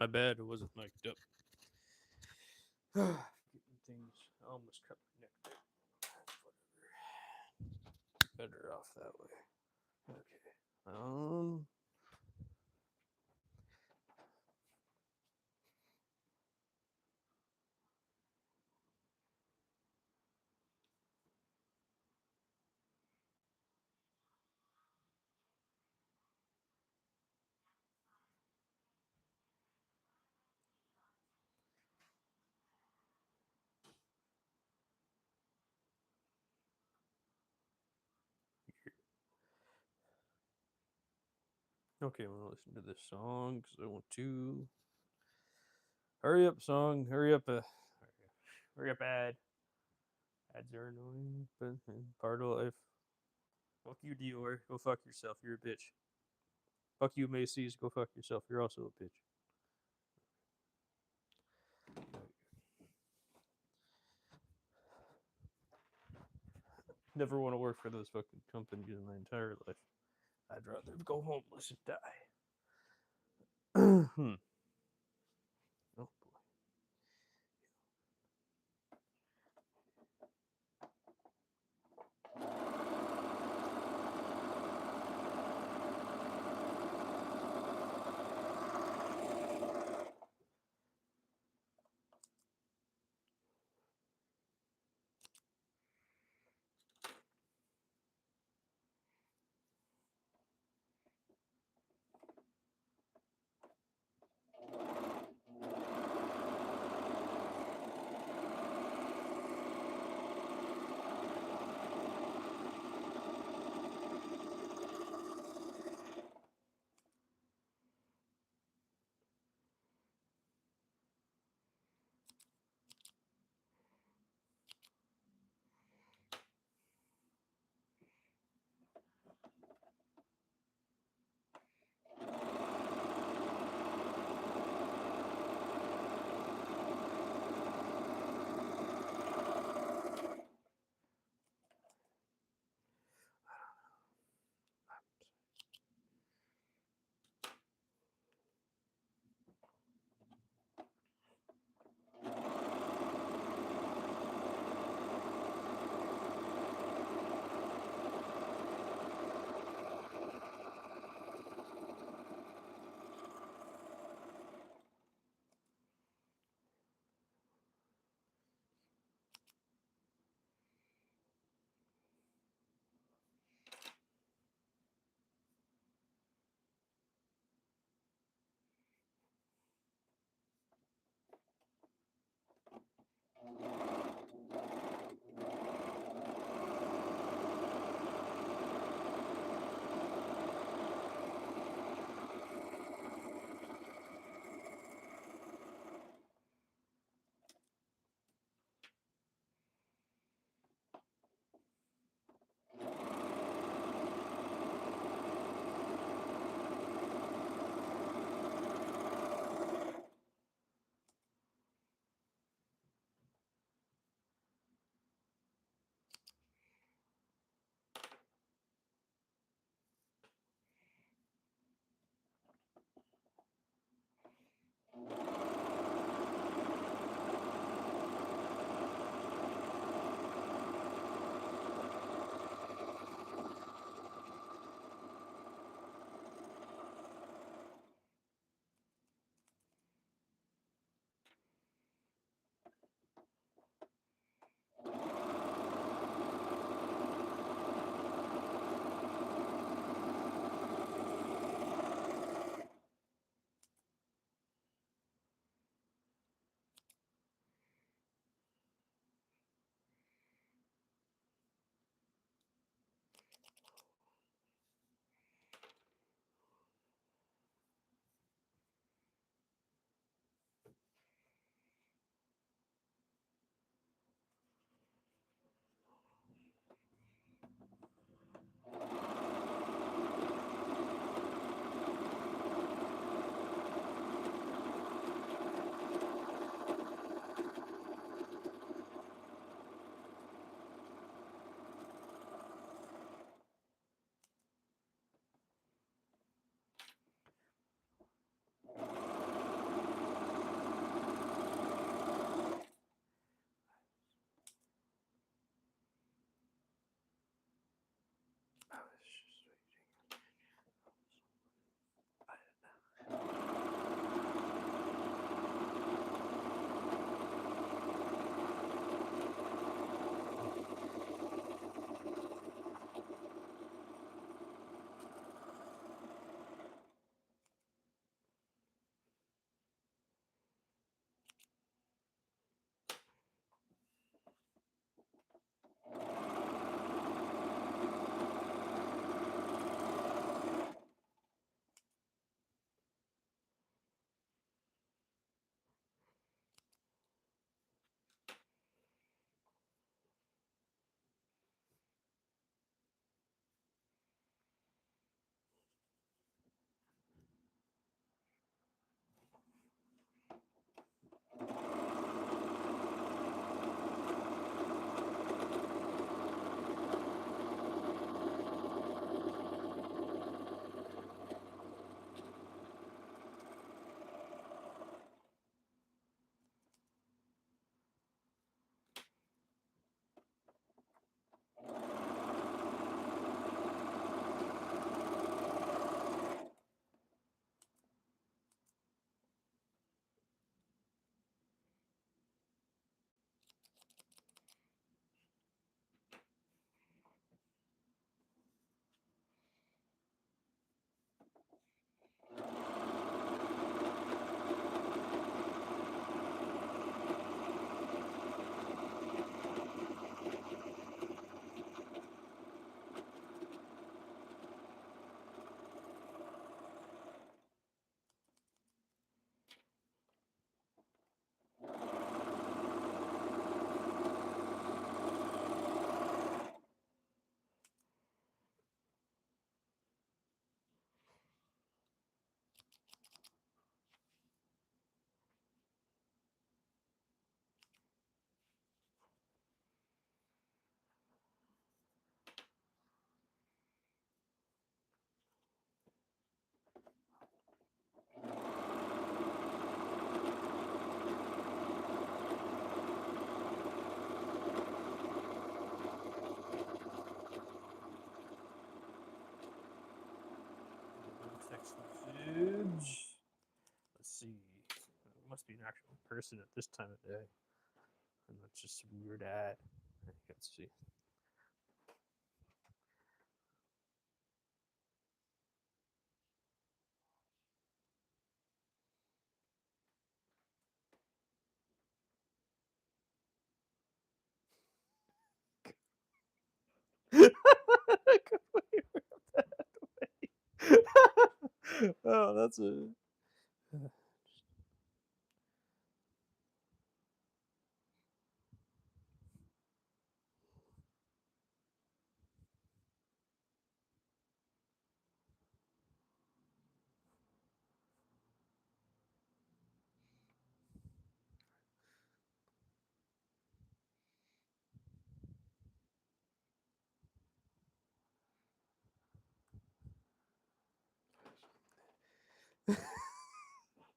My bad, it wasn't mic'd up. Getting things. I almost cut my neck there. Whatever. Better off that way. Okay. Okay, I'm gonna listen to this song because I want to. Hurry up, song. Hurry up. Hurry up, ad. Ads are annoying, but part of life. Fuck you, Dior. Go fuck yourself. You're a bitch. Fuck you, Macy's. Go fuck yourself. You're also a bitch. Never want to work for those fucking companies in my entire life. I'd rather go homeless and die. Oh boy. actual person at this time of day, and not just some weird ad. I can't see. Oh, that's a.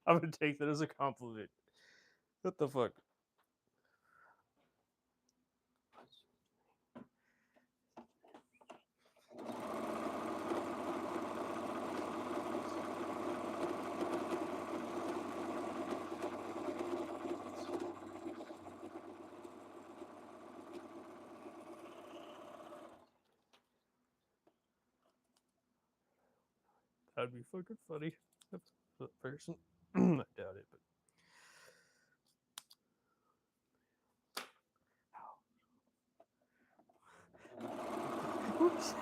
I'm gonna take that as a compliment. What the fuck? That'd be fucking funny. That person. I doubt it, but. Oops.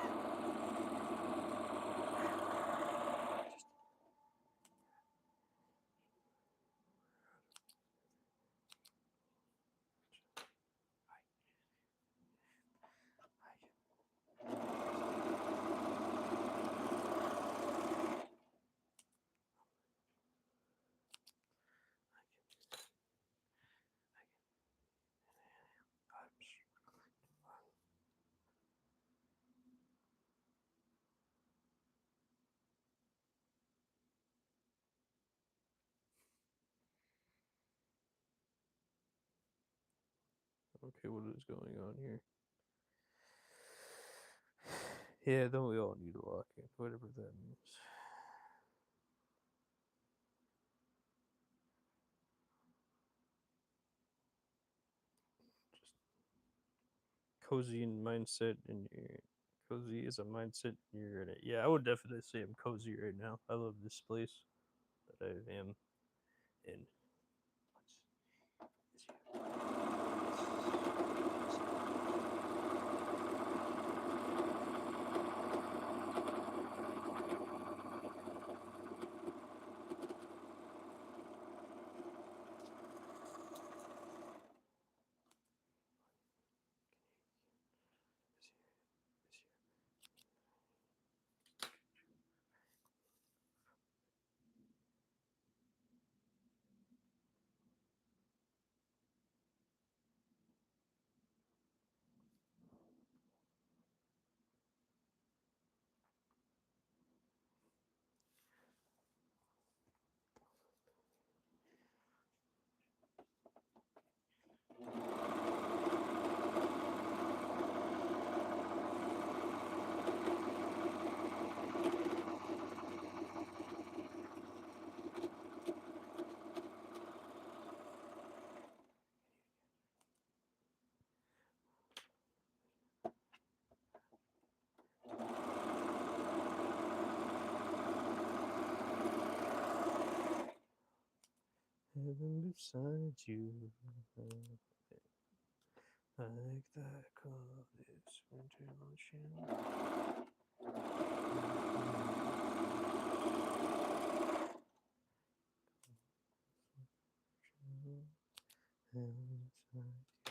Okay, what is going on here? Yeah, then we all need to lock in, whatever that means. Just cozy in mindset, and you're cozy is a mindset. You're in it. Yeah, I would definitely say I'm cozy right now. I love this place that I am in. Heaven beside you, like that cloud is winter ocean. Heaven beside you.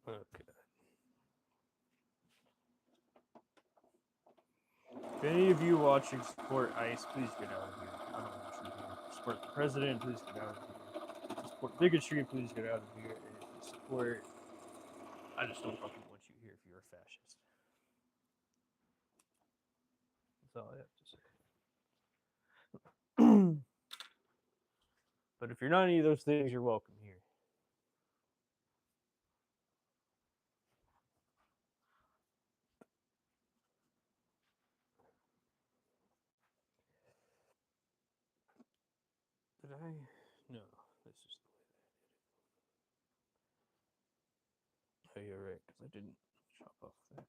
Okay. If any of you watching support ICE, please get out of here. I don't want you here. Support the president, please get out of here. If you support bigotry, please get out of here. And if you support, I just don't fucking want you here if you're a fascist. That's all I have to say. But if you're not any of those things, you're welcome here. Did I? No, this is the way that I did it. Oh, you're right, because I didn't chop off that.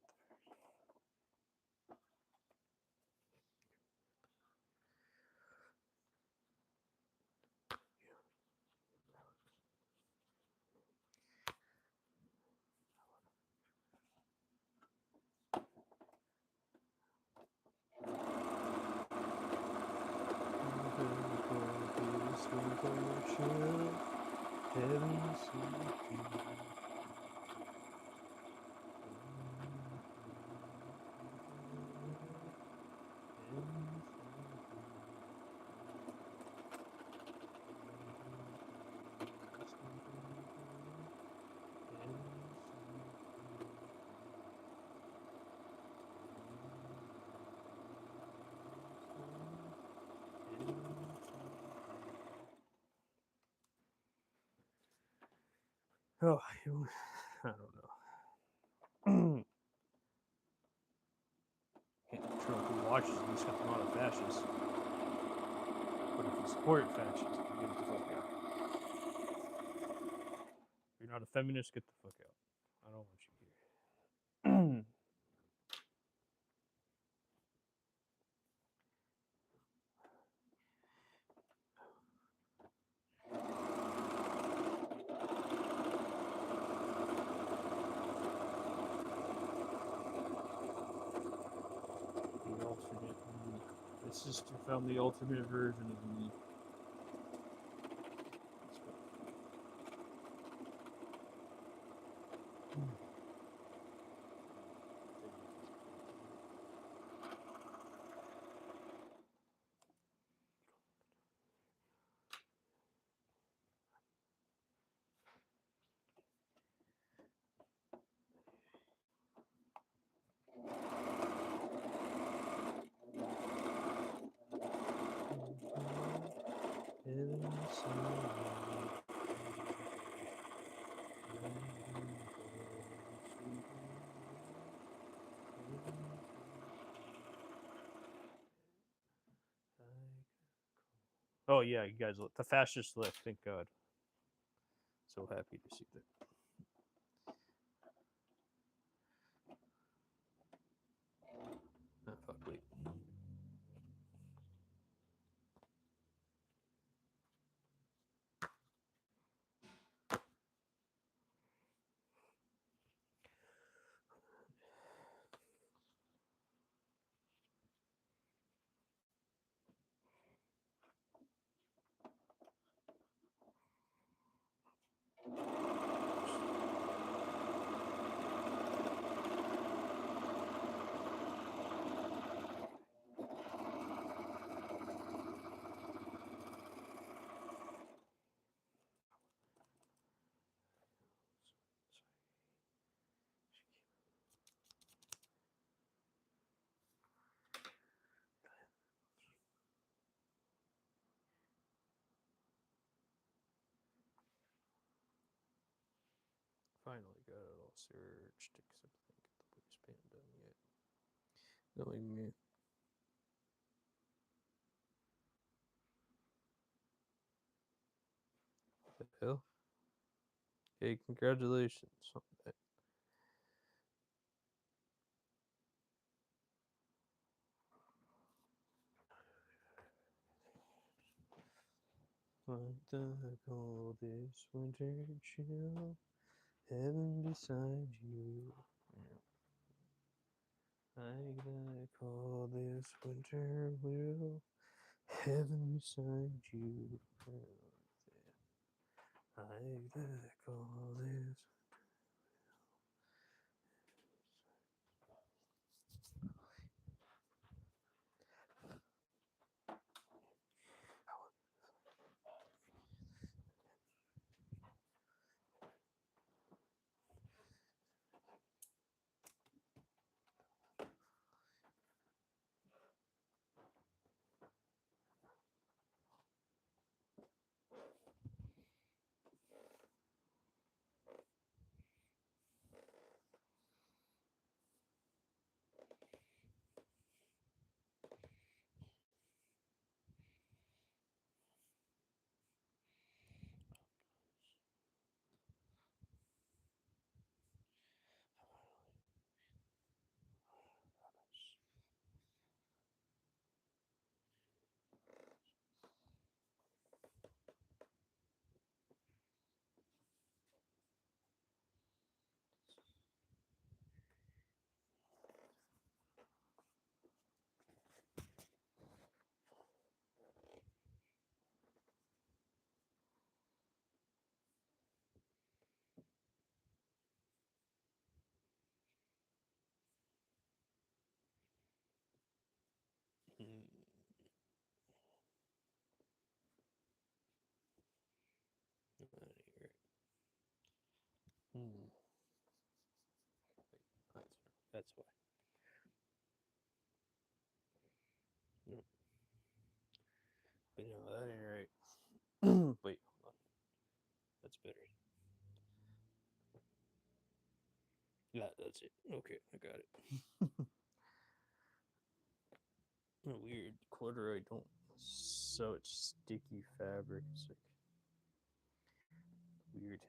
Oh, I don't know. Can't control who watches these stuff. I'm not a fascist. But if you support fascists, get the fuck out. If you're not a feminist, get the fuck out. I don't want you here. The alternate. My sister found the alternate version of me. Oh yeah, you guys, the fascist left. Thank God. So happy to see that. Oh, fuck, wait. Finally got it all searched, except I didn't get the waistband done yet. Knowing me. What the hell? Hey, congratulations on that. Like the coldest winter chill, heaven beside you. Like the coldest winter will, heaven beside you. Like the coldest. Hmm. That's why. No, but no, that ain't right. Wait, hold on. That's better. Yeah, that's it. Okay, I got it. Weird. Corduroy don't such sticky fabric. It's like weird.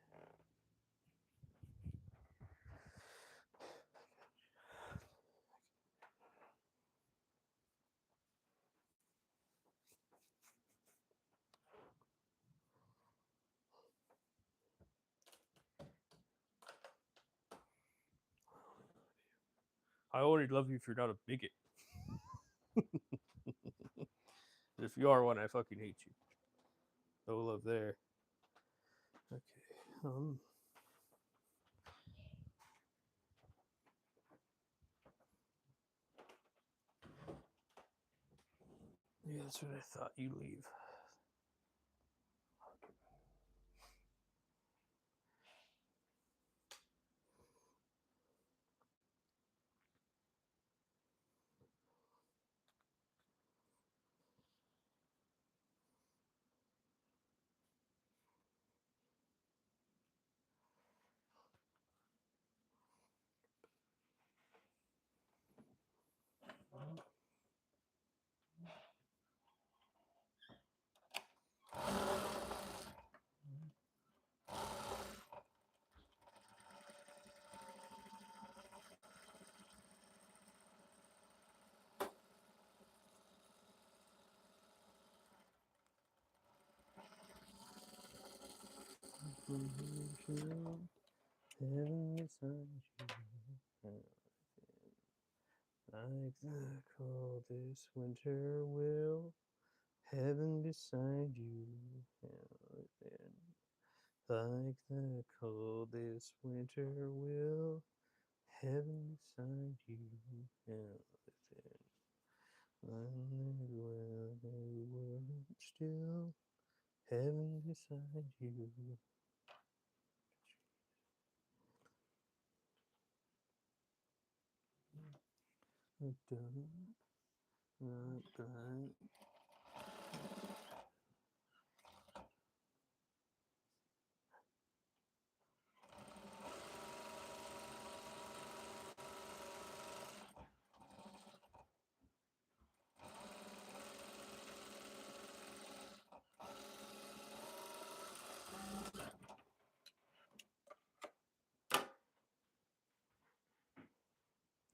I already love you if you're not a bigot. If you are one, I fucking hate you. No love there. Okay. Yeah, that's what I thought. You leave. Heaven beside you, like the coldest winter will. Heaven beside you, like the coldest winter will. Heaven beside you, still. Heaven beside you.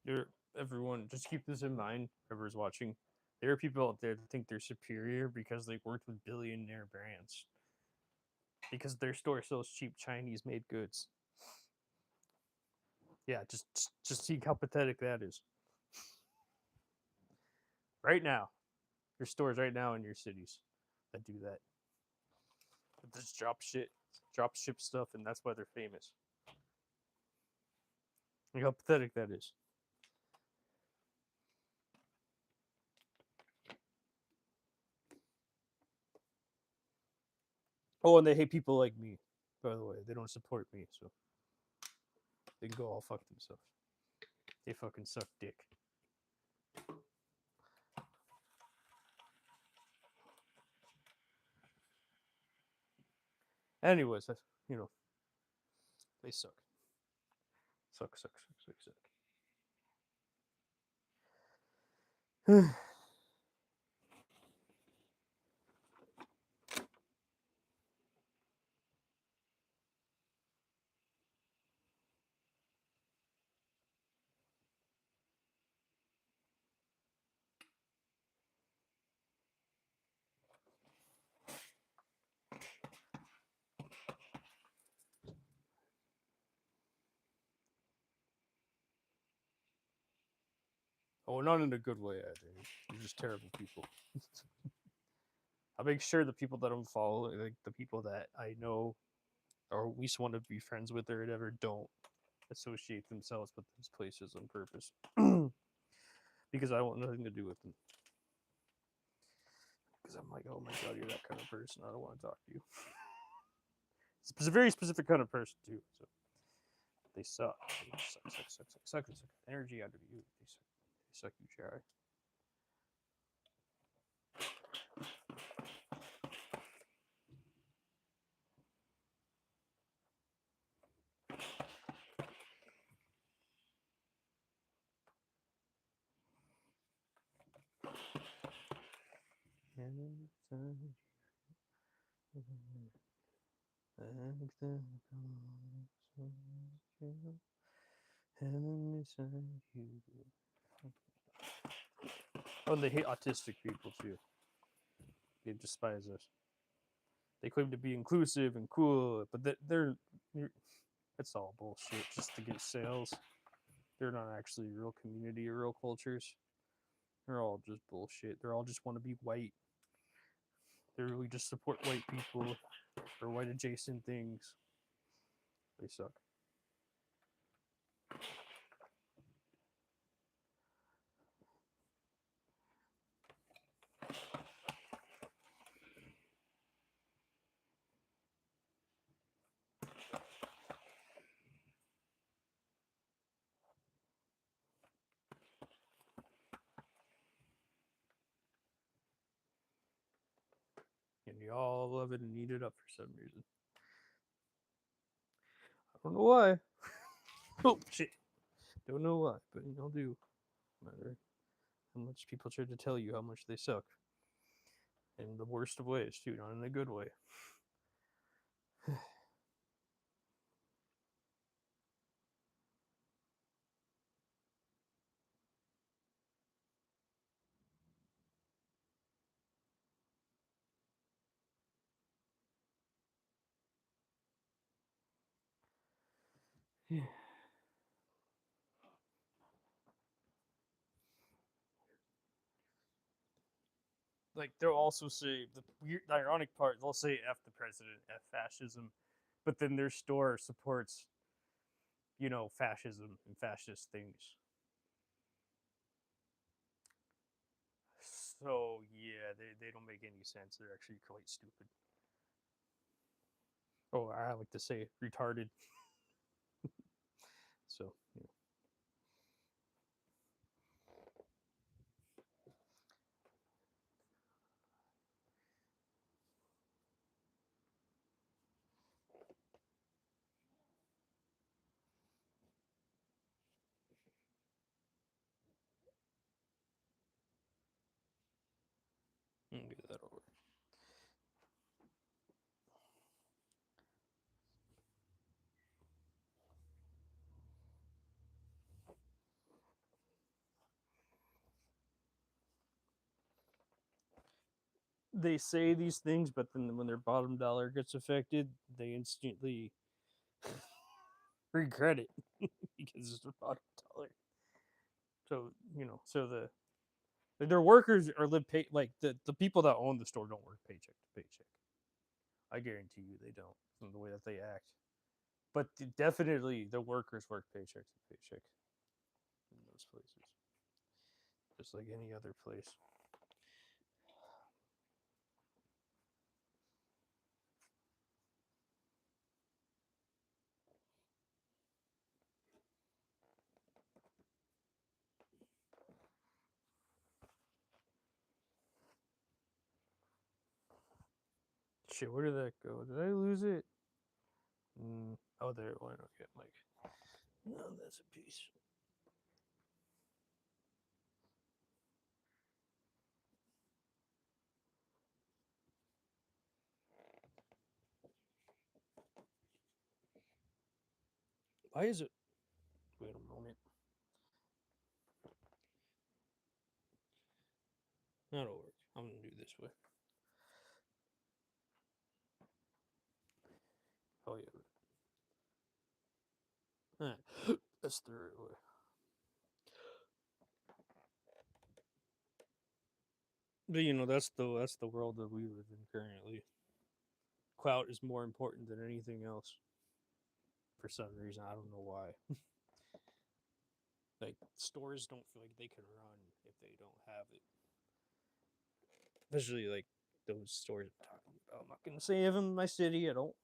There, everyone, just keep this in mind. Whoever's watching, there are people out there that think they're superior because they worked with billionaire brands because their store sells cheap Chinese-made goods. Yeah, just see how pathetic that is. Right now, there's stores right now in your cities that do that. That just drop ship stuff, and that's why they're famous. Look how pathetic that is. Oh, and they hate people like me. By the way, they don't support me, so they can go all fuck themselves. They fucking suck dick. Anyways, you know, they suck. Suck. Oh, not in a good way either. They're just terrible people. I make sure the people that I'm following, like the people that I know or at least want to be friends with or whatever, don't associate themselves with these places on purpose. Because I want nothing to do with them. Because I'm like, oh my god, you're that kind of person. I don't want to talk to you. It's a very specific kind of person too. So They suck. They suck. Energy out of you. They suck you dry. Oh, they hate autistic people too. They despise us. They claim to be inclusive and cool, but they're it's all bullshit just to get sales. They're not actually real community or real cultures. They're all just bullshit. They all just want to be white. They really just support white people or white adjacent things. They suck. And you all love it and eat it up for some reason. I don't know why. Oh shit. Don't know why, but y'all do. No matter how much people try to tell you how much they suck. In the worst of ways, too, not in a good way. Yeah. Like they'll also say the weird, the ironic part. They'll say "F the president," "F fascism," but then their store supports, fascism and fascist things. So yeah, they don't make any sense. They're actually quite stupid. Oh, I like to say retarded. So yeah. Get that over. They say these things, but then when their bottom dollar gets affected, they instantly regret it because it's their bottom dollar. So their workers are live pay like the people that own the store don't work paycheck to paycheck. I guarantee you they don't from the way that they act. But definitely the workers work paycheck to paycheck in those places, just like any other place. Shit, where did that go? Did I lose it? Oh, there it went. Okay, Mike. No, that's a piece. Why is it? Wait a moment. That'll work. I'm gonna do this way. Oh yeah. Alright. That's the right way. But that's the world that we live in currently. Clout is more important than anything else. For some reason, I don't know why. Like stores don't feel like they can run if they don't have it. Especially like those stores I'm talking about. I'm not gonna say them in my city. I don't.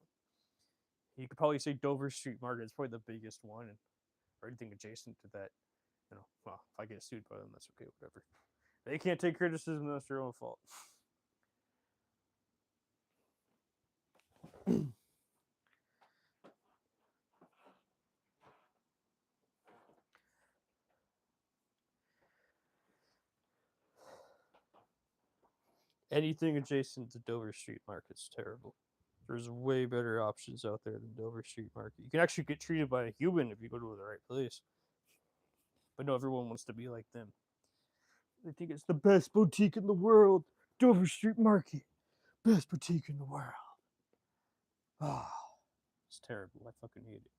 You could probably say Dover Street Market is probably the biggest one, or anything adjacent to that. Well, if I get sued by them, that's okay, whatever. They can't take criticism, that's their own fault. Anything adjacent to Dover Street Market's terrible. There's way better options out there than Dover Street Market. You can actually get treated by a human if you go to the right place. But no, everyone wants to be like them. They think it's the best boutique in the world. Dover Street Market. Best boutique in the world. Ah, oh, it's terrible. I fucking hate it.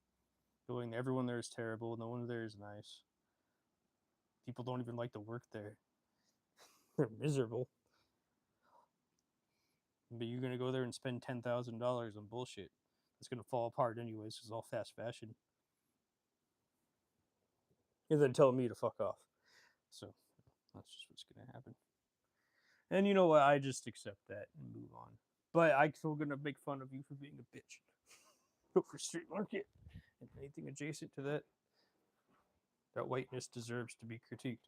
Going there, everyone there is terrible. No one there is nice. People don't even like to work there. They're miserable. But you're gonna go there and spend $10,000 on bullshit. It's gonna fall apart anyways. It's all fast fashion. And then tell me to fuck off. So that's just what's gonna happen. And you know what? I just accept that and move on. But I'm still gonna make fun of you for being a bitch. Go for street market and anything adjacent to that. That whiteness deserves to be critiqued.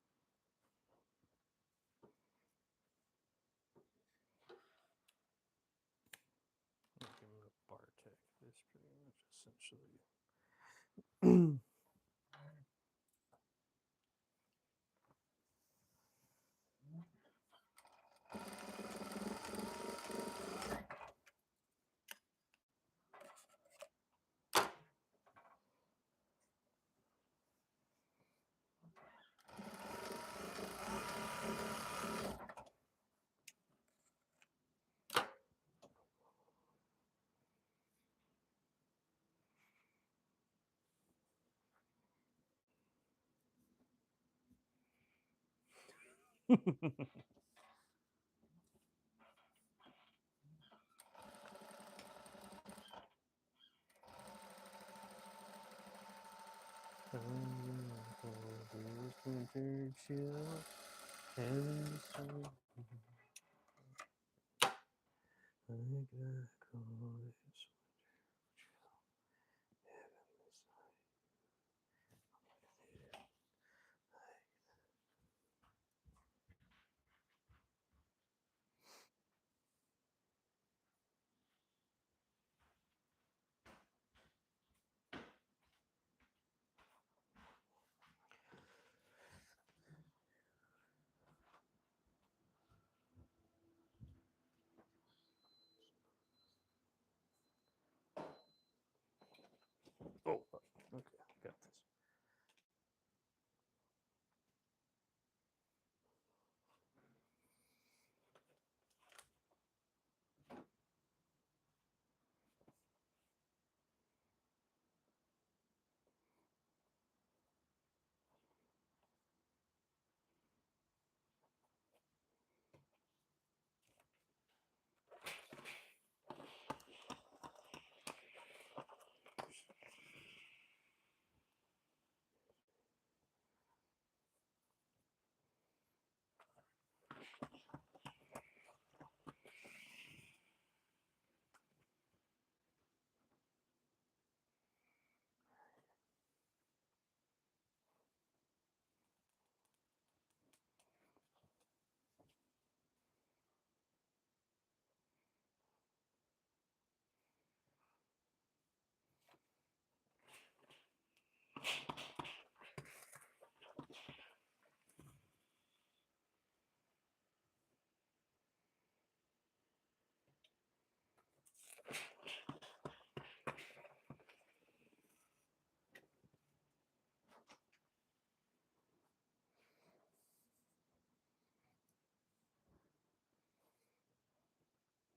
Give him a bar tech. This pretty much essentially.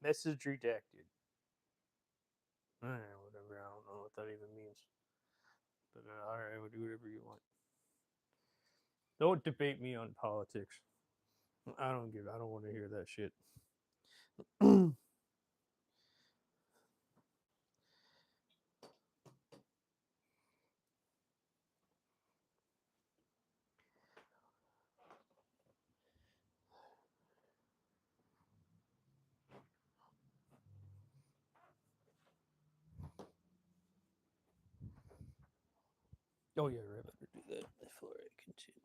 Message redacted. Whatever. I don't know what that even means. But alright, we'll do whatever you want. Don't debate me on politics. I don't want to hear that shit. Oh yeah, right. Better do that before I continue.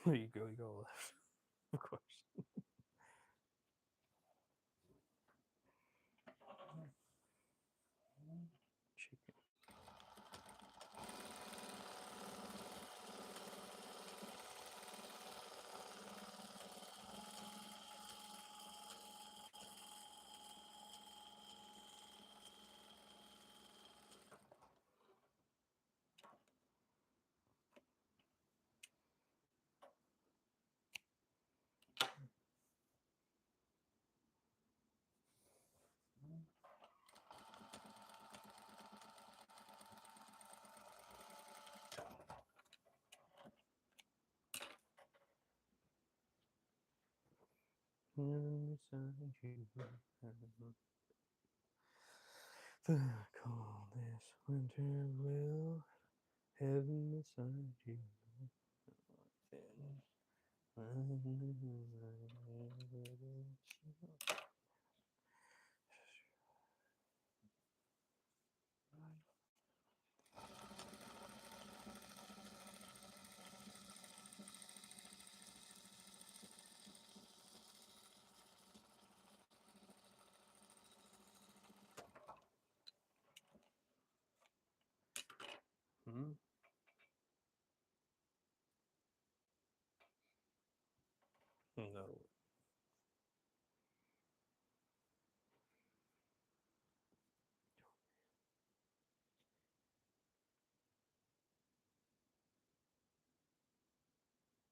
There you go. You go left, of course. Chicken. The coldest winter will heaven beside you. Hmm? No.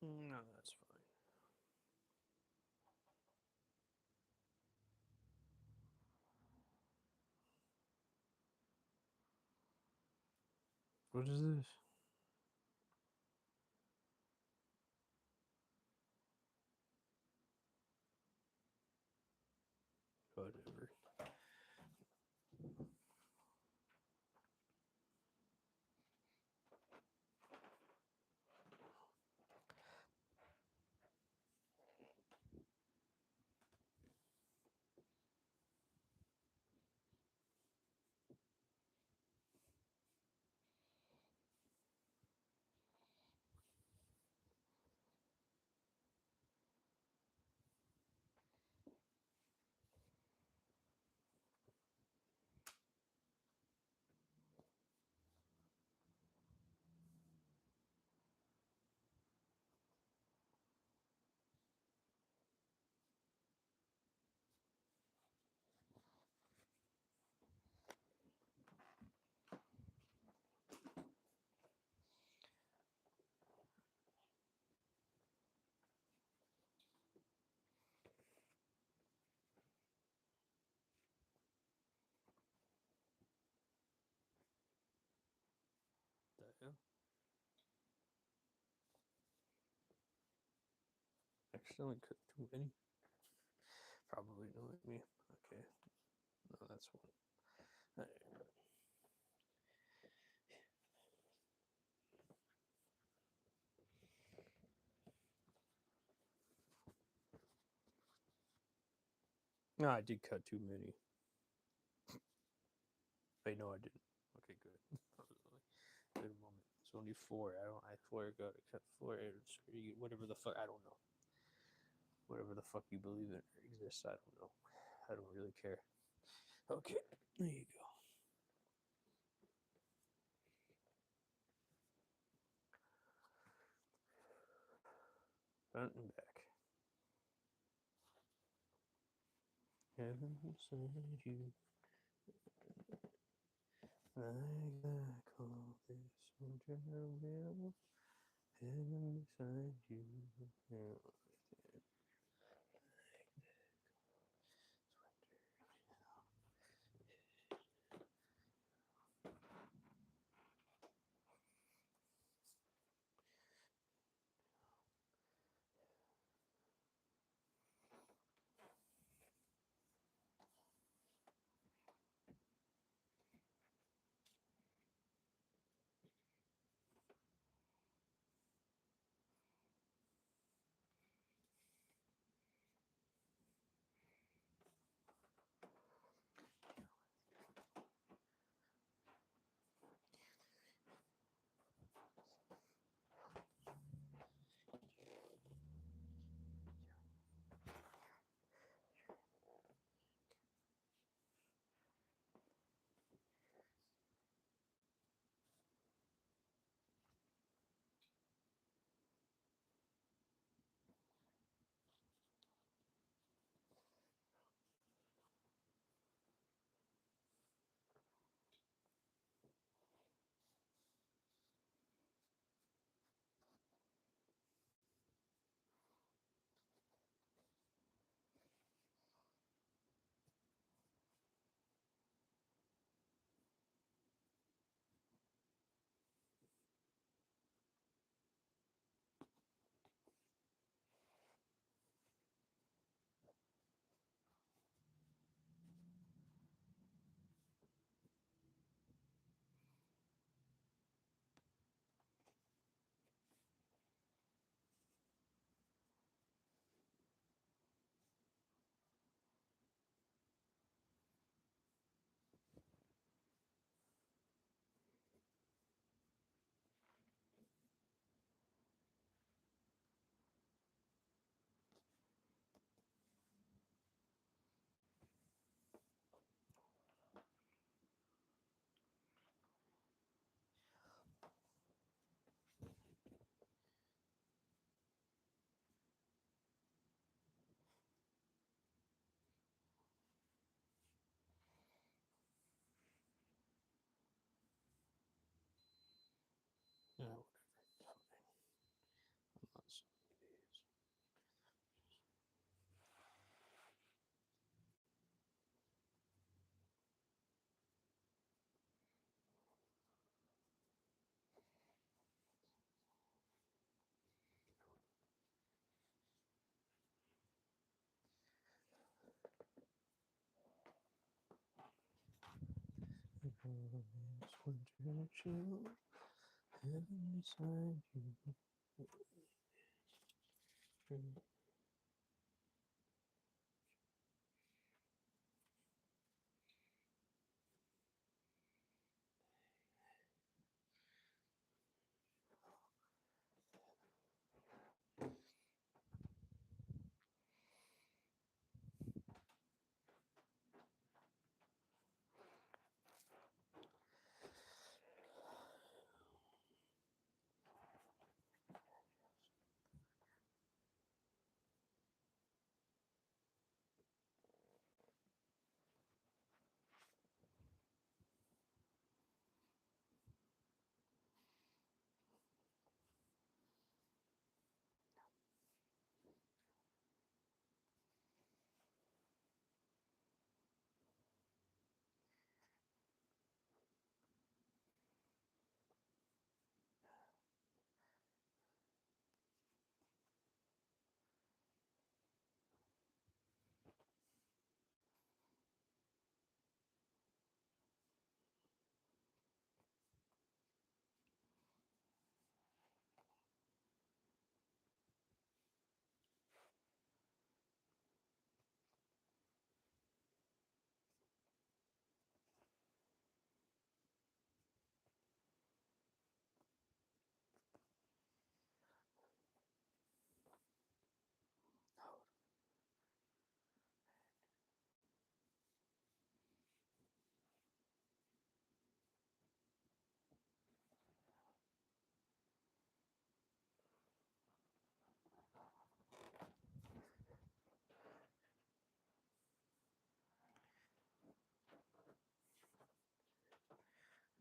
No, that's fine. What is this? Whatever. The hell? Accidentally cut too many. Probably not me. Okay. No, that's one. No, I did cut too many. Wait, no, I didn't. Okay, good. Good moment. It's only four. I forgot to cut four. Whatever the fuck. I don't know. Whatever the fuck you believe in exists. I don't know. I don't really care. Okay. There you go. Front and back. Heaven sent you. Like I call this soldier will. Heaven beside you. Yeah, whatever. I'm not singing these. Winter chill, heaven beside you.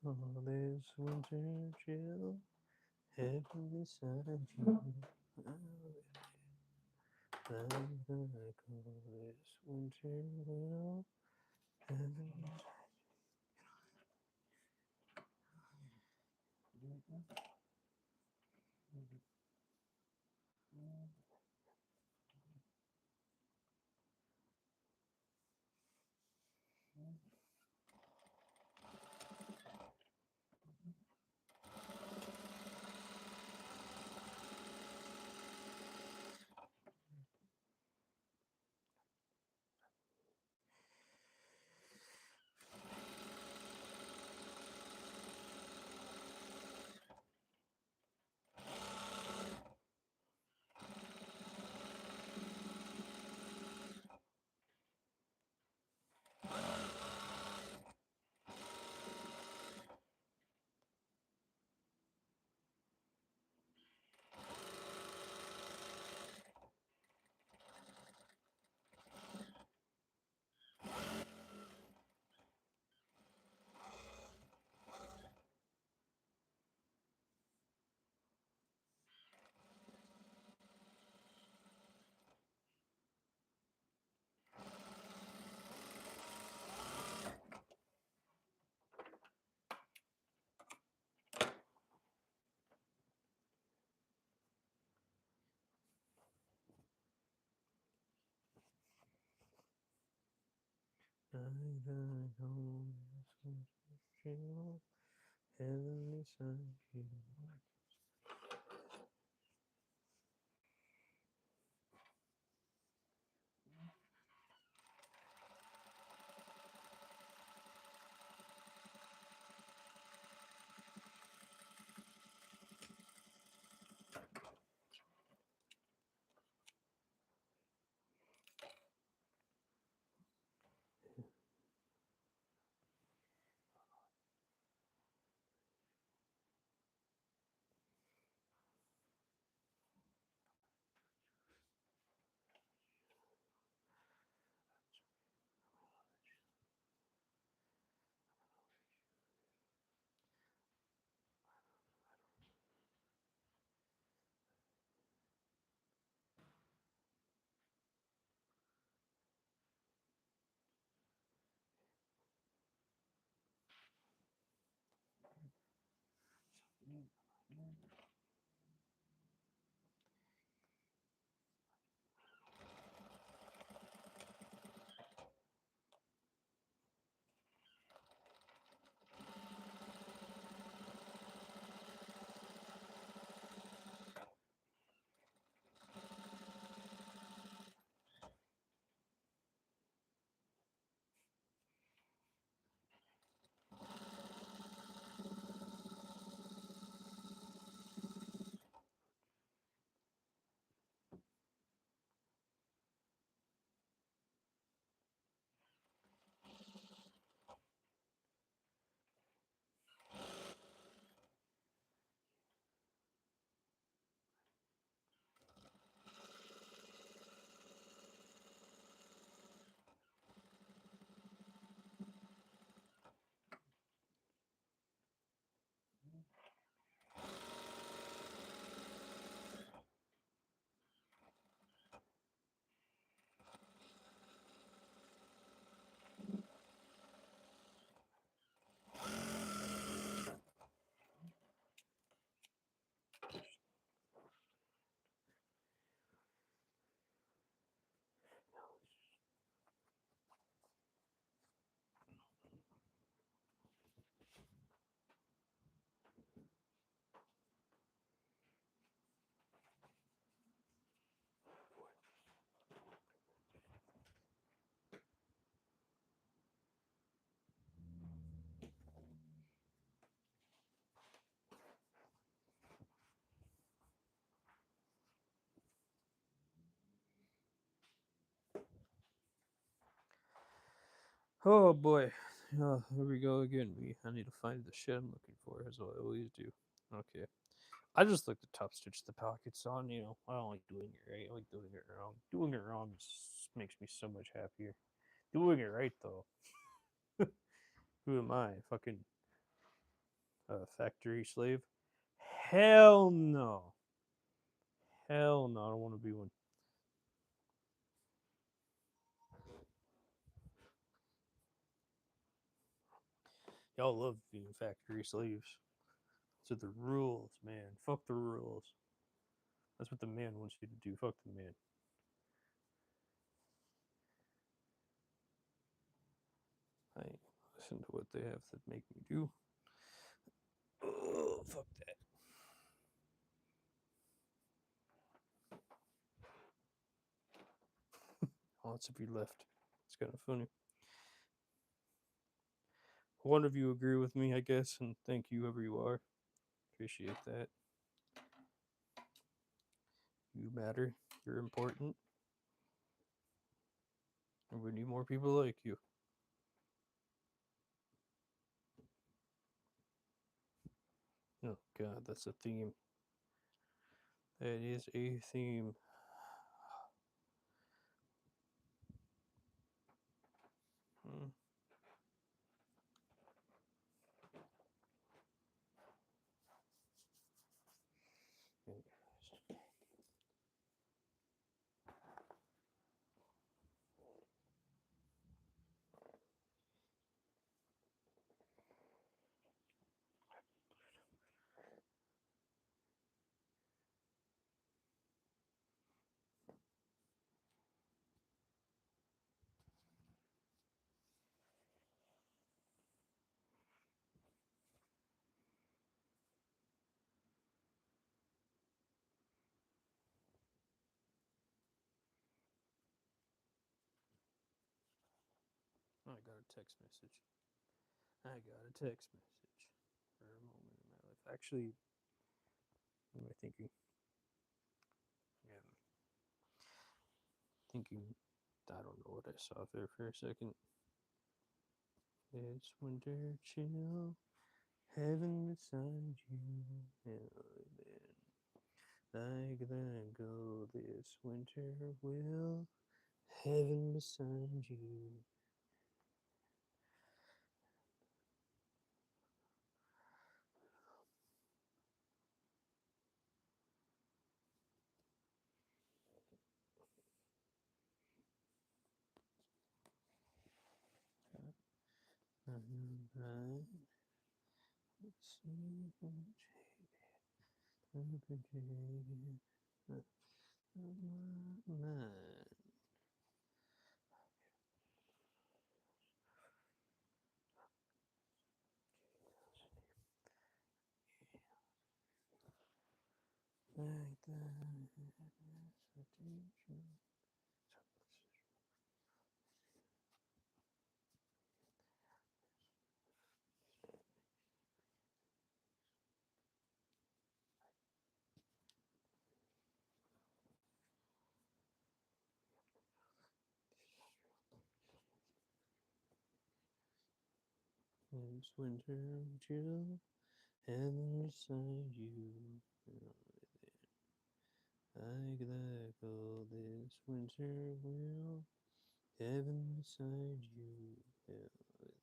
All this winter chill, heaven beside you. I'm gonna call this winter will, heaven I'm gonna call this winter chill, heaven beside you. Oh boy. Oh, here we go again. I need to find the shit I'm looking for, as I always do. Okay. I just like to top stitch the pockets on, I don't like doing it right. I like doing it wrong. Doing it wrong makes me so much happier. Doing it right, though. Who am I? Fucking Factory slave. Hell no. Hell no. I don't want to be one. Y'all love being factory slaves. Those are the rules, man. Fuck the rules. That's what the man wants you to do. Fuck the man. I listen to what they have to make me do. Oh, fuck that. Lots of you left. It's kind of funny. One of you agree with me, I guess, and thank you, whoever you are. Appreciate that. You matter. You're important. And we need more people like you. Oh, God, that's a theme. That is a theme. Hmm. I got a text message. I got a text message for a moment in my life. Actually, what am I thinking? Yeah, thinking. I don't know what I saw there for a second. It's winter chill, heaven beside you. Like the go this winter will, heaven beside you. Like it's winter chill, heaven beside you. Like the cold this winter will, heaven beside you. Hell within.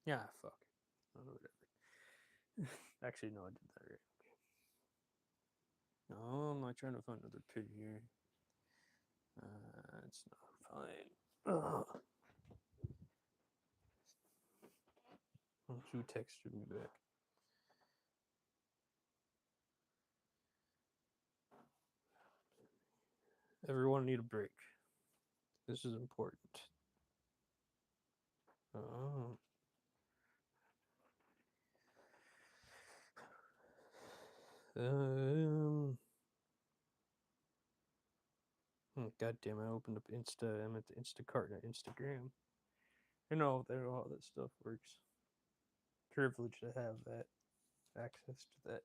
Yeah, fuck. Oh, whatever. Actually, no, I did that right. No, I'm not trying to find another pin here. It's not fine. Ugh. Who texted me back? Everyone need a break. This is important. Oh. God damn! I opened up Insta. I'm at the Instacart, not Instagram. I know how that stuff works. Privileged to have that access to that.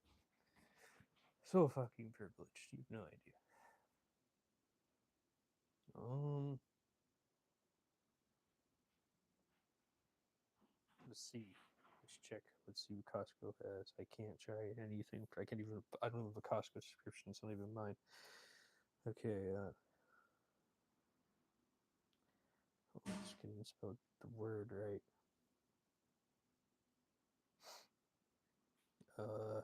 So fucking privileged. You've no idea. Let's see. Let's check. Let's see what Costco has. I can't try anything. I can't even. I don't have a Costco subscription. It's not even mine. Okay. Just getting spelled the word right. Uh.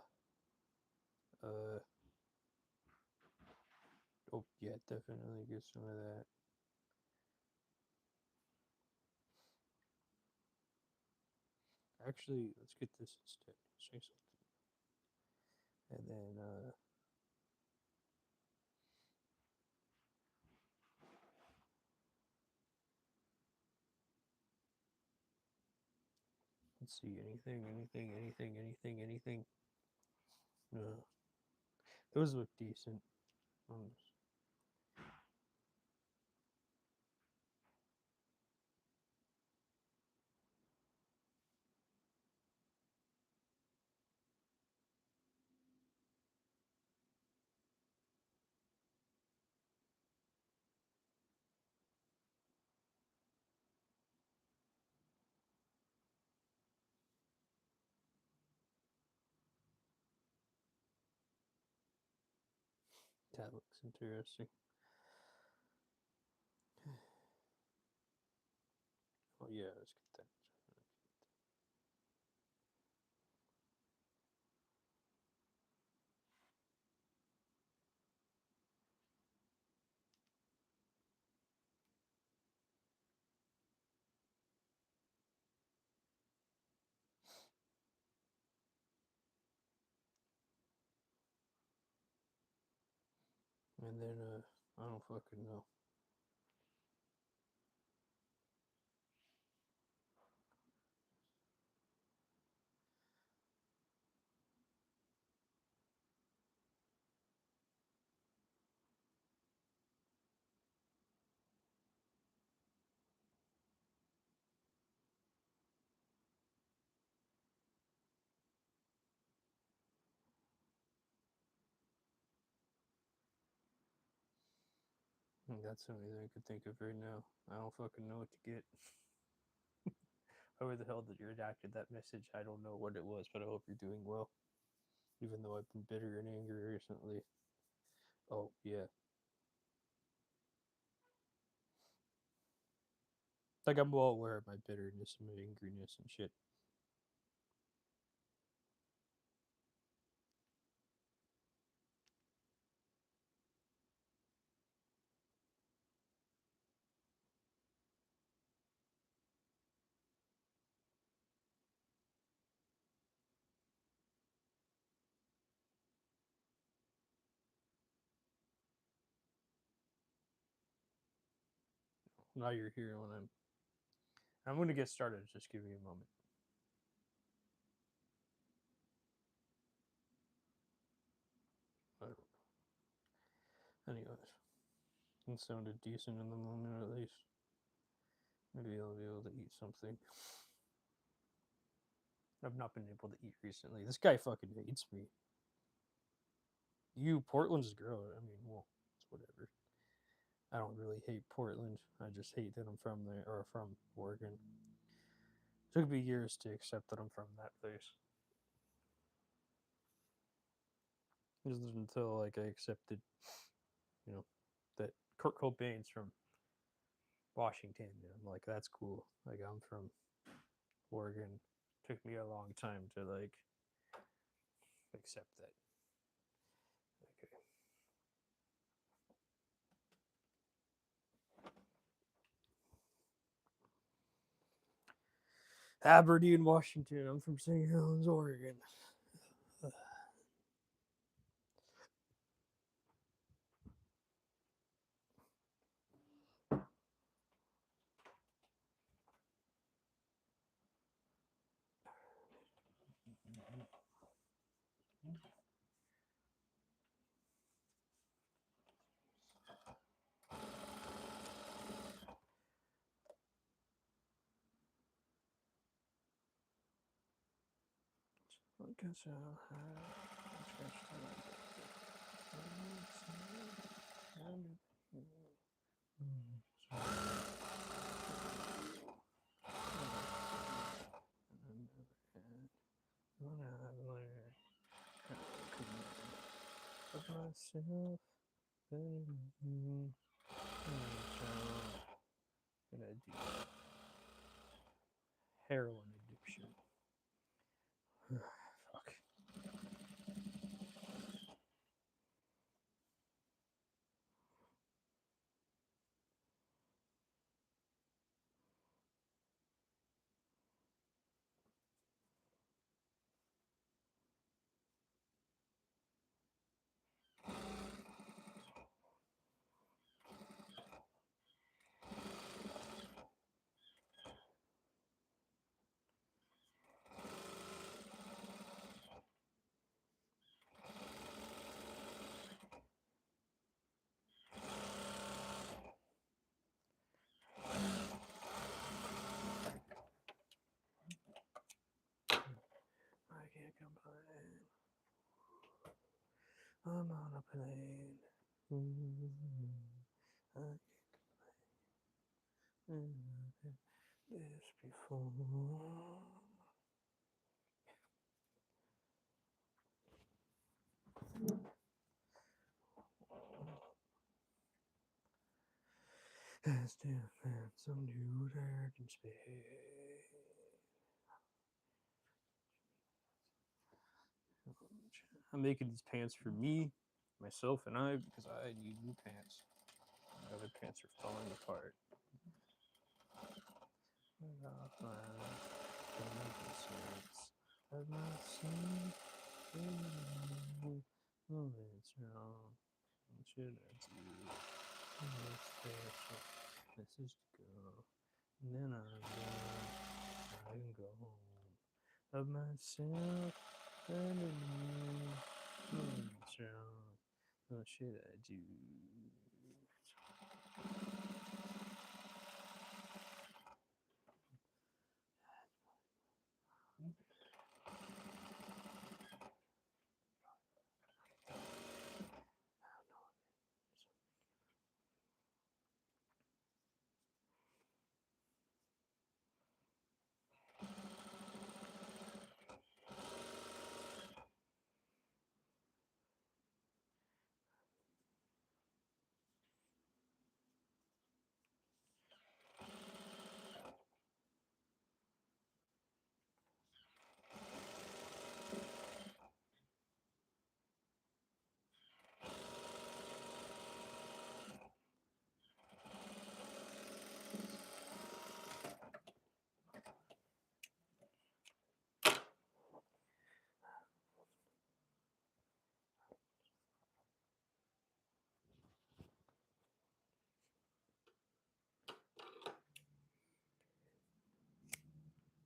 Oh yeah, definitely get some of that. Actually, let's get this instead. Say something. And then let's see. Anything. No. Those look decent. Um, that looks interesting. Oh yeah, let's get that. And then I don't fucking know. That's the only thing I could think of right now. I don't fucking know what to get. However the hell that you redacted that message, I don't know what it was, but I hope you're doing well. Even though I've been bitter and angry recently. Oh yeah, like I'm well aware of my bitterness and my angriness and shit. Now you're here when I'm gonna get started. Just give me a moment. I don't know. Anyways, it sounded decent in the moment at least. Maybe I'll be able to eat something. I've not been able to eat recently. This guy fucking hates me. Portland's girl. I mean, well, it's whatever. I don't really hate Portland. I just hate that I'm from there or from Oregon. It took me years to accept that I'm from that place. It wasn't until like I accepted, you know, that Kurt Cobain's from Washington. And I'm like, that's cool. Like I'm from Oregon. It took me a long time to like accept that. Okay. Aberdeen, Washington. I'm from St. Helens, Oregon. Myself, gonna do heroin addiction. Fuck. I can't complain. I'm on a plane. I can't this before. As different some new dirt in space. I'm making these pants for me, myself, and I because I need new pants. My other pants are falling apart. Of my sin, oh, it's wrong. What should I do? What's special? This is to go, and then I'm done. I can go home. Of myself, and me. What's wrong? What should I do?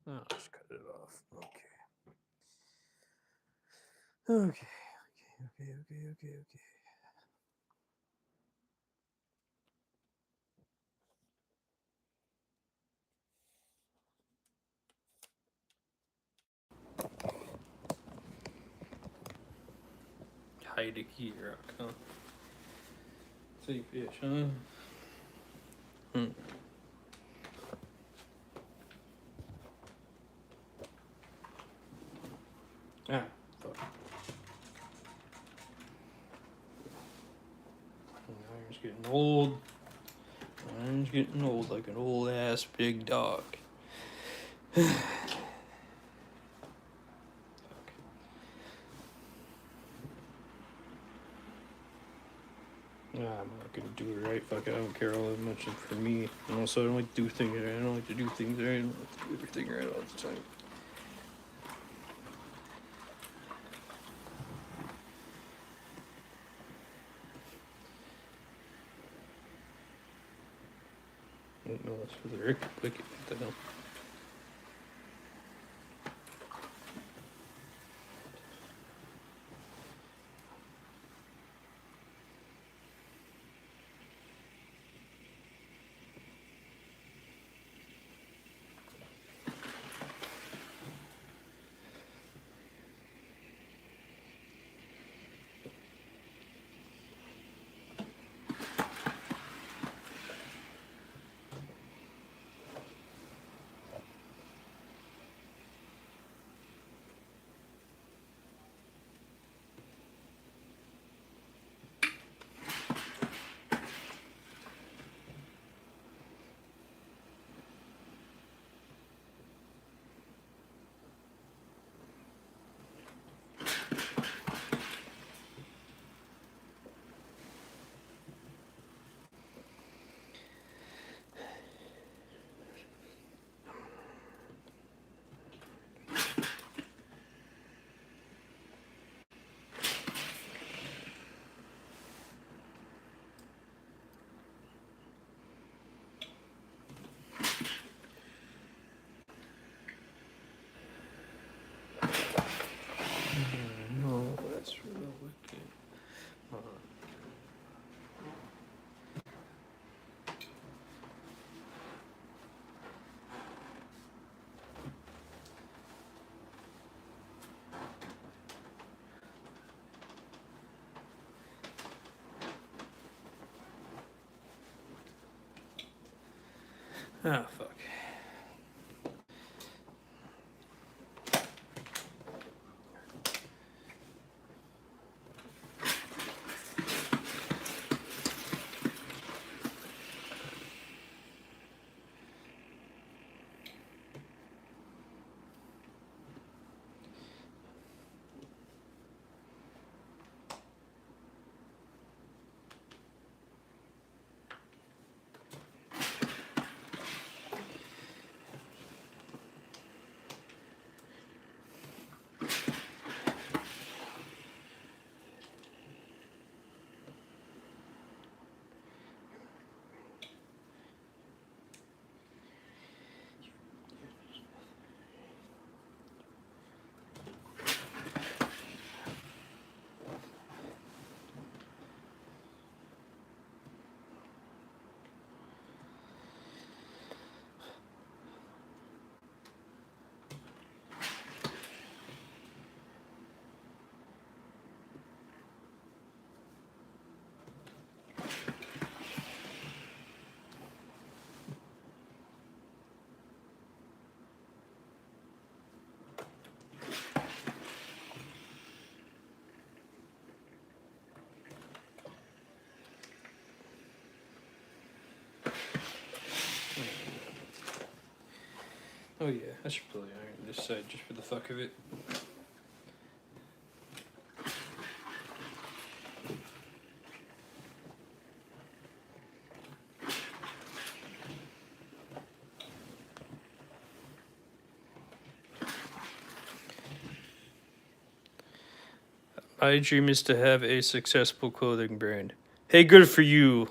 Oh, just cut it off. Okay. Hide a key rock, huh? Say fish, huh? Ah, fuck. Iron's getting old. Iron's getting old like an old ass big dog. Nah, I'm not gonna do it right. Fuck, I don't care all that much for me. And also, I don't like to do things right. I don't like to do things right. I don't like to do everything right all the time. I don't know, that's for the Rick. What the hell? Oh, fuck. Oh yeah, I should probably iron this side just for the fuck of it. My dream is to have a successful clothing brand. Hey, good for you.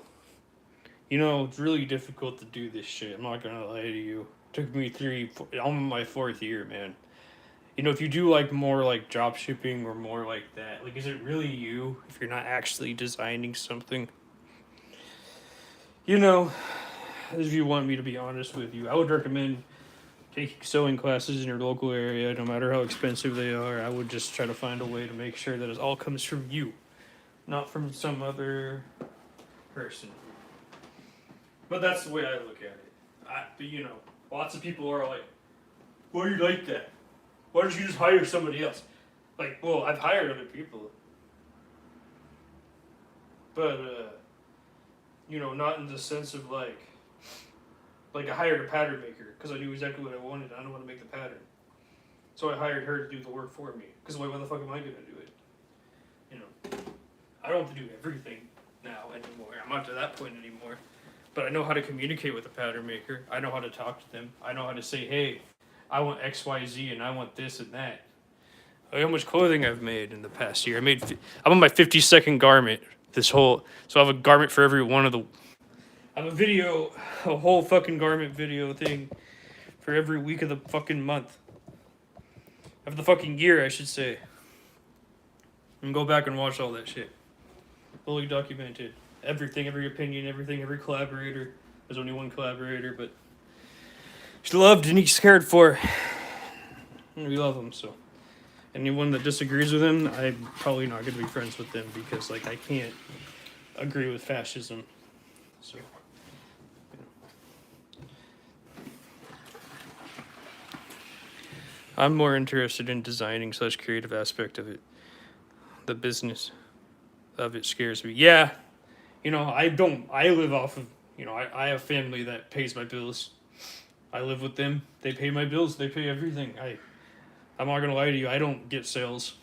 You know, it's really difficult to do this shit. I'm not gonna lie to you. Took me I'm in my 4th year, man. You know, if you do like more like drop shipping or more like that, like, is it really you if you're not actually designing something? You know, if you want me to be honest with you, I would recommend taking sewing classes in your local area, no matter how expensive they are. I would just try to find a way to make sure that it all comes from you, not from some other person. But that's the way I look at it. But you know, lots of people are like, "Why are you like that? Why don't you just hire somebody else?" Like, well, I've hired other people, but you know, not in the sense of like I hired a pattern maker because I knew exactly what I wanted. I don't want to make the pattern, so I hired her to do the work for me. Because why the fuck am I gonna do it? You know, I don't have to do everything now anymore. I'm not to that point anymore. But I know how to communicate with a pattern maker. I know how to talk to them. I know how to say, hey, I want X, Y, Z, and I want this and that. Look how much clothing I've made in the past year. I'm on my 52nd garment. So I have a garment for every one of the. I have a whole fucking garment video thing for every week of the fucking month. Of the fucking year, I should say. And go back and watch all that shit. Fully documented. Everything, every opinion, everything, every collaborator. There's only one collaborator, but he's loved and he's cared for. And we love him, so. Anyone that disagrees with him, I'm probably not going to be friends with them because, like, I can't agree with fascism. So. I'm more interested in designing / creative aspect of it. The business of it scares me. Yeah, you know, I live off of, you know, I have family that pays my bills. I live with them. They pay my bills. They pay everything. I'm not gonna lie to you. I don't get sales.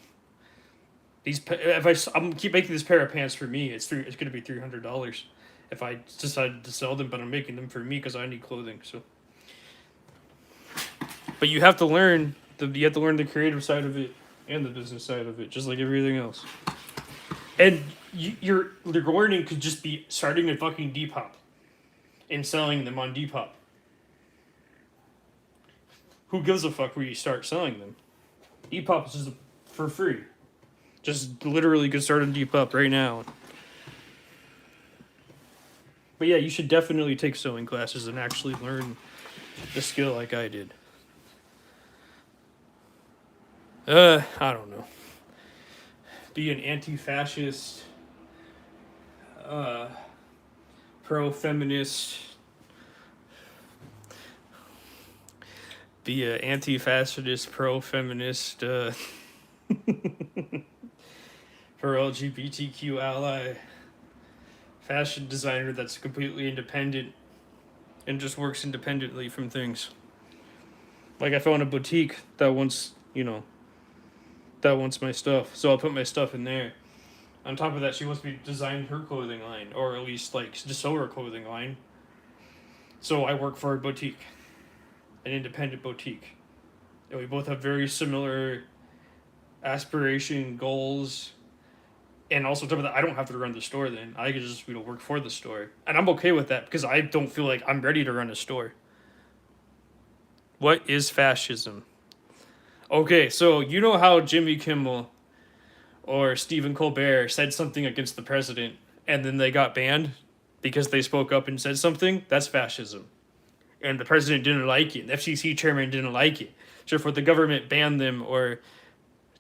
I'm keep making this pair of pants for me, it's gonna be $300 if I decide to sell them. But I'm making them for me because I need clothing. So, but you have to learn the creative side of it and the business side of it, just like everything else. And your learning could just be starting a fucking Depop and selling them on Depop. Who gives a fuck where you start selling them? Depop is just for free. Just literally get started on Depop right now. But yeah, you should definitely take sewing classes and actually learn the skill like I did. I don't know. Be an anti-fascist, pro-feminist, be an anti-fascist, pro-feminist, for LGBTQ ally fashion designer that's completely independent and just works independently from things. Like I found a boutique that wants, that wants my stuff, so I'll put my stuff in there. On top of that, she wants me to design her clothing line, or at least like just sew her clothing line. So I work for a boutique, an independent boutique, and we both have very similar aspiration goals. And also, on top of that, I don't have to run the store. Then I can just work for the store, and I'm okay with that because I don't feel like I'm ready to run a store. What is fascism? Okay, so you know how Jimmy Kimmel or Stephen Colbert said something against the president and then they got banned because they spoke up and said something? That's fascism. And the president didn't like it. The FCC chairman didn't like it. So therefore the government banned them or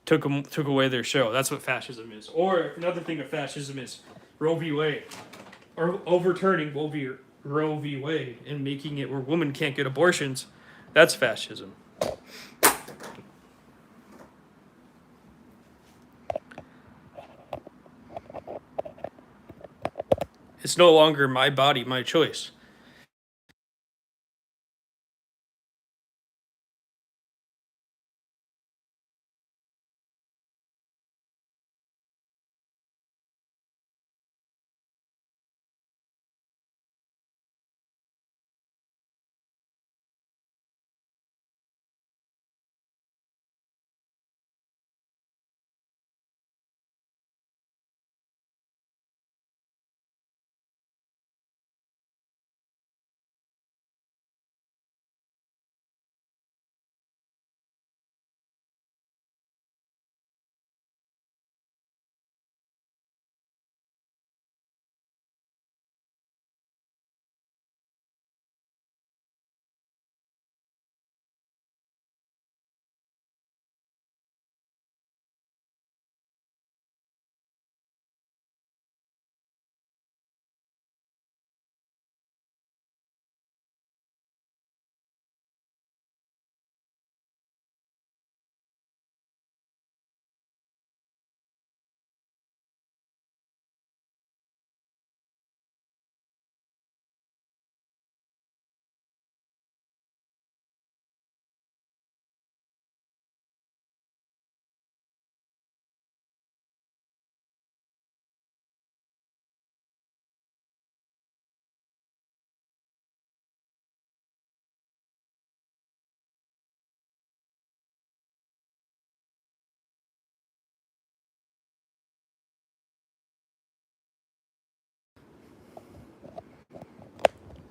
took away their show. That's what fascism is. Or another thing of fascism is Roe v. Wade. Or overturning Roe v. Wade and making it where women can't get abortions. That's fascism. It's no longer my body, my choice.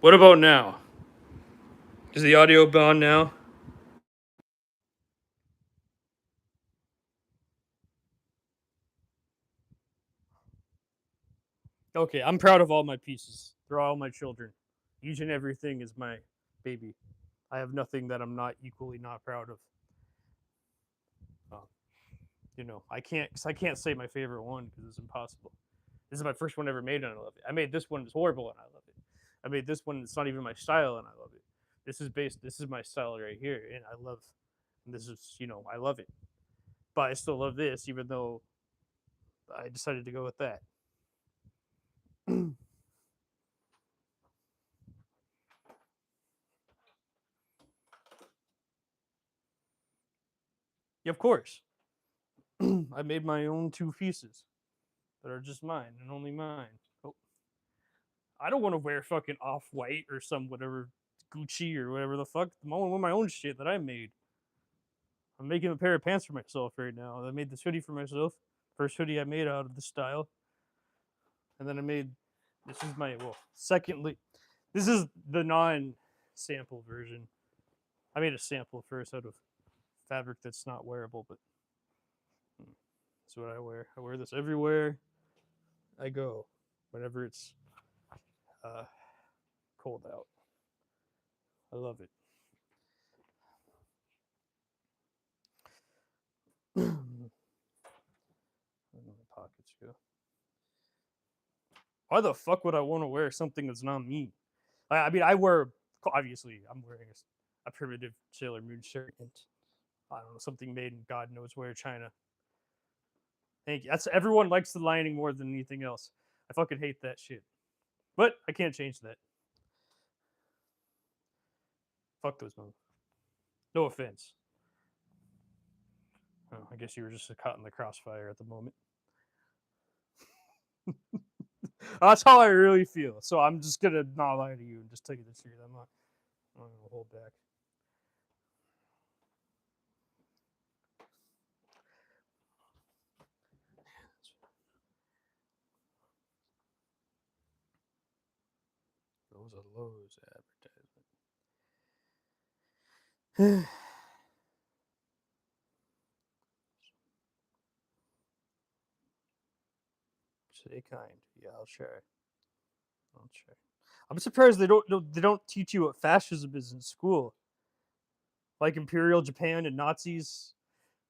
What about now? Is the audio gone now? Okay, I'm proud of all my pieces. They're all my children. Each and everything is my baby. I have nothing that I'm not equally not proud of. Uh, I can't say my favorite one because it's impossible. This is my first one ever made, and I love it. I made this one; it's horrible, and I love it. I made this one; it's not even my style, and I love it. This is my style right here, and I love. And this is, I love it. But I still love this, even though I decided to go with that. Of course, I made my own two pieces that are just mine and only mine. Oh, I don't want to wear fucking off white or some whatever Gucci or whatever the fuck. I want to wear my own shit that I made. I'm making a pair of pants for myself right now. I made this hoodie for myself. First hoodie I made out of this style. And then I made this is my secondly this is the non sample version. I made a sample first out of fabric that's not wearable, but that's what I wear. I wear this everywhere I go whenever it's uh, cold out. I love it. Where did my pockets go? Why the fuck would I want to wear something that's not me? I mean, I wear, obviously, I'm wearing a primitive Sailor Moon shirt and I don't know something made in God knows where China. Thank you. That's everyone likes the lining more than anything else. I fucking hate that shit, but I can't change that. Fuck those movies. No offense. Oh, I guess you were just caught in the crossfire at the moment. That's how I really feel. So I'm just gonna not lie to you and just tell you the truth. I'm not gonna hold back. That was a Lowe's advertisement. Stay kind. Yeah, I'll try. I'll try. I'm surprised they don't teach you what fascism is in school. Like Imperial Japan and Nazis.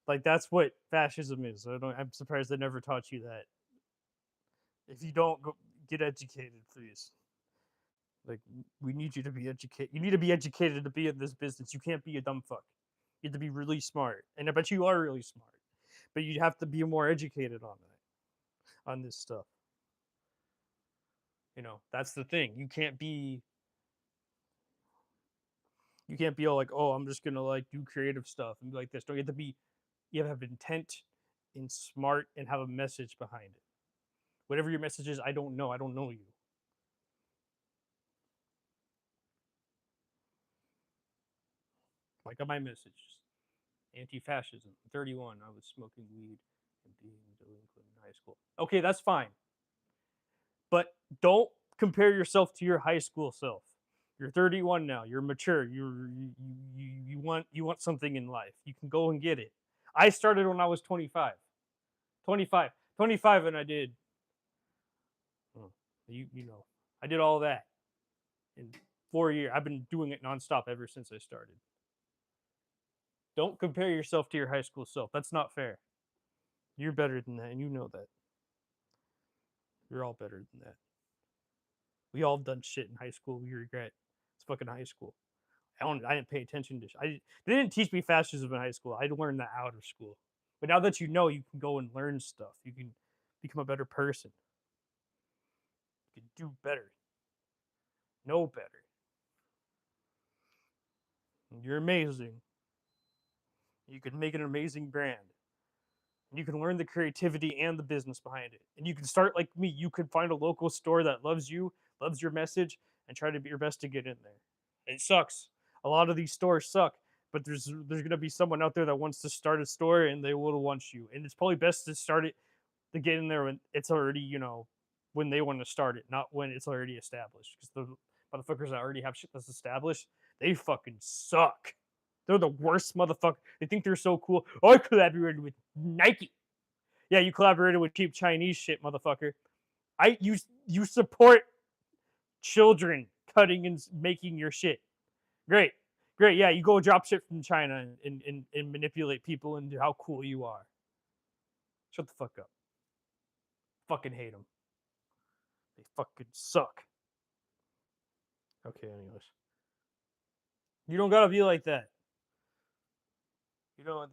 Like that's what fascism is. I'm surprised they never taught you that. If you don't go, get educated, please. Like we need you to be educated. You need to be educated to be in this business. You can't be a dumb fuck. You have to be really smart, and I bet you are really smart. But you have to be more educated on that, on this stuff. That's the thing. You can't be all like, oh, I'm just gonna like do creative stuff and be like this. No, you have to be. You have to have intent and smart and have a message behind it. Whatever your message is, I don't know. I don't know you. Like on my message, anti-fascism. 31. I was smoking weed and being delinquent in high school. Okay, that's fine, but don't compare yourself to your high school self. You're 31 now. You're mature. You want something in life. You can go and get it. I started when I was 25. 25. 25 and I did I did all that in 4 years. I've been doing it nonstop ever since I started. Don't compare yourself to your high school self. That's not fair. You're better than that, and you know that. You're all better than that. We all done shit in high school we regret. It's fucking high school. I didn't pay attention to. They didn't teach me fascism in high school. I learned that out of school. But now that you know, you can go and learn stuff. You can become a better person. You can do better. Know better. You're amazing. You can make an amazing brand. And you can learn the creativity and the business behind it. And you can start like me. You could find a local store that loves you, loves your message, and try to be your best to get in there. It sucks. A lot of these stores suck, but there's gonna be someone out there that wants to start a store and they will want you. And it's probably best to start it to get in there when it's already, when they want to start it, not when it's already established. Because the motherfuckers that already have shit that's established, they fucking suck. They're the worst motherfucker. They think they're so cool. Oh, I collaborated with Nike. Yeah, you collaborated with cheap Chinese shit, motherfucker. You support children cutting and making your shit. Great. Great. Yeah, you go drop shit from China and manipulate people into how cool you are. Shut the fuck up. Fucking hate them. They fucking suck. Okay, anyways. You don't gotta be like that. You know,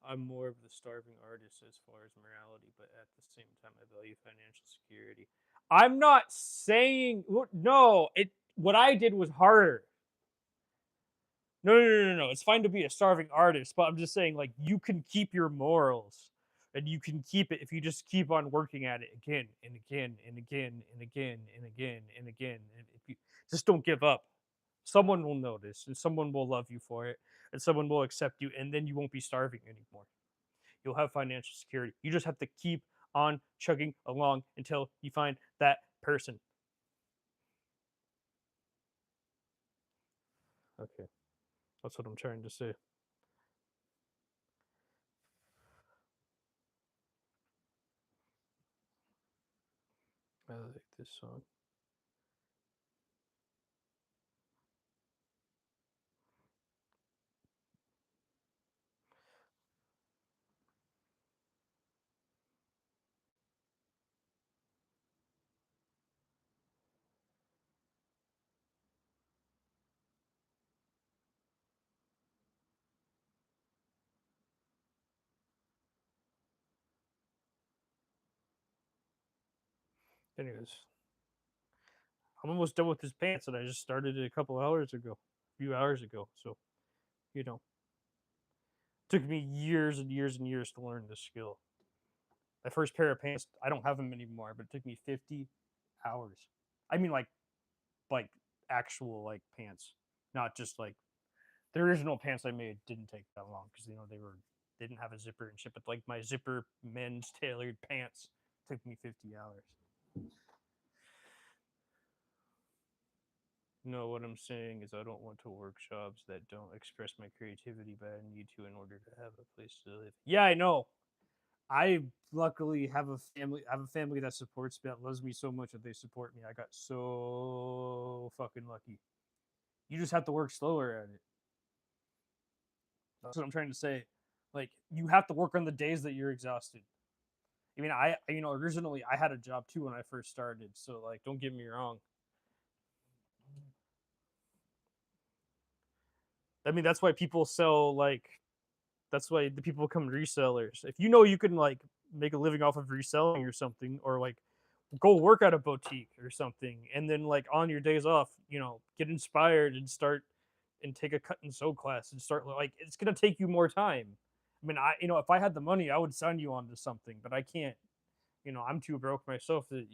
I'm more of the starving artist as far as morality, but at the same time, I value financial security. I'm not saying no. What I did was harder. No, no, no, no, no. It's fine to be a starving artist, but I'm just saying, like, you can keep your morals, and you can keep it if you just keep on working at it again and again and again and again and again and again. And if you just don't give up, someone will notice, and someone will love you for it, and someone will accept you, and then you won't be starving anymore. You'll have financial security. You just have to keep on chugging along until you find that person. Okay, that's what I'm trying to say. I like this song. Anyways, I'm almost done with his pants, and I just started it a couple hours ago, a few hours ago. So you know, took me years and years and years to learn this skill. My first pair of pants, I don't have them anymore, but it took me 50 hours. I mean, like actual like pants, not just like the original pants I made didn't take that long because they didn't have a zipper and shit. But like my zipper men's tailored pants took me 50 hours. No, what I'm saying is I don't want to work jobs that don't express my creativity, but I need to in order to have a place to live. Yeah, I know. I luckily have a family. I have a family that supports me, that loves me so much that they support me. I got so fucking lucky. You just have to work slower at it. That's what I'm trying to say. Like you have to work on the days that you're exhausted. I mean, originally I had a job too when I first started. So like, don't get me wrong. I mean, that's why people sell like that's why the people become resellers. If you know you can like make a living off of reselling or something, or like go work at a boutique or something, and then like on your days off, get inspired and start and take a cut and sew class and start like it's gonna take you more time. I mean, if I had the money, I would sign you onto something, but I can't. I'm too broke myself that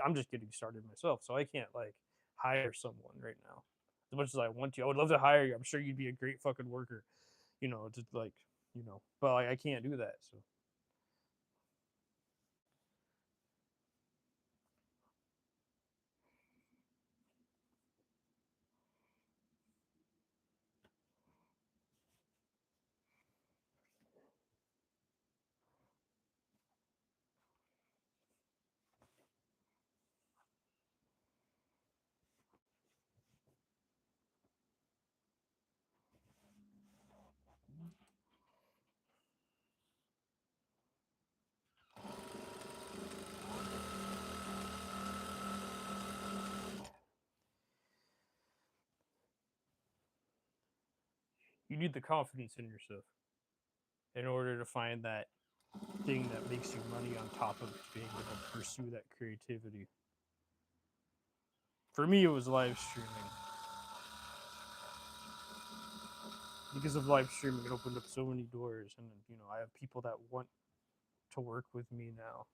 I'm just getting started myself, so I can't like hire someone right now. As much as I want to, I would love to hire you. I'm sure you'd be a great fucking worker. Just like but like, I can't do that. So you need the confidence in yourself in order to find that thing that makes you money on top of being able to pursue that creativity. For me, it was live streaming. Because of live streaming, it opened up so many doors, and I have people that want to work with me now.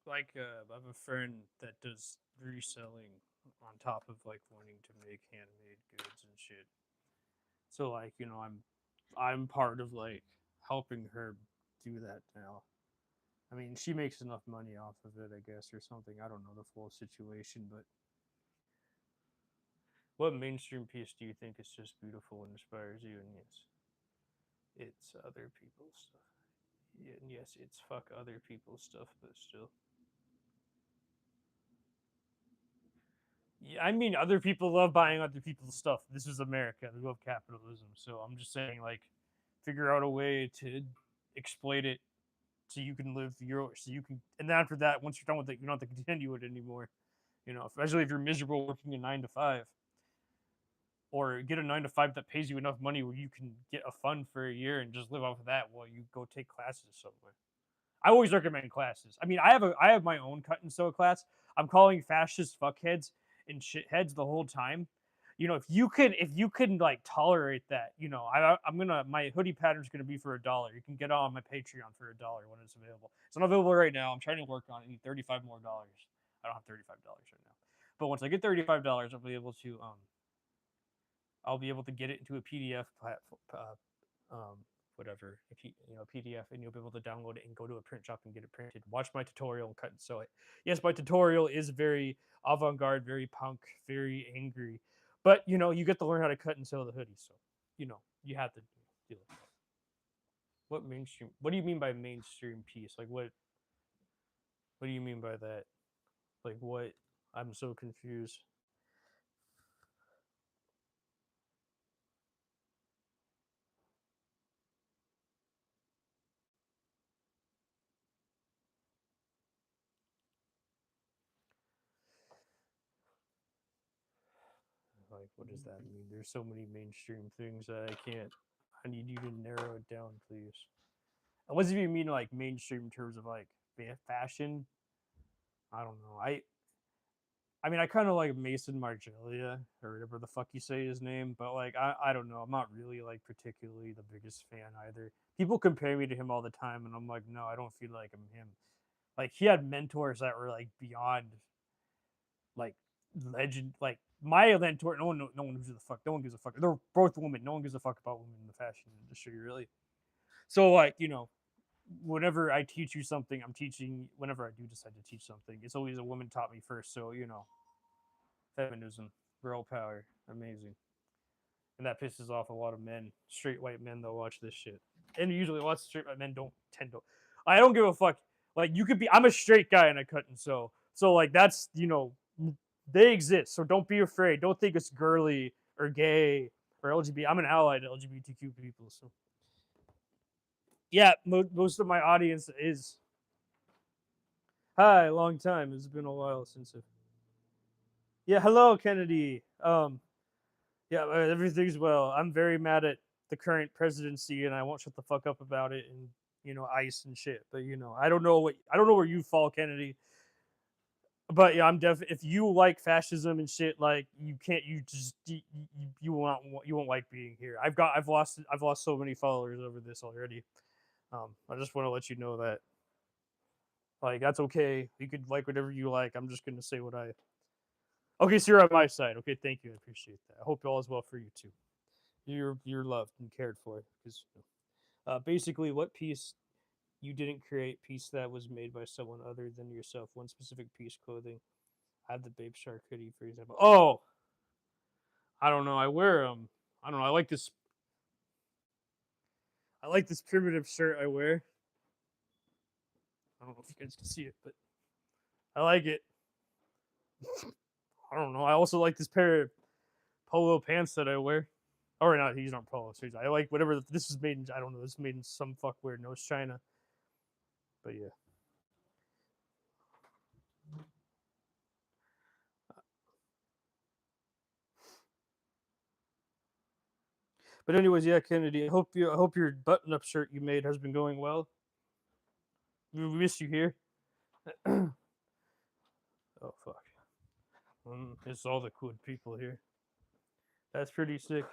Like, I have a friend that does reselling on top of like wanting to make handmade goods and shit. So like, I'm part of like helping her do that now. I mean, she makes enough money off of it, I guess, or something. I don't know the full situation, but what mainstream piece do you think is just beautiful and inspires you? And yes, it's other people's stuff. Yeah, and yes, it's fuck other people's stuff, but still. Yeah, I mean, other people love buying other people's stuff. This is America. They love capitalism. So I'm just saying, like, figure out a way to exploit it so you can live so you can, and then after that, once you're done with it, you don't have to continue it anymore. Especially if you're miserable working a 9 to 5, or get a 9 to 5 that pays you enough money where you can get a fund for a year and just live off of that while you go take classes somewhere. I always recommend classes. I mean, I have my own cut and sew class. I'm calling fascist fuckheads and shitheads the whole time if you can like tolerate that, I'm gonna my hoodie pattern's gonna be for $1. You can get on my Patreon for $1 when it's available. It's not available right now. I'm trying to work on it. I need $35 more. I don't have $35 right now, but once I get $35, I'll be able to get it into a PDF platform, whatever, PDF, and you'll be able to download it and go to a print shop and get it printed. Watch my tutorial and cut and sew it. Yes, my tutorial is very avant-garde, very punk, very angry, but you get to learn how to cut and sew the hoodie. So you have to do it. What mainstream? What do you mean by mainstream piece? Like what do you mean by that? Like what? I'm so confused. Like, what does that mean? There's so many mainstream things that I can't. I need you to narrow it down, please. What does you mean like mainstream in terms of like fashion? I don't know. I mean, I kind of like Mason Margiela or whatever the fuck you say his name, but like I don't know. I'm not really like particularly the biggest fan either. People compare me to him all the time, and I'm like, no, I don't feel like I'm him. Like he had mentors that were like beyond like legend. Like my mentor, no one gives a fuck. No one gives a fuck. They're both women. No one gives a fuck about women in the fashion industry, really. So like whenever I teach you something, I'm teaching. Whenever I do decide to teach something, it's always a woman taught me first. So feminism, girl power, amazing. And that pisses off a lot of men, straight white men that watch this shit. And usually lots of straight white men don't tend to. I don't give a fuck. Like you could be. I'm a straight guy and I cut and sew. So like that's they exist. So don't be afraid. Don't think it's girly or gay or LGBT. I'm an ally to LGBTQ people. So yeah, most of my audience is. Hi, long time. It's been a while since. Yeah, hello, Kennedy. Yeah, everything's well. I'm very mad at the current presidency, and I won't shut the fuck up about it. And ICE and shit. But I don't know where you fall, Kennedy. But yeah, I'm if you like fascism and shit, like you can't, you won't like being here. I've lost so many followers over this already. I just want to let you know that like that's okay. You could like whatever you like. I'm just gonna say what I. Okay, so you're on my side. Okay, thank you. I appreciate that. I hope all is well for you too. You're loved and cared for because basically what piece you didn't create piece that was made by someone other than yourself. One specific piece clothing. I have the Babe Shark hoodie, for example. Oh, I don't know. I wear I don't know. I like this primitive shirt I wear. I don't know if you guys can see it, but I like it. I don't know. I also like this pair of polo pants that I wear. Or not, these aren't polo. Seriously. I like whatever this is made in. I don't know. This is made in some fuck weird nose China. But yeah. But anyways, yeah, Kennedy. I hope your button up shirt you made has been going well. We miss you here. Oh fuck. It's all the good people here. That's pretty sick.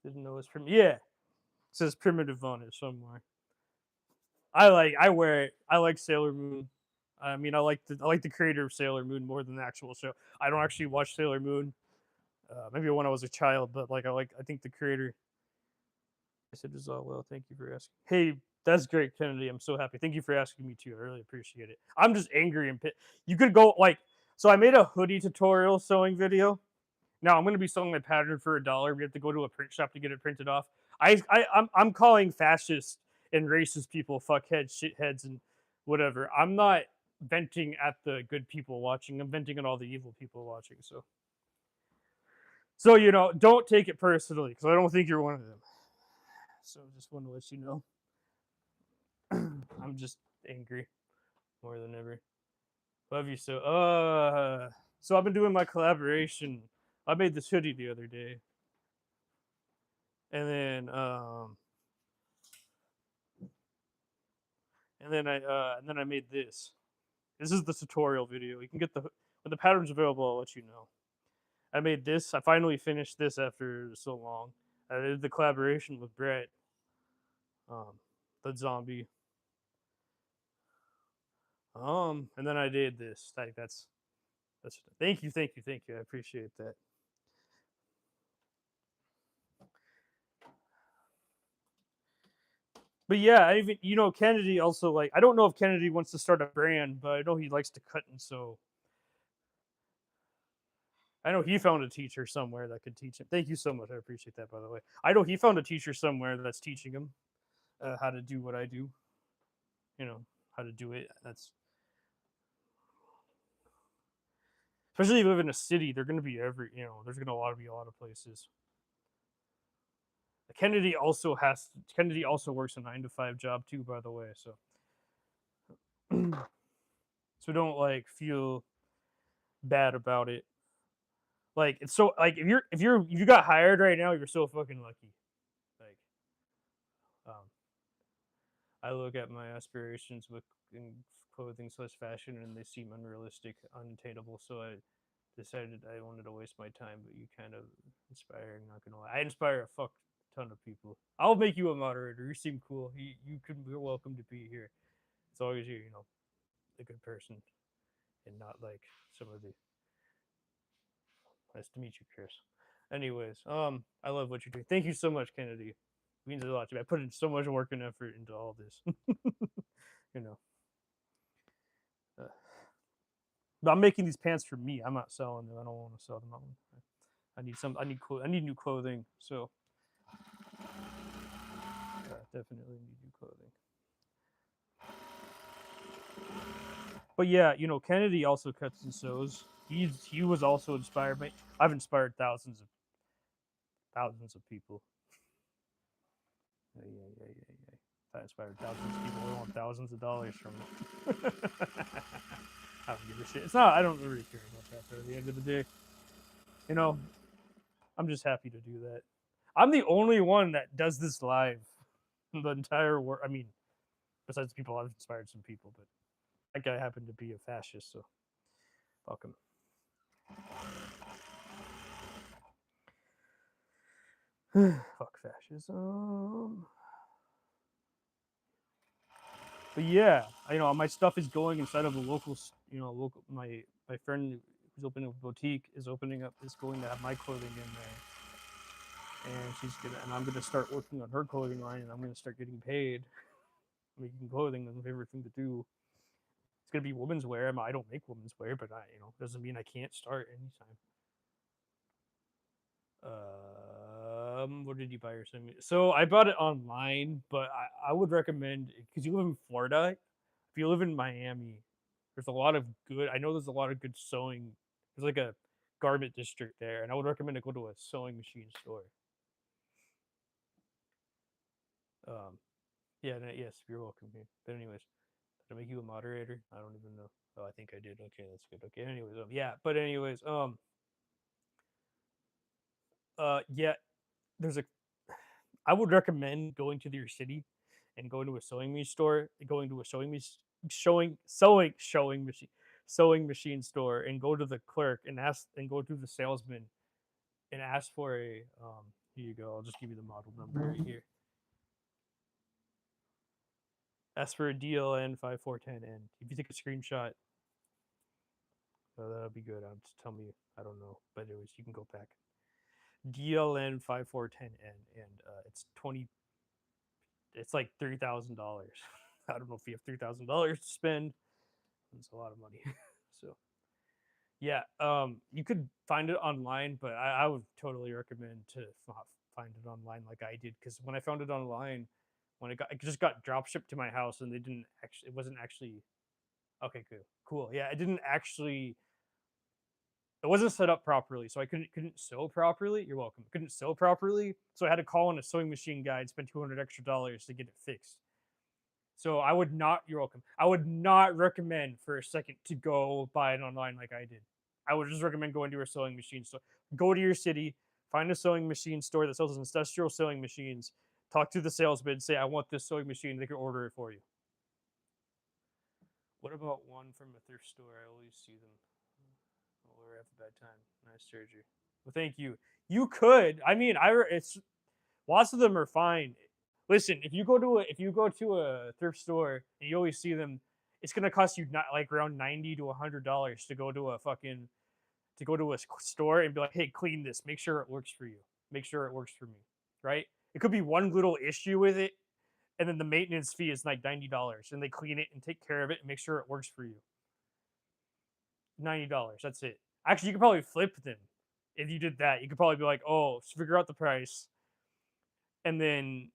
Didn't know it's primitive. Yeah, it says primitive on it somewhere. I wear it. I like Sailor Moon. I mean, I like the creator of Sailor Moon more than the actual show. I don't actually watch Sailor Moon. Maybe when I was a child, but I think the creator. I said is all well. Thank you for asking. Hey, that's great, Kennedy. I'm so happy. Thank you for asking me too. I really appreciate it. I'm just angry and you could go like so. I made a hoodie tutorial sewing video. Now I'm going to be selling my pattern for $1. We have to go to a print shop to get it printed off. I'm calling fascist and racist people fuckheads, shitheads, and whatever. I'm not venting at the good people watching. I'm venting at all the evil people watching. So don't take it personally because I don't think you're one of them. So just want to let you know. I'm just angry more than ever. Love you so. So I've been doing my collaboration. I made this hoodie the other day, and then I made this. This is the tutorial video. You can get when the pattern's available. I'll let you know. I made this. I finally finished this after so long. I did the collaboration with Brett, um, the zombie. And then I did this. Like that's. Thank you, thank you, thank you. I appreciate that. But yeah, I even Kennedy also like I don't know if Kennedy wants to start a brand, but I know he likes to cut and sew. I know he found a teacher somewhere that could teach him. Thank you so much. I appreciate that, by the way. I know he found a teacher somewhere that's teaching him how to do what I do. You know how to do it. That's especially if you live in a city. They're going to be there's going to be a lot of places. Kennedy also works a 9 to 5 job too, by the way. So so don't like feel bad about it. Like it's so like if you got hired right now, you're so fucking lucky. Like um, I look at my aspirations with in clothing slash fashion, and they seem unrealistic, unattainable. So I decided I wanted to waste my time. But you kind of inspiring. Not gonna lie, I inspire a fuck ton of people. I'll make you a moderator. You seem cool. You're welcome to be here. As long as you're a good person and not like some of the. Nice to meet you, Chris. Anyways, I love what you're doing. Thank you so much, Kennedy. It means a lot to me. I put in so much work and effort into all this. you know. Uh, but I'm making these pants for me. I'm not selling them. I don't want to sell them. I need some. I need new clothing. So definitely need new clothing. But yeah, Kennedy also cuts and sews. He was also inspired by. I've inspired thousands of people. Yeah. I inspired thousands of people. I want thousands of dollars from it. I don't give a shit. It's not. I don't really care about that. But at the end of the day, you know, I'm just happy to do that. I'm the only one that does this live. The entire world. I mean, besides people, I've inspired some people, but that guy happened to be a fascist, so fuck him. Fuck fascism. But yeah, my stuff is going inside of a local, local. My friend who's opening a boutique is going to have my clothing in there, and I'm gonna start working on her clothing line, and I'm gonna start getting paid making clothing. That's my favorite thing to do. It's gonna be women's wear. I don't make women's wear, but doesn't mean I can't start anytime. What did you buy or send me? So I bought it online, but I would recommend because you live in Florida. If you live in Miami, there's a lot of good. I know there's a lot of good sewing. There's like a garment district there, and I would recommend to go to a sewing machine store. Um, yeah, yes, you're welcome here. But anyways, did I make you a moderator? I don't even know. Oh, I think I did. Okay, that's good. Okay, anyways, yeah, but anyways, yeah, there's a I would recommend going to your city and going to a sewing machine store, going to a sewing machine store, and go to the clerk and go to the salesman and ask for a here you go. I'll just give you the model number right here. Ask for a DLN 5410N. If you take a screenshot, that'll be good. Just tell me. I don't know, but anyways, you can go back. DLN 5410N, and it's like $3,000. I don't know if you have $3,000 to spend. It's a lot of money. So yeah, you could find it online, but I would totally recommend to find it online like I did because when I found it online, it just got drop shipped to my house and it wasn't actually okay. Cool. Yeah, it wasn't set up properly, so I couldn't sew properly. You're welcome. Couldn't sew properly, so I had to call in a sewing machine guy and spend $200 extra to get it fixed. So I would not. You're welcome. I would not recommend for a second to go buy it online like I did. I would just recommend going to a sewing machine store. Go to your city, find a sewing machine store that sells industrial sewing machines. Talk to the salesman, say I want this sewing machine. They can order it for you. What about one from a thrift store? I always see them. ever have a bad time. Nice surgery. Well, thank you. You could. I mean, it's lots of them are fine. Listen, if you go to a thrift store and you always see them, it's gonna cost you not like around $90 to $100 to go to a fucking to go to a store and be like, hey, clean this. Make sure it works for you. Make sure it works for me. Right? It could be one little issue with it, and then the maintenance fee is like $90, and they clean it and take care of it and make sure it works for you. $90. That's it. Actually, you could probably flip them if you did that. You could probably be like, oh, figure out the price, and then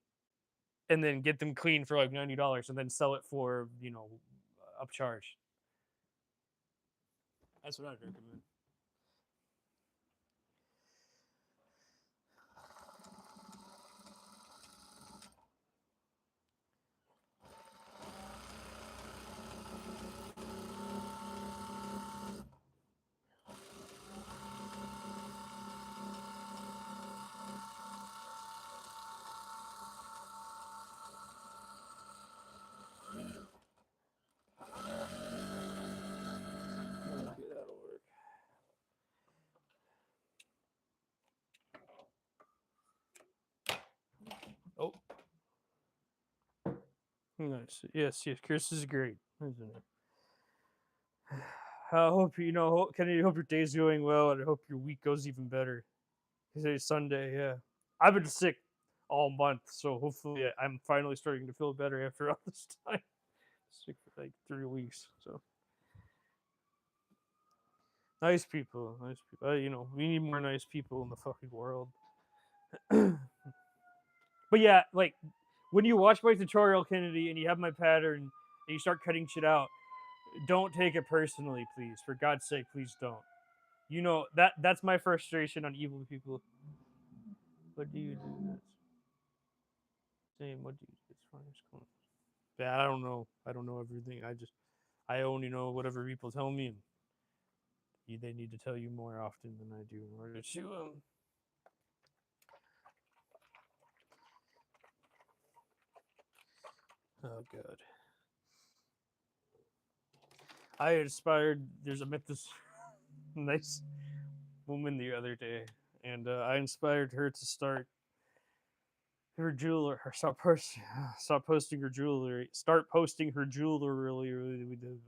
get them clean for like $90, and then sell it for upcharge. That's what I'd recommend. Okay, that'll work. Oh, nice. Yes, Chris is great, isn't it? I hope Kenny. I hope your day's going well, and I hope your week goes even better. Today's Sunday. Yeah, I've been sick all month, so hopefully I'm finally starting to feel better after all this time. Sick for like 3 weeks. So nice people, nice people. We need more nice people in the fucking world. But yeah, like when you watch my tutorial, Kennedy, and you have my pattern and you start cutting shit out, don't take it personally, please. For God's sake, please don't. That's my frustration on evil people. What do you do? Same. What do you do? It's fine. It's cool. Yeah, I don't know. I don't know everything. I only know whatever people tell me, and they need to tell you more often than I do in order to Oh god. I inspired. Met this nice woman the other day, and I inspired her to start her jewelry. Stop posting her jewelry. Start posting her jewelry,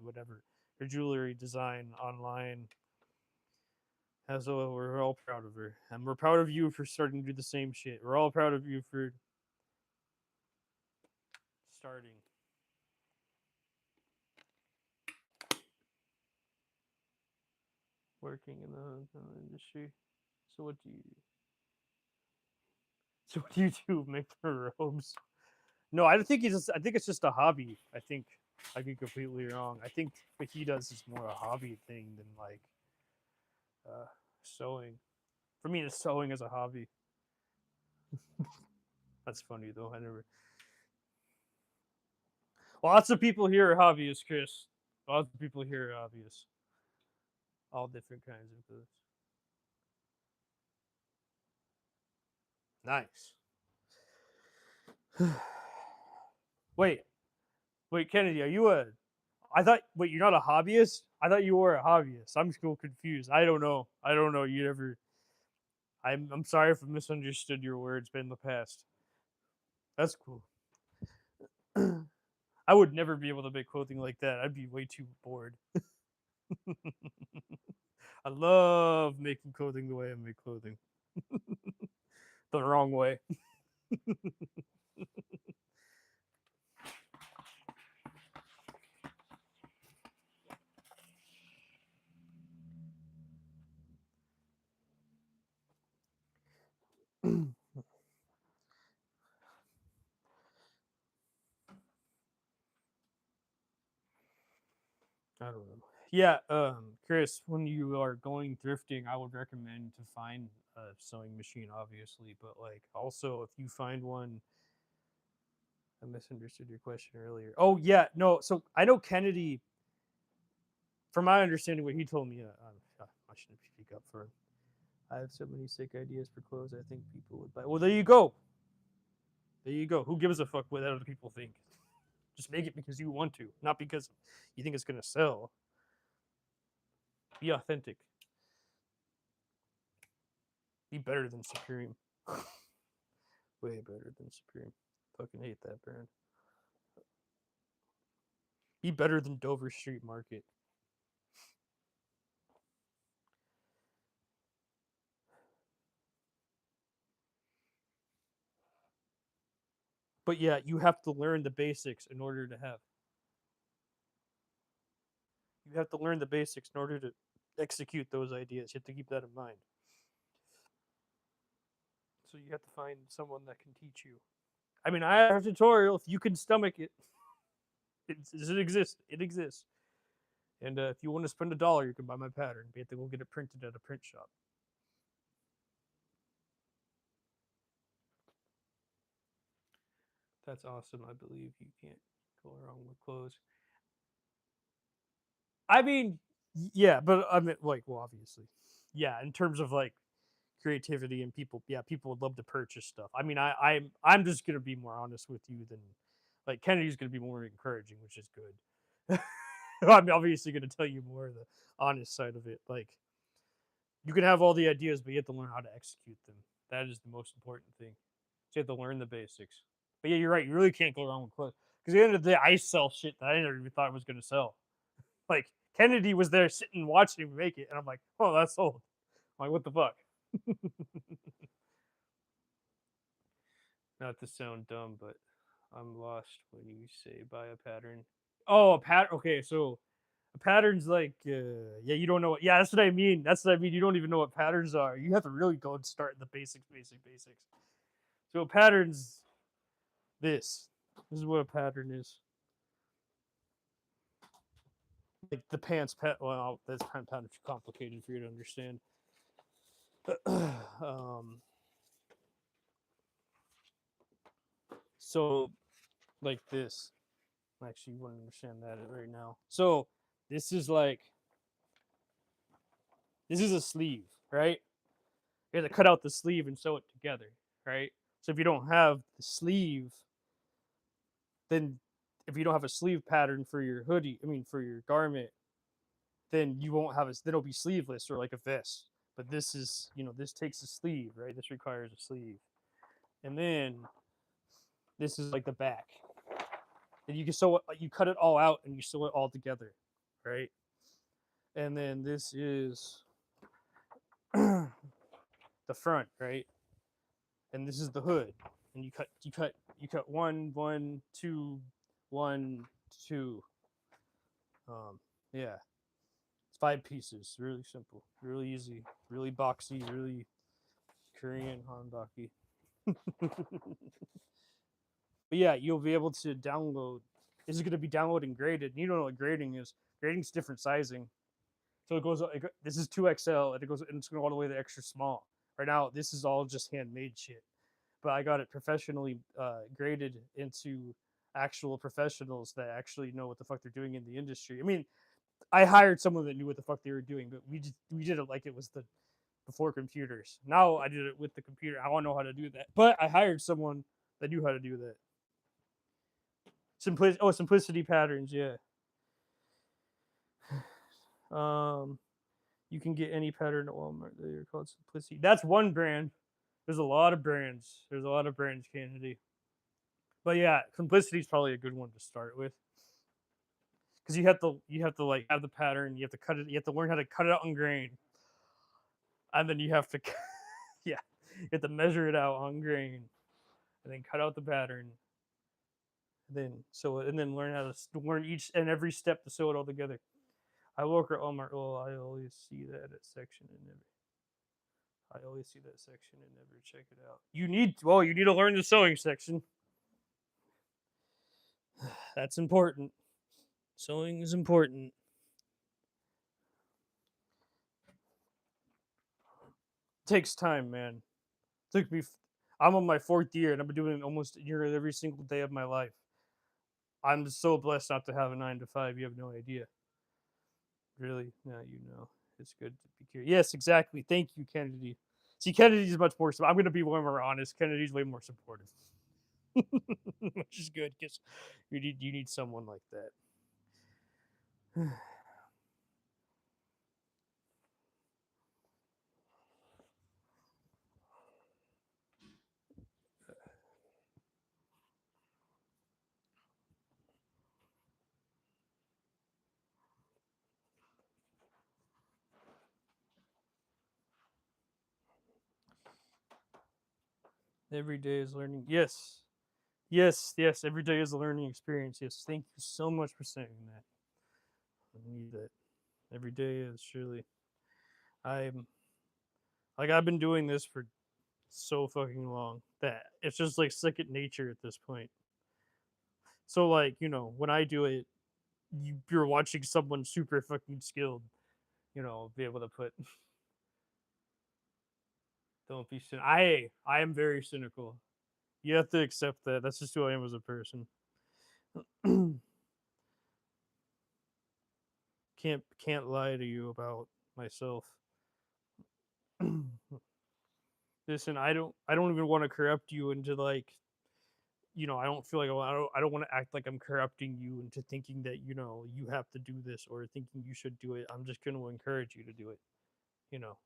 whatever her jewelry design online. As well, we're all proud of her, and we're proud of you for starting to do the same shit. We're all proud of you for starting. Working in the industry. So what do you do? So what do you do? Make the robes? No, I think I think it's just a hobby. I think I'd be completely wrong. I think what he does is more a hobby thing than like sewing. For me, it's sewing as a hobby. That's funny though. I never. Lots of people here are hobbyists, Chris. Lots of people here are hobbyists. All different kinds of foods. Nice. wait, Kennedy, are you a? I thought. Wait, you're not a hobbyist. I thought you were a hobbyist. I'm still confused. I don't know. You never. I'm sorry if I misunderstood your words, but in the past. That's cool. I would never be able to make clothing like that. I'd be way too bored. I love making clothing the way I make clothing. The wrong way. I don't know. Yeah, Chris, when you are going thrifting, I would recommend to find a sewing machine, obviously, but like also if you find one, I misunderstood your question earlier. Oh yeah, no. So I know Kennedy. From my understanding, what he told me, I shouldn't speak up for him. I have so many sick ideas for clothes. I think people would buy. Well, there you go. There you go. Who gives a fuck what other people think? Just make it because you want to, not because you think it's gonna sell. Be authentic. Be better than Supreme. Way better than Supreme. Fucking hate that brand. Be better than Dover Street Market. But yeah, you have to learn the basics in order to have. You have to learn the basics in order to execute those ideas. You have to keep that in mind. So you have to find someone that can teach you. I mean, I have a tutorial. If you can stomach it, it exists. It exists. And if you want to spend $1, you can buy my pattern. But you have to go get it printed at a print shop. That's awesome. I believe you can't go wrong with clothes. I mean, yeah, but I mean, like, well, obviously, yeah. In terms of like creativity and people, yeah, people would love to purchase stuff. I mean, I'm just gonna be more honest with you than like Kennedy's gonna be more encouraging, which is good. I'm obviously gonna tell you more of the honest side of it. Like, you can have all the ideas, but you have to learn how to execute them. That is the most important thing. So you have to learn the basics. But yeah, you're right. You really can't go wrong with clothes. Because at the end of the day, I sell shit that I never even thought I was gonna sell. Like Kennedy was there sitting watching me make it, and I'm like, oh, that's sold. I'm like, what the fuck? Not to sound dumb, but I'm lost when you say buy a pattern. Oh, a pattern. Okay, so a pattern's like, yeah, you don't know what. Yeah, that's what I mean. That's what I mean. You don't even know what patterns are. You have to really go and start the basics. So a pattern's this. This is what a pattern is. Like the pants pat. Well, that's kind of too complicated for you to understand. um, so like this. Actually, you wouldn't understand that right now. So this is like this is a sleeve, right? You have to cut out the sleeve and sew it together, right? So if you don't have the sleeve, then if you don't have a sleeve pattern for your hoodie, I mean for your garment, then you won't have a. Then it'll be sleeveless or like a vest. But this is, this takes a sleeve, right? This requires a sleeve, and then this is like the back, and you can sew it. You cut it all out and you sew it all together, right? And then this is the front, right? And this is the hood. And you cut one, two, 1, 2. Yeah, it's 5 pieces. Really simple, really easy, really boxy, really Korean hanbaki. But yeah, you'll be able to download. This is going to be downloaded and graded. And you don't know what grading is. Grading's different sizing. So this is 2XL, and it's going all the way to extra small. Right now, this is all just handmade shit. But I got it professionally graded into actual professionals that actually know what the fuck they're doing in the industry. I mean, I hired someone that knew what the fuck they were doing, but we did it like it was the before computers. Now I did it with the computer. I don't know how to do that, but I hired someone that knew how to do that. Simplicity patterns, yeah. Um, you can get any pattern at Walmart. They're called Simplicity. That's one brand. There's a lot of brands. Kennedy. But yeah, Simplicity is probably a good one to start with because you have to like have the pattern. You have to cut it. You have to learn how to cut it out on grain, and then you have to yeah, you have to measure it out on grain, and then cut out the pattern. And then learn how to learn each and every step to sew it all together. I work at Walmart. Oh, I always see that section and never. I always see that section and never check it out. You need to learn the sewing section. That's important. Sewing is important. Takes time, man. Took me. I'm on my 4th year, and I've been doing it almost every single day of my life. I'm so blessed not to have a 9 to 5. You have no idea. Really? No, you know. It's good to be curious. Yes, exactly. Thank you, Kennedy. See, Kennedy's much more. I'm going to be way more honest. Kennedy's way more supportive, which is good because you need someone like that. Every day is learning. Yes. Yes, yes. Every day is a learning experience. Yes. Thank you so much for saying that. I need that. Every day is surely. I'm like I've been doing this for so fucking long that it's just like second nature at this point. So like, when I do it, you're watching someone super fucking skilled, be able to put don't be I am very cynical. You have to accept that. That's just who I am as a person. Can't lie to you about myself. Listen, I don't even want to corrupt you into like, I don't feel like I don't want to act like I'm corrupting you into thinking that, you have to do this or thinking you should do it. I'm just going to encourage you to do it, you know.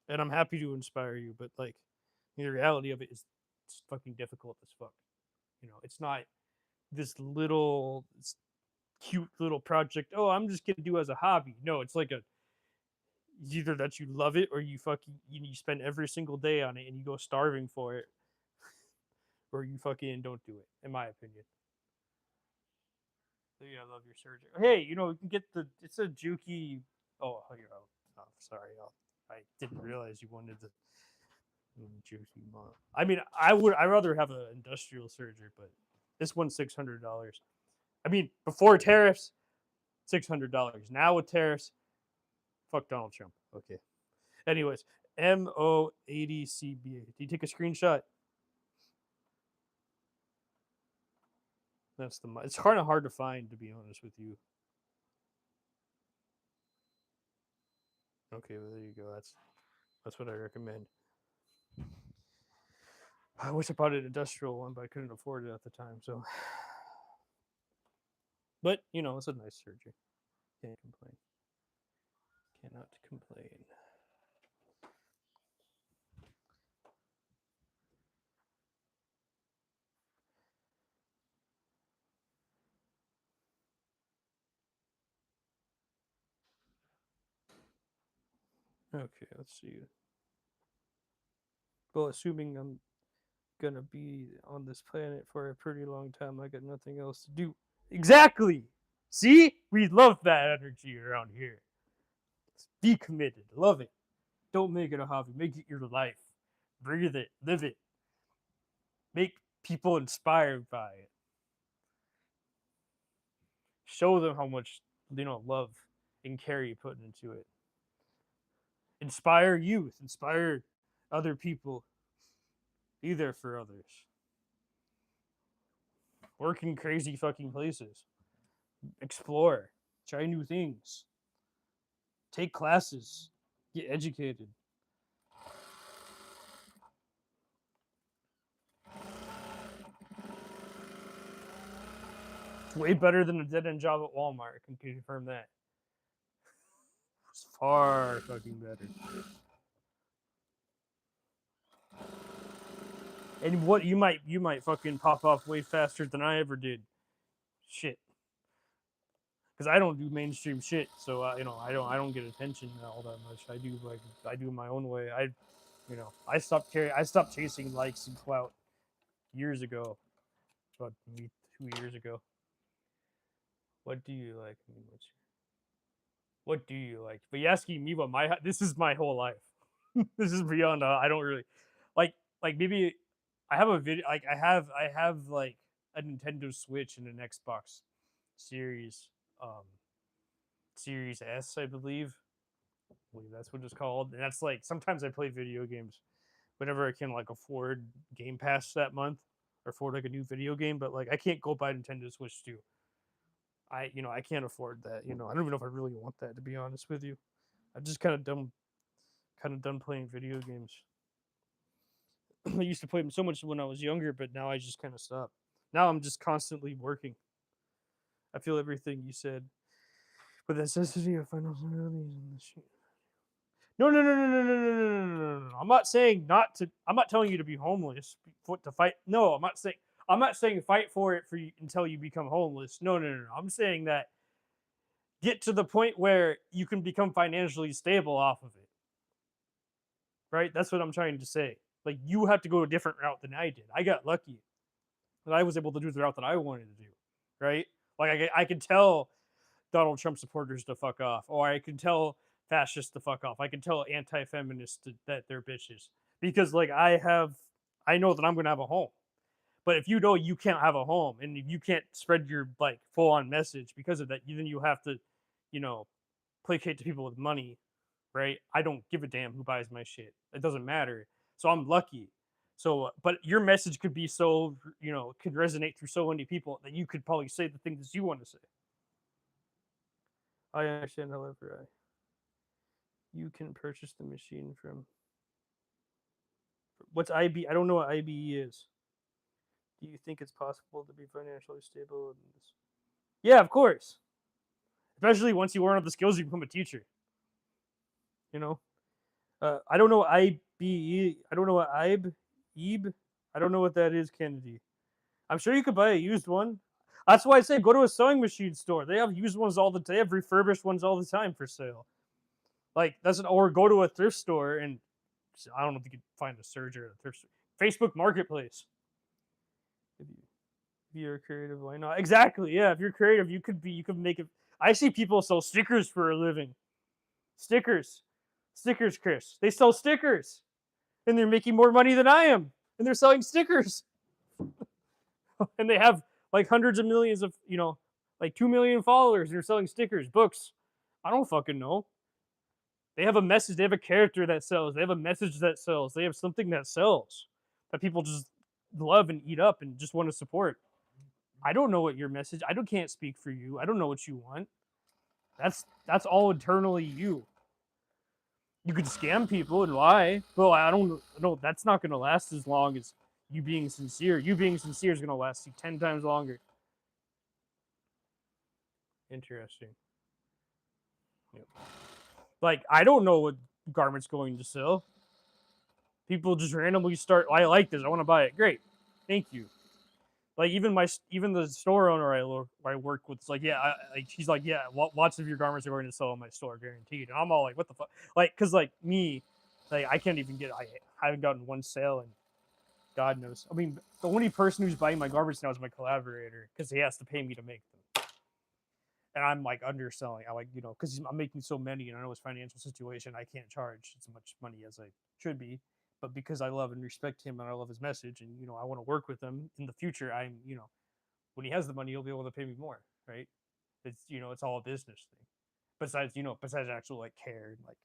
And I'm happy to inspire you, but like the reality of it is it's fucking difficult as fuck. It's not this little cute little project. Oh, I'm just gonna do as a hobby. No, it's like either that you love it or you fucking you spend every single day on it and you go starving for it, or you fucking don't do it. In my opinion. So yeah, I love your surgery. Hey, you can get it's a Juki. Here. Sorry. I didn't realize you wanted the Juki mod. I mean, I'd rather have an industrial surgery, but this one's $600. I mean, before tariffs, $600. Now with tariffs, fuck Donald Trump. Okay. Anyways, MO80CBA. Do you take a screenshot? That's the. It's kind of hard to find, to be honest with you. Okay, well there you go. That's what I recommend. I wish I bought an industrial one, but I couldn't afford it at the time. So, but it's a nice surgery. Can't complain. Cannot complain. Okay, let's see. Well, assuming I'm gonna be on this planet for a pretty long time, I got nothing else to do. Exactly. See, we love that energy around here. Be committed. Love it. Don't make it a hobby. Make it your life. Breathe it. Live it. Make people inspired by it. Show them how much love and care you put into it. Inspire youth. Inspire other people. Be there for others. Work in crazy fucking places. Explore. Try new things. Take classes. Get educated. It's way better than a dead end job at Walmart. I can confirm that. It's far fucking better. And what you might fucking pop off way faster than I ever did. Shit, because I don't do mainstream shit, so I don't get attention all that much. I do my own way. I stopped chasing likes and clout years ago, about maybe 2 years ago. What do you like? I mean, what do you like? But you asking me what this is my whole life. This is beyond. I don't really like maybe I have a video like I have like a Nintendo Switch and an Xbox Series um Series S, I believe that's what it's called. And that's like sometimes I play video games whenever I can like afford Game Pass that month or afford like a new video game, but like I can't go buy Nintendo Switch 2. I can't afford that. I don't even know if I really want that, to be honest with you. I'm just kind of done playing video games. I used to play them so much when I was younger, but now I just kind of stopped. Now I'm just constantly working. I feel everything you said. With the necessity of final no, no, no, no, no, no, no, no, no, no, no. I'm not saying not to. I'm not telling you to be homeless to fight. No, I'm not saying. I'm not saying fight for it for you until you become homeless. No, no, no, no. I'm saying that get to the point where you can become financially stable off of it. Right? That's what I'm trying to say. Like, you have to go a different route than I did. I got lucky that I was able to do the route that I wanted to do, right? Like, I could tell Donald Trump supporters to fuck off, or I can tell fascists to fuck off. I can tell anti-feminists that they're bitches because, like, I know that I'm gonna have a home. But if you know you can't have a home and if you can't spread your like full on message because of that, then you have to, you know, placate to people with money, right? I don't give a damn who buys my shit. It doesn't matter. So I'm lucky. So, but your message could be so, could resonate through so many people that you could probably say the things you want to say. I understand, however, you can purchase the machine from. What's IB? I don't know what IBE is. Do you think it's possible to be financially stable in this? Yeah, of course. Especially once you learn all the skills, you become a teacher. You know, I don't know IBE. I don't know what EB. I don't know what that is, Kennedy. I'm sure you could buy a used one. That's why I say go to a sewing machine store. They have used ones all the time. They have refurbished ones all the time for sale. Like that's an or go to a thrift store and I don't know if you could find a serger at a thrift store. Facebook Marketplace. If you're creative, why not? Exactly. Yeah, if you're creative, you could make it. I see people sell stickers for a living. Stickers. Stickers, Chris. They sell stickers. And they're making more money than I am. And they're selling stickers. And they have like hundreds of millions of, like 2 million followers. And they're selling stickers, books. I don't fucking know. They have a message. They have a character that sells. They have a message that sells. They have something that sells that people just love and eat up and just want to support. I don't know what your message. Can't speak for you. I don't know what you want. That's all internally you. You could scam people and lie, but I don't know. That's not going to last as long as you being sincere. You being sincere is going to last you 10 times longer. Interesting. Yep. Like, I don't know what garment's going to sell. People just randomly start, I like this. I want to buy it. Great. Thank you. Like, even the store owner I work with is like, yeah, she's like, yeah, lots of your garments are going to sell in my store, guaranteed. And I'm all like, what the fuck? Like, because, like, me, like, I can't even I haven't gotten one sale and God knows. I mean, the only person who's buying my garments now is my collaborator because he has to pay me to make them. And I'm like underselling. I because I'm making so many and I know his financial situation, I can't charge as much money as I should be. But because I love and respect him and I love his message and, I want to work with him in the future, when he has the money, he'll be able to pay me more, right? It's all a business thing. Besides actual like care and like,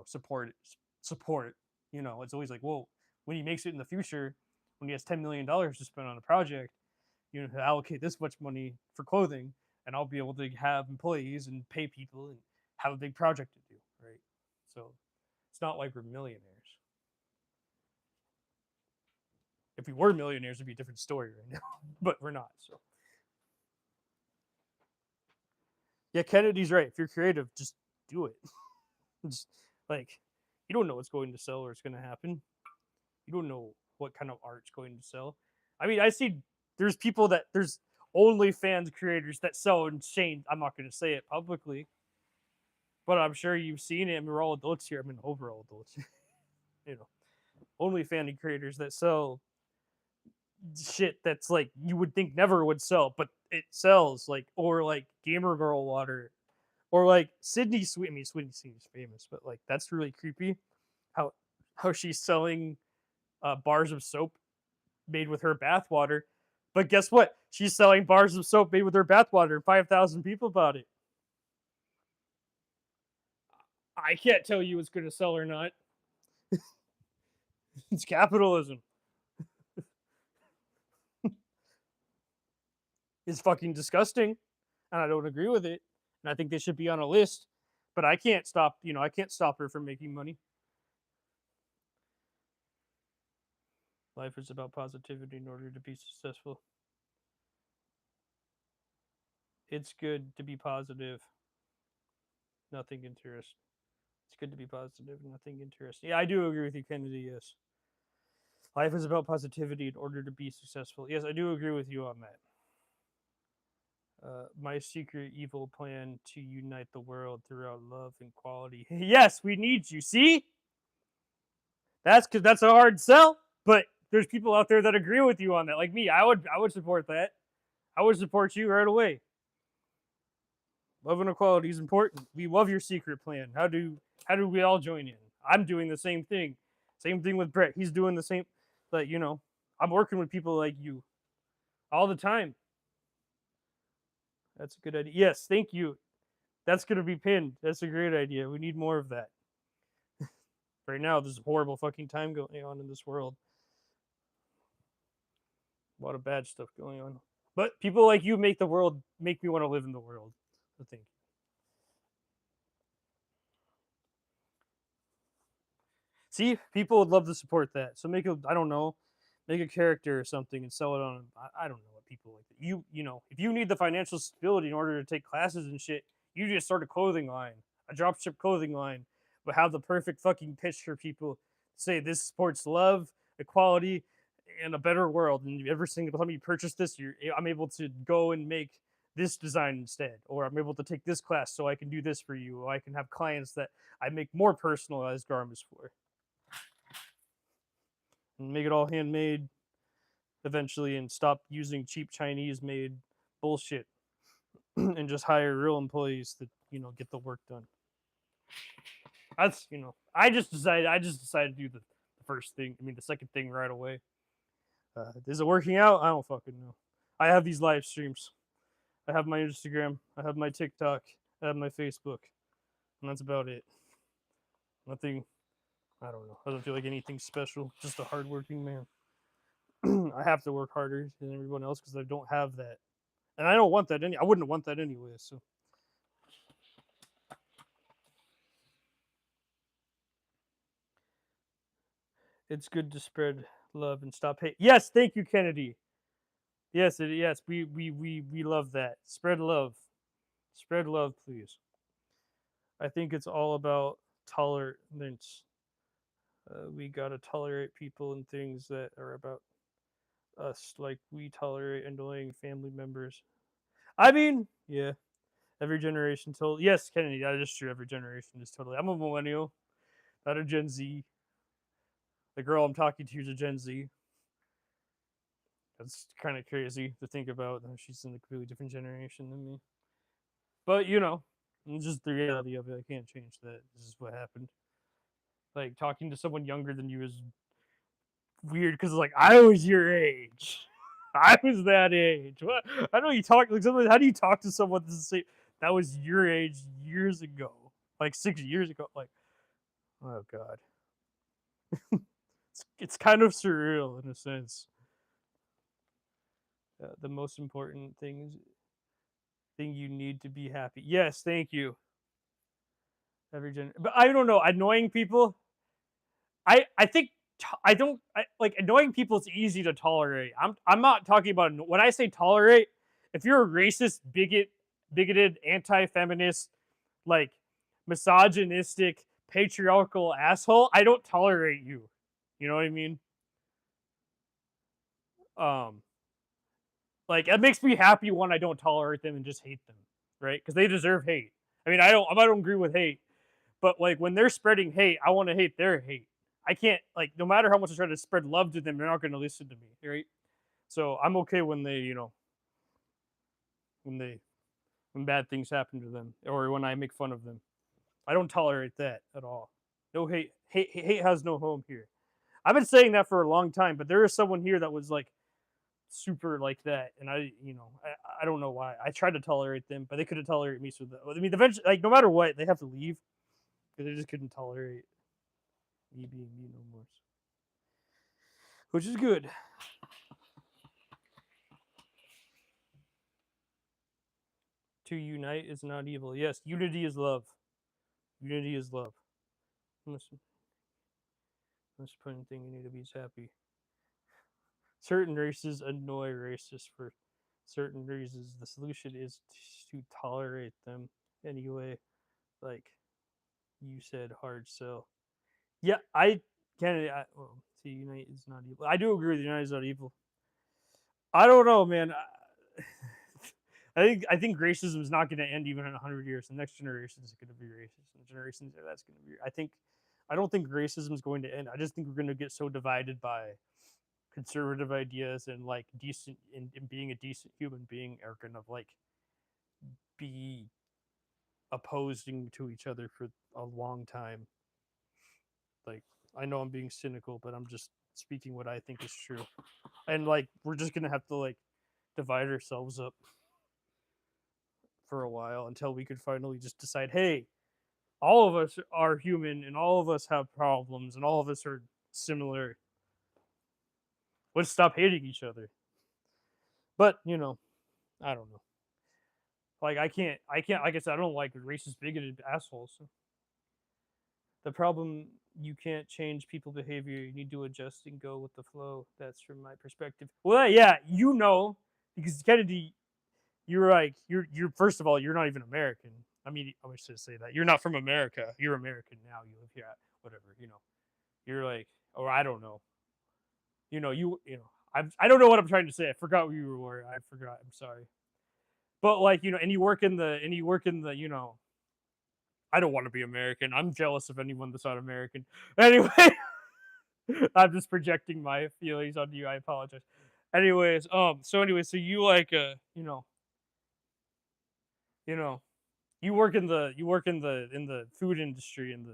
support, it's always like, whoa, when he makes it in the future, when he has $10 million to spend on a project, to allocate this much money for clothing, and I'll be able to have employees and pay people and have a big project to do, right? So it's not like we're millionaires. If we were millionaires, it'd be a different story right now, but we're not. So yeah, Kennedy's right. If you're creative, just do it. Just like you don't know what's going to sell or it's going to happen. You don't know what kind of art's going to sell. I mean, I see there's OnlyFans creators that sell insane. I'm not going to say it publicly, but I'm sure you've seen it. I mean, we're all adults here. I mean, overall adults. you know, OnlyFans creators that sell shit that's like you would think never would sell, but it sells. Like or like Gamer Girl water, or like Sydney Sweet. I mean, Sydney's famous, but like that's really creepy. How how she's selling bars of soap made with her bathwater. But guess what? She's selling bars of soap made with her bathwater, and 5,000 people bought it. I can't tell you it's going to sell or not. It's capitalism. It's fucking disgusting, and I don't agree with it. And I think they should be on a list. But I can't stop. I can't stop her from making money. Life is about positivity in order to be successful. It's good to be positive. Nothing interesting. It's good to be positive. Nothing interesting. Yeah, I do agree with you, Kennedy. Yes. Life is about positivity in order to be successful. Yes, I do agree with you on that. My secret evil plan to unite the world throughout love and quality. Yes, we need you. See? that's a hard sell, but there's people out there that agree with you on that. Like me, I would support that. I would support you right away. Love and equality is important. We love your secret plan. How do we all join in? I'm doing the same thing. Same thing with Brett. He's doing the same. But I'm working with people like you all the time. That's a good idea. Yes, thank you. That's gonna be pinned. That's a great idea. We need more of that. Right now, there's a horrible fucking time going on in this world. A lot of bad stuff going on. But people like you make me want to live in the world. I think. See, people would love to support that. So I don't know, make a character or something and sell it on. I don't know what people like. If you need the financial stability in order to take classes and shit, you just start a clothing line, a dropship clothing line, but have the perfect fucking pitch for people. Say this supports love, equality, and a better world. And every single time you purchase this, I'm able to go and make this design instead, or I'm able to take this class so I can do this for you, or I can have clients that I make more personalized garments for and make it all handmade eventually and stop using cheap Chinese made bullshit and just hire real employees that, get the work done. That's, I just decided to do the first thing. I mean, the second thing right away. Is it working out? I don't fucking know. I have these live streams. I have my Instagram. I have my TikTok. I have my Facebook. And that's about it. Nothing, I don't know. I don't feel like anything special. Just a hardworking man. I have to work harder than everyone else because I don't have that, and I don't want that. I wouldn't want that anyway. So it's good to spread love and stop hate. Yes, thank you, Kennedy. Yes, we love that. Spread love, please. I think it's all about tolerance. We gotta tolerate people and things that are about us, like we tolerate annoying family members. I mean, yeah, every generation told. Yes, Kennedy, that is true. Every generation is totally. I'm a millennial, not a Gen Z. The girl I'm talking to is a Gen Z. That's kind of crazy to think about. She's in a completely different generation than me. But it's just the reality of it. I can't change that. This is what happened. Like talking to someone younger than you is weird because like I was your age. I was that age. What? I know you talk like something. How do you talk to someone that was your age years ago, like 6 years ago? Like, oh god, it's kind of surreal in a sense. The most important thing you need to be happy. Yes, thank you. But I don't know. Annoying people. I think I don't like annoying people. It's easy to tolerate. I'm not talking about when I say tolerate. If you're a racist, bigoted, anti-feminist, like misogynistic, patriarchal asshole, I don't tolerate you. You know what I mean? Um, like it makes me happy when I don't tolerate them and just hate them, right? Because they deserve hate. I mean, I don't agree with hate, but like when they're spreading hate, I want to hate their hate. I can't like no matter how much I try to spread love to them, they're not going to listen to me, right? So I'm okay when when they when bad things happen to them or when I make fun of them. I don't tolerate that at all. No hate. Hate has no home here. I've been saying that for a long time, but there is someone here that was like super like that, and I don't know why. I tried to tolerate them, but they couldn't tolerate me. So I mean, eventually, like no matter what, they have to leave because they just couldn't tolerate me being me no more. Which is good. To unite is not evil. Yes, unity is love. Unity is love. Most important thing you need to be is happy. Certain races annoy racists for certain reasons. The solution is to tolerate them anyway. Like you said, hard sell. Yeah, Canada. Well, see, unite is not evil. I do agree with United is not evil. I don't know, man. I think racism is not going to end even in 100 years. The next generation is going to be racist, and generations that's going to be. I think I don't think racism is going to end. I just think we're going to get so divided by conservative ideas and like decent and being a decent human being are going to like be opposing to each other for a long time. Like, I know I'm being cynical, but I'm just speaking what I think is true. And like, we're just gonna have to like divide ourselves up for a while until we could finally just decide, hey, all of us are human and all of us have problems and all of us are similar. Let's stop hating each other. But I don't know. Like, I can't. Like I said, I don't like racist, bigoted assholes. The problem, you can't change people behavior. You need to adjust and go with the flow. That's from my perspective. Well, yeah, because Kennedy, you're like you're first of all, you're not even American. I mean, I wish to say that you're not from America. You're American now. You live here. Whatever. You're like, or I don't know. I don't know what I'm trying to say. I forgot who you were. I forgot. I'm sorry. But like and you work in the. I don't want to be American. I'm jealous of anyone that's not American. Anyway, I'm just projecting my feelings onto you. I apologize. Anyways, so you like you know, you work in the food industry and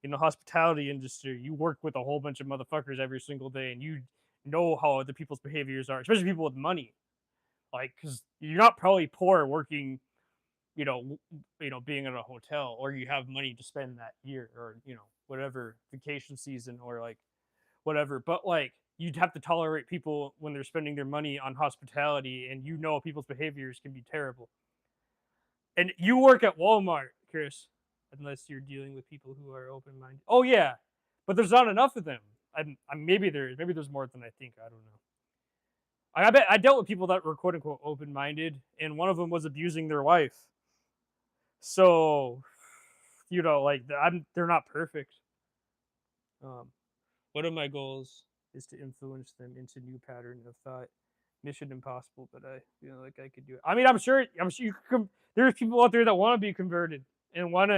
the hospitality industry. You work with a whole bunch of motherfuckers every single day, and you know how other people's behaviors are, especially people with money. Like, because you're not probably poor working, being in a hotel, or you have money to spend that year, or whatever vacation season, or like whatever. But like, you'd have to tolerate people when they're spending their money on hospitality, and people's behaviors can be terrible. And you work at Walmart, Chris, unless you're dealing with people who are open minded. Oh yeah, but there's not enough of them. Maybe there's more than I think. I don't know. I bet I dealt with people that were quote unquote open minded, and one of them was abusing their wife. So, like they're not perfect. Um, one of my goals is to influence them into new pattern of thought. Mission impossible, but I feel like I could do it. I mean, I'm sure there's people out there that want to be converted and want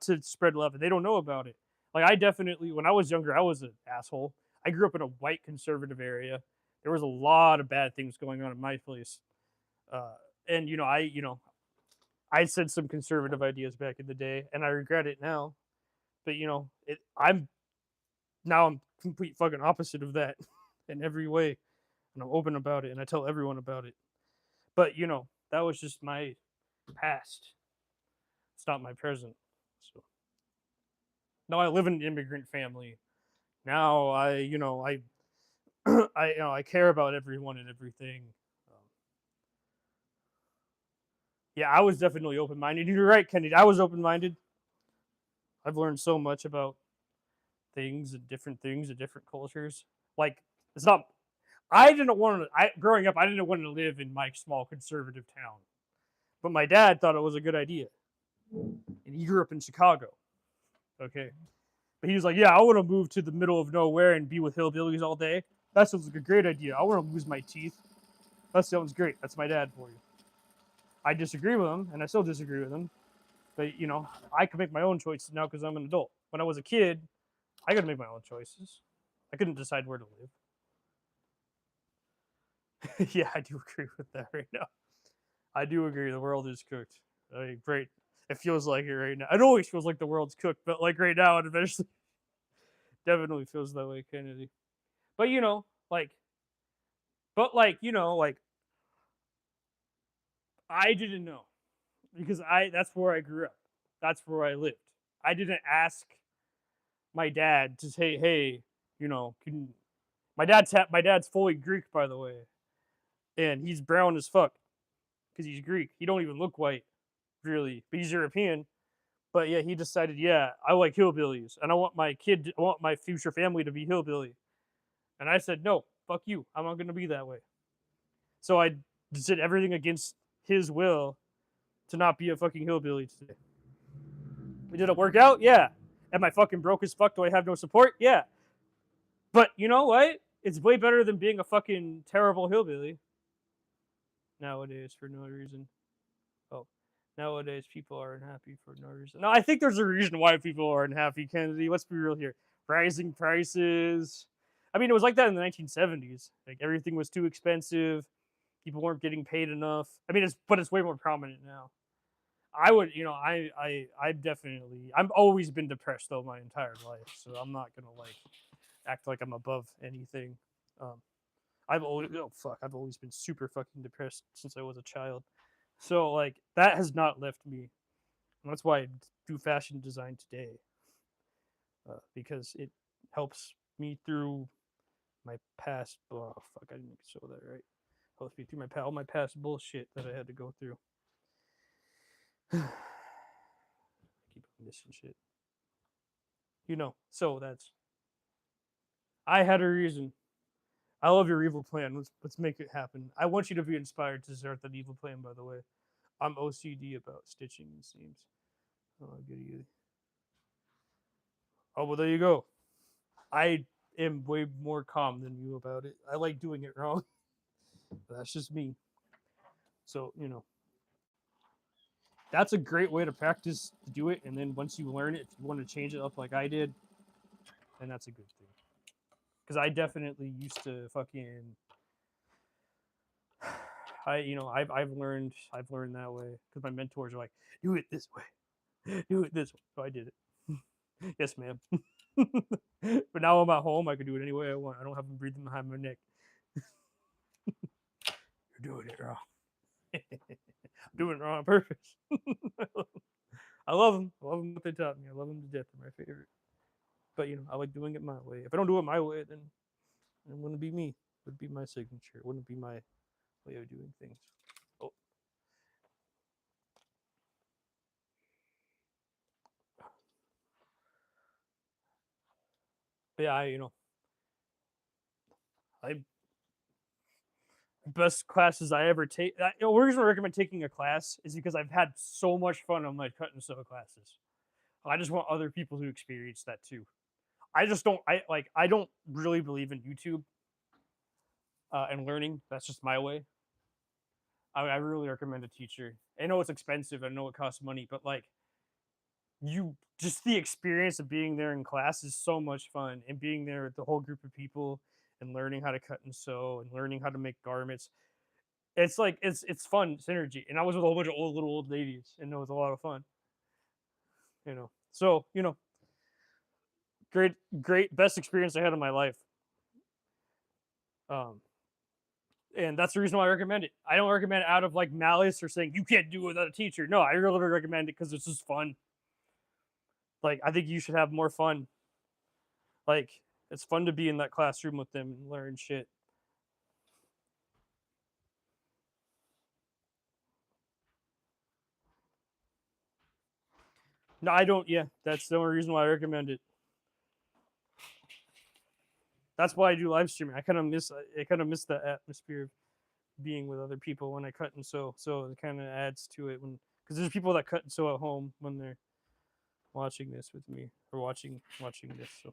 to spread love, and they don't know about it. Like, I definitely, when I was younger, I was an asshole. I grew up in a white conservative area. There was a lot of bad things going on in my place, uh, and I said some conservative ideas back in the day, and I regret it now. But I'm complete fucking opposite of that in every way, and I'm open about it, and I tell everyone about it. But that was just my past. It's not my present. So now I live in an immigrant family. Now I care about everyone and everything. Um, yeah, I was definitely open minded. You're right, Kennedy. I was open minded. I've learned so much about things and different cultures. Like, it's not. I didn't want to. I growing up, I didn't want to live in my small conservative town, but my dad thought it was a good idea, and he grew up in Chicago. Okay, but he was like, "Yeah, I want to move to the middle of nowhere and be with hillbillies all day. That sounds like a great idea. I want to lose my teeth. That sounds great. That's my dad for you." I disagree with him, and I still disagree with him. But I can make my own choices now because I'm an adult. When I was a kid, I got to make my own choices. I couldn't decide where to live. Yeah, I do agree with that right now. I do agree. The world is cooked. I mean, great. It feels like it right now. It always feels like the world's cooked, but like right now, it eventually definitely feels that way, Kennedy. But like, like I didn't know because that's where I grew up. That's where I lived. I didn't ask my dad to say, hey, can my dad's fully Greek, by the way, and he's brown as fuck because he's Greek. He don't even look white, really, but he's European. But yeah, he decided, yeah, I like hillbillies, and I want my future family to be hillbilly. And I said, no, fuck you, I'm not gonna be that way. So I did everything against his will to not be a fucking hillbilly today. Did it work out? Yeah. Am I fucking broke as fuck? Do I have no support? Yeah. But you know what? It's way better than being a fucking terrible hillbilly nowadays for no reason. Oh, Nowadays, people are unhappy for no reason. No, I think there's a reason why people are unhappy, Kennedy. Let's be real here. Rising prices. I mean, it was like that in the 1970s. Like everything was too expensive. People weren't getting paid enough. I mean, it's way more prominent now. I would, I've definitely, I've always been depressed though my entire life, so I'm not gonna like act like I'm above anything. Um, I've always been super fucking depressed since I was a child. So like that has not left me. And that's why I do fashion design today, because it helps me through my past. Oh fuck, I didn't show that right. Helps me through all my past bullshit that I had to go through. Keep missing shit. So that's I had a reason. I love your evil plan. Let's make it happen. I want you to be inspired to start that evil plan. By the way, I'm OCD about stitching and seams. Oh, goody. Oh well, there you go. I am way more calm than you about it. I like doing it wrong. That's just me. So that's a great way to practice to do it. And then once you learn it, if you want to change it up like I did, then that's a good thing. Because I definitely used to fucking I've learned that way because my mentors are like, do it this way, do it this way. So I did it. Yes, ma'am. But now I'm at home. I can do it any way I want. I don't have them breathing behind my neck. You're doing it wrong. I'm doing it wrong on purpose. I love them. I love them what they taught me. I love them to death. They're my favorite. But I like doing it my way. If I don't do it my way, then it wouldn't be me. It would be my signature. It wouldn't be my way of doing things. Oh, but yeah, I best classes I ever take. The reason I recommend taking a class is because I've had so much fun on my cut and sew classes. I just want other people to experience that too. I just don't. I don't really believe in YouTube and learning. That's just my way. I really recommend a teacher. I know it's expensive. I know it costs money, but like you just the experience of being there in class is so much fun, and being there with the whole group of people and learning how to cut and sew and learning how to make garments. It's like it's fun synergy. And I was with a whole bunch of old ladies, and it was a lot of fun. So great best experience I had in my life. Um, and that's the reason why I recommend it. I don't recommend it out of like malice or saying you can't do it without a teacher. No, I really recommend it because it's just fun. Like I think you should have more fun. Like it's fun to be in that classroom with them and learn shit. No, I don't. Yeah, that's the only reason why I recommend it. That's why I do live streaming. I kind of miss that atmosphere of being with other people when I cut and sew. So it kind of adds to it when because there's people that cut and sew at home when they're watching this with me or watching this. So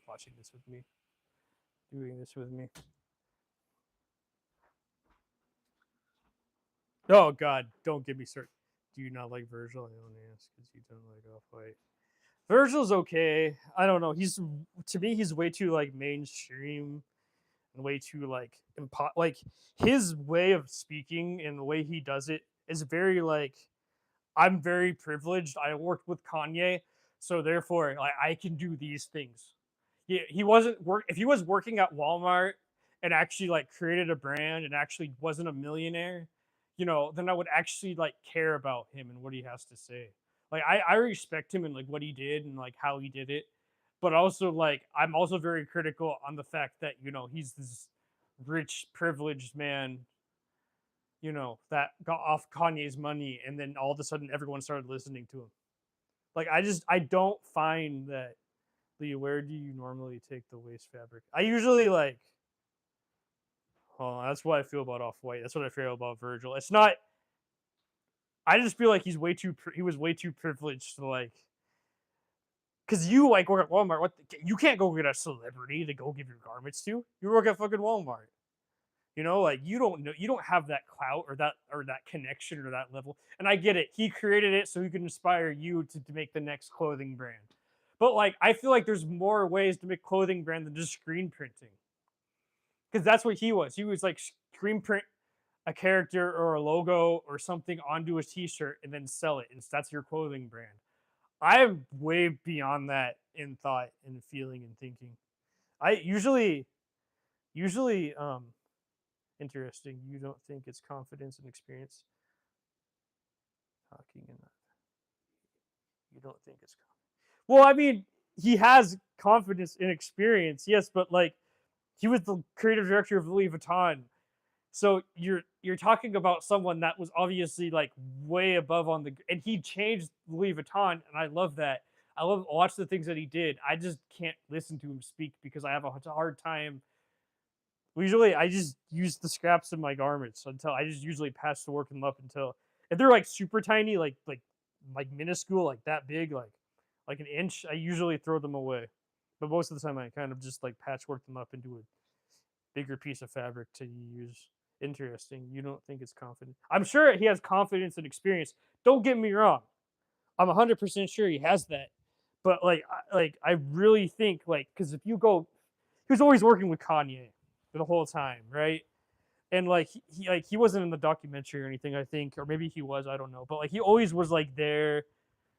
watching this with me, doing this with me. Oh God, don't get me started. Do you not like Virgil? I don't ask because you don't like Off White. Virgil's okay. I don't know. He's to me, he's way too like mainstream and way too like like his way of speaking and the way he does it is very like I'm very privileged. I worked with Kanye, so therefore like I can do these things. He wasn't work if he was working at Walmart and actually like created a brand and actually wasn't a millionaire, then I would actually like care about him and what he has to say. Like I respect him and like what he did and like how he did it. But also like I'm also very critical on the fact that, he's this rich, privileged man, that got off Kanye's money and then all of a sudden everyone started listening to him. Like I don't find that Lee, where do you normally take the waste fabric? I usually like oh, that's what I feel about Off White. That's what I feel about Virgil. It's not I just feel like he was way too privileged to like because you like work at Walmart. You can't go get a celebrity to go give your garments to. You work at fucking Walmart. You know, like you don't know, you don't have that clout or that connection or that level. And I get it. He created it so he can inspire you to make the next clothing brand. But like I feel like there's more ways to make clothing brand than just screen printing. Because that's what he was. He was like screen print a character or a logo or something onto a t-shirt and then sell it. And that's your clothing brand. I'm way beyond that in thought and feeling and thinking. I usually interesting. You don't think it's confidence and experience talking and not, you don't think it's well, I mean, he has confidence and experience, yes, but like he was the creative director of Louis Vuitton. So you're talking about someone that was obviously like way above on the and he changed Louis Vuitton and I love that. I love watch the things that he did. I just can't listen to him speak because I have a hard time. Usually I just use the scraps of my garments until I just usually pass the work them up until if they're like super tiny, like minuscule, like that big, like an inch, I usually throw them away. But most of the time I kind of just like patchwork them up into a bigger piece of fabric to use. Interesting. You don't think it's confident? I'm sure he has confidence and experience. Don't get me wrong. I'm 100% sure he has that. But I really think like because if you go, he was always working with Kanye for the whole time, right? And like he wasn't in the documentary or anything, I think, or maybe he was, I don't know. But like he always was like there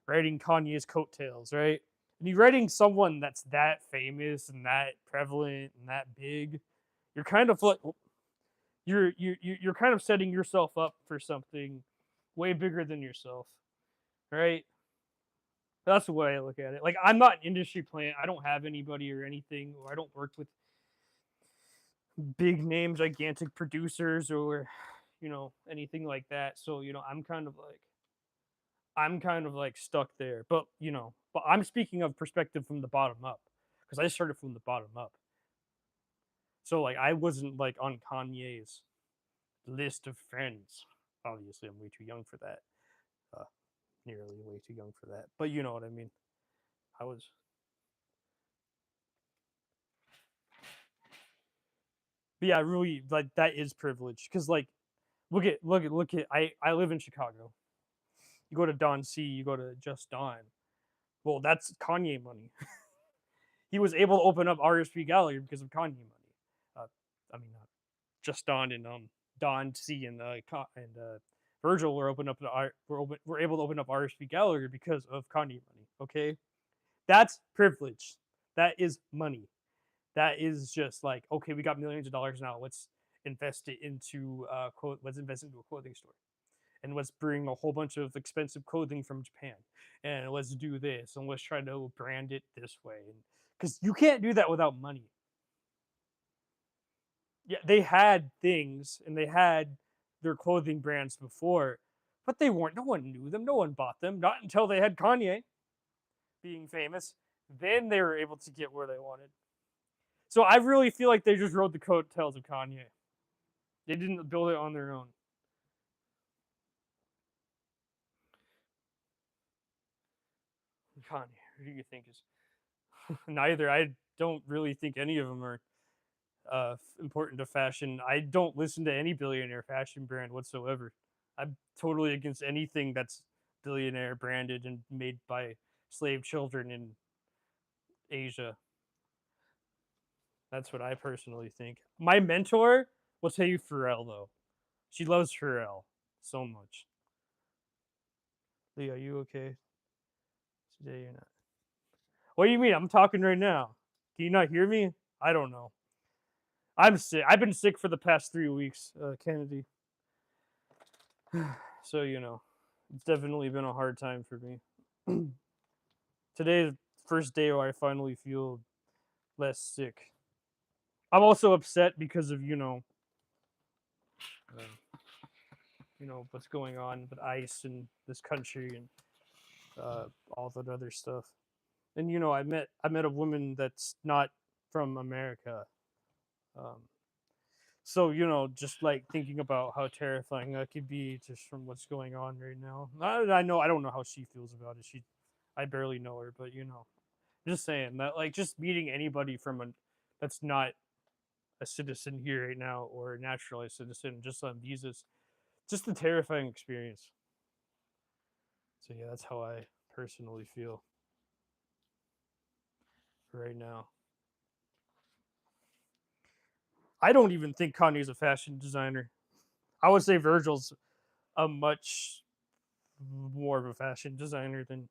writing Kanye's coattails, right? And you're writing someone that's that famous and that prevalent and that big, you're kind of like you're kind of setting yourself up for something way bigger than yourself, right? That's the way I look at it. Like I'm not an industry plant. I don't have anybody or anything, or I don't work with big name, gigantic producers or anything like that. So I'm kind of like stuck there. But but I'm speaking of perspective from the bottom up because I started from the bottom up. So like I wasn't like on Kanye's list of friends. Obviously, I'm way too young for that. Uh, Nearly way too young for that. But you know what I mean. I was. But yeah, really like that is privilege because like look at I live in Chicago. You go to Don C, you go to Just Don. Well, that's Kanye money. He was able to open up RSP Gallery because of Kanye money. I mean, Just Don and Don C and Virgil were open up the were able to open up RSP Gallery because of Kanye money. Okay, that's privilege. That is money. That is just like okay, we got millions of dollars now. Let's invest it into let's invest into a clothing store and let's bring a whole bunch of expensive clothing from Japan and let's do this and let's try to brand it this way. And because you can't do that without money. Yeah, they had things and they had their clothing brands before, but they weren't. No one knew them. No one bought them. Not until they had Kanye being famous. Then they were able to get where they wanted. So I really feel like they just rode the coattails of Kanye. They didn't build it on their own. Kanye, who do you think is neither? I don't really think any of them are important to fashion. I don't listen to any billionaire fashion brand whatsoever. I'm totally against anything that's billionaire branded and made by slave children in Asia. That's what I personally think. My mentor will tell you Pharrell though. She loves Pharrell so much. Lee, are you okay? Today you're not. What do you mean? I'm talking right now. Can you not hear me? I don't know. I'm sick. I've been sick for the past 3 weeks, Kennedy. So it's definitely been a hard time for me. Today is the first day where I finally feel less sick. I'm also upset because of what's going on with ICE in this country and all that other stuff. And I met a woman that's not from America. Um, so just like thinking about how terrifying that could be just from what's going on right now. I don't know how she feels about it. I barely know her, but just saying that like just meeting anybody from a that's not a citizen here right now or a naturalized citizen just on visas. Just a terrifying experience. So yeah, that's how I personally feel right now. I don't even think Kanye's a fashion designer. I would say Virgil's a much more of a fashion designer than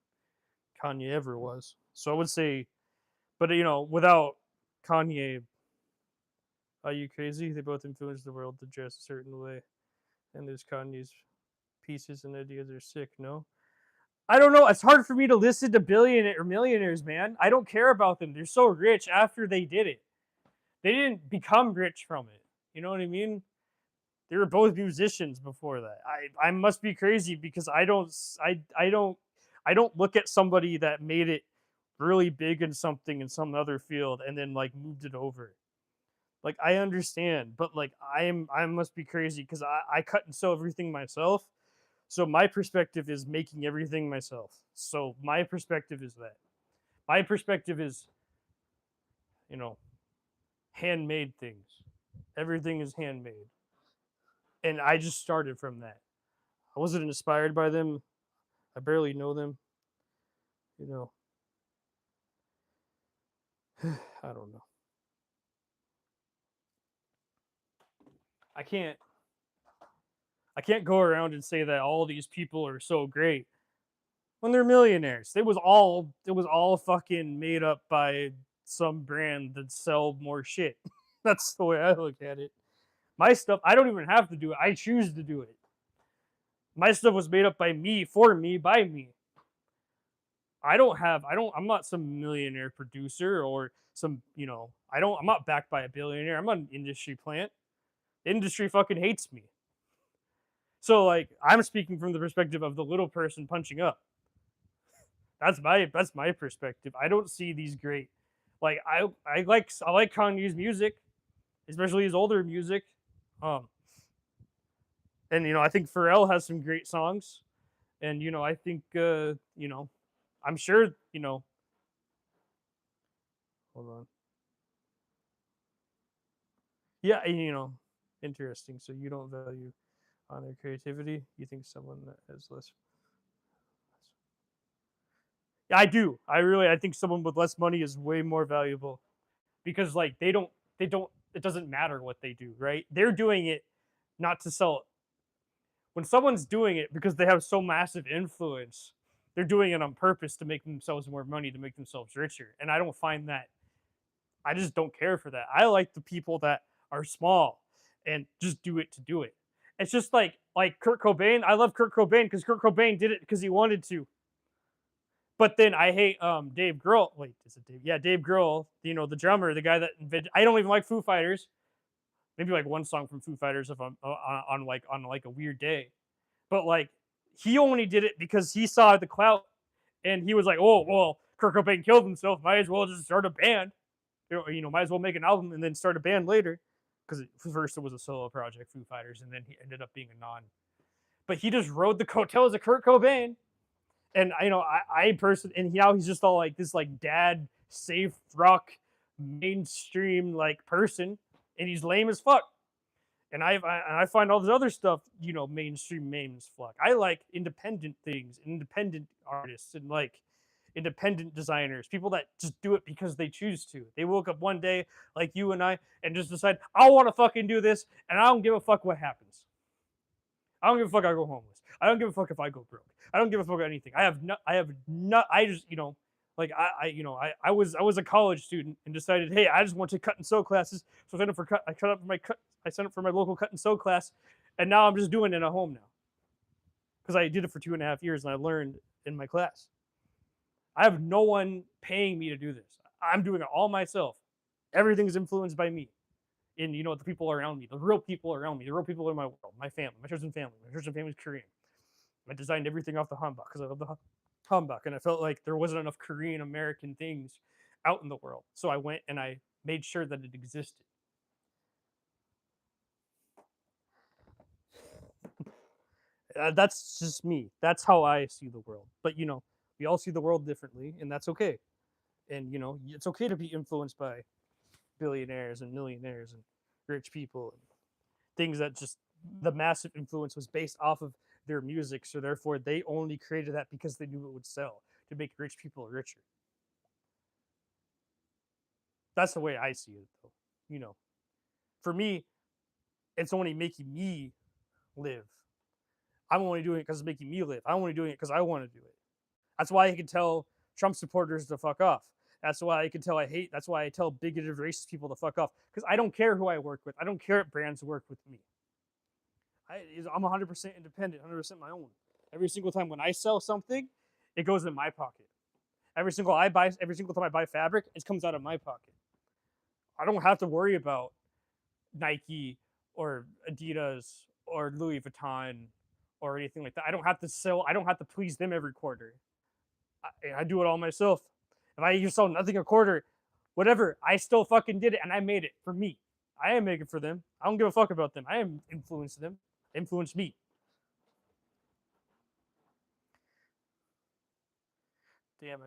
Kanye ever was. So I would say, but without Kanye, are you crazy? They both influenced the world to dress a certain way. And there's Kanye's pieces and ideas are sick, no? I don't know. It's hard for me to listen to billionaire or millionaires, man. I don't care about them. They're so rich after they did it. They didn't become rich from it. You know what I mean? They were both musicians before that. I must be crazy because I don't look at somebody that made it really big in something in some other field and then like moved it over. Like I understand, but like I must be crazy because I cut and sew everything myself. So my perspective is making everything myself. So my perspective is that. My perspective is, you know, handmade things. Everything is handmade. And I just started from that. I wasn't inspired by them. I barely know them, you know. I don't know. I can't I can't go around and say that all these people are so great when they're millionaires. It was all fucking made up by some brand that sell more shit. That's the way I look at it. My stuff, I don't even have to do it. I choose to do it. My stuff was made up by me, for me, by me. I'm not some millionaire producer or I'm not backed by a billionaire. I'm not an industry plant. The industry fucking hates me. So like I'm speaking from the perspective of the little person punching up. That's my perspective. I don't see these great like I like Kanye's music, especially his older music. Um and I think Pharrell has some great songs. And I think I'm sure, hold on. Yeah, interesting. So you don't value on their creativity. You think someone that has less. Yeah, I do. I think someone with less money is way more valuable because like they don't it doesn't matter what they do, right? They're doing it not to sell it. When someone's doing it because they have so massive influence, they're doing it on purpose to make themselves more money, to make themselves richer. And I don't find that I just don't care for that. I like the people that are small and just do it to do it. It's just like Kurt Cobain. I love Kurt Cobain because Kurt Cobain did it because he wanted to. But then I hate Dave Grohl. Wait, is it Dave? Yeah, Dave Grohl. The drummer, the guy that invented. I don't even like Foo Fighters. Maybe like one song from Foo Fighters if I'm on like a weird day. But like he only did it because he saw the clout and he was like, oh well, Kurt Cobain killed himself. Might as well just start a band. Might as well make an album and then start a band later. Because first it was a solo project, Foo Fighters, and then he ended up being a non. But he just rode the coattails of Kurt Cobain, and I personally, and now he's just all like this like dad safe rock mainstream like person, and he's lame as fuck. And I find all this other stuff, mainstream names fuck. I like independent things, independent artists, and like independent designers, people that just do it because they choose to. They woke up one day like you and I and just decide, I want to fucking do this, and I don't give a fuck what happens. I don't give a fuck. I go homeless. I don't give a fuck if I go broke. I don't give a fuck about anything. I just, like I was a college student and decided, hey, I just want to cut and sew classes. So I signed up for cut. I cut up for my cut. I signed up for my local cut and sew class, and now I'm just doing it at home now because I did it for 2.5 years and I learned in my class. I have no one paying me to do this. I'm doing it all myself. Everything's influenced by me. And the people around me, the real people around me, the real people in my world, my family, my chosen family. My chosen family is Korean. I designed everything off the hanbok because I love the hanbok, and I felt like there wasn't enough Korean American things out in the world. So I went and I made sure that it existed. That's just me. That's how I see the world. But we all see the world differently, and that's okay. And it's okay to be influenced by billionaires and millionaires and rich people, and things that just the massive influence was based off of their music. So therefore, they only created that because they knew it would sell to make rich people richer. That's the way I see it, though. You know, for me, it's only making me live. I'm only doing it because it's making me live. I'm only doing it because I want to do it. That's why I can tell Trump supporters to fuck off. That's why I can tell I hate. That's why I tell bigoted racist people to fuck off. Because I don't care who I work with. I don't care if brands work with me. I'm 100% independent, 100% my own. Every single time when I sell something, it goes in my pocket. Every single time I buy fabric, it comes out of my pocket. I don't have to worry about Nike or Adidas or Louis Vuitton or anything like that. I don't have to sell. I don't have to please them every quarter. I do it all myself. If I just sell nothing a quarter, whatever, I still fucking did it and I made it for me. I am making for them. I don't give a fuck about them. I am influencing them. Influence me. Damn,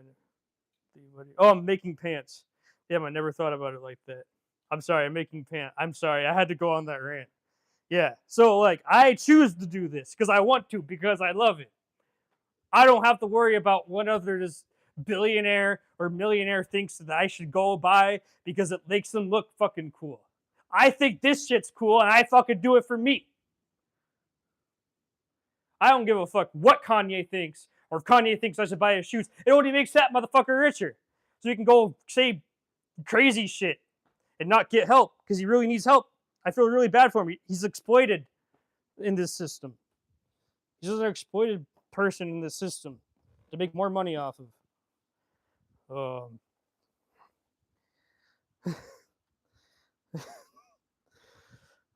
I'm making pants. Damn, I never thought about it like that. I'm sorry, I'm making pants. I'm sorry, I had to go on that rant. Yeah, so like, I choose to do this because I want to, because I love it. I don't have to worry about what other billionaire or millionaire thinks that I should go buy because it makes them look fucking cool. I think this shit's cool and I fucking do it for me. I don't give a fuck what Kanye thinks, or if Kanye thinks I should buy his shoes. It only makes that motherfucker richer. So he can go say crazy shit and not get help because he really needs help. I feel really bad for him. He's exploited in this system. He's just an exploited person in this system to make more money off of.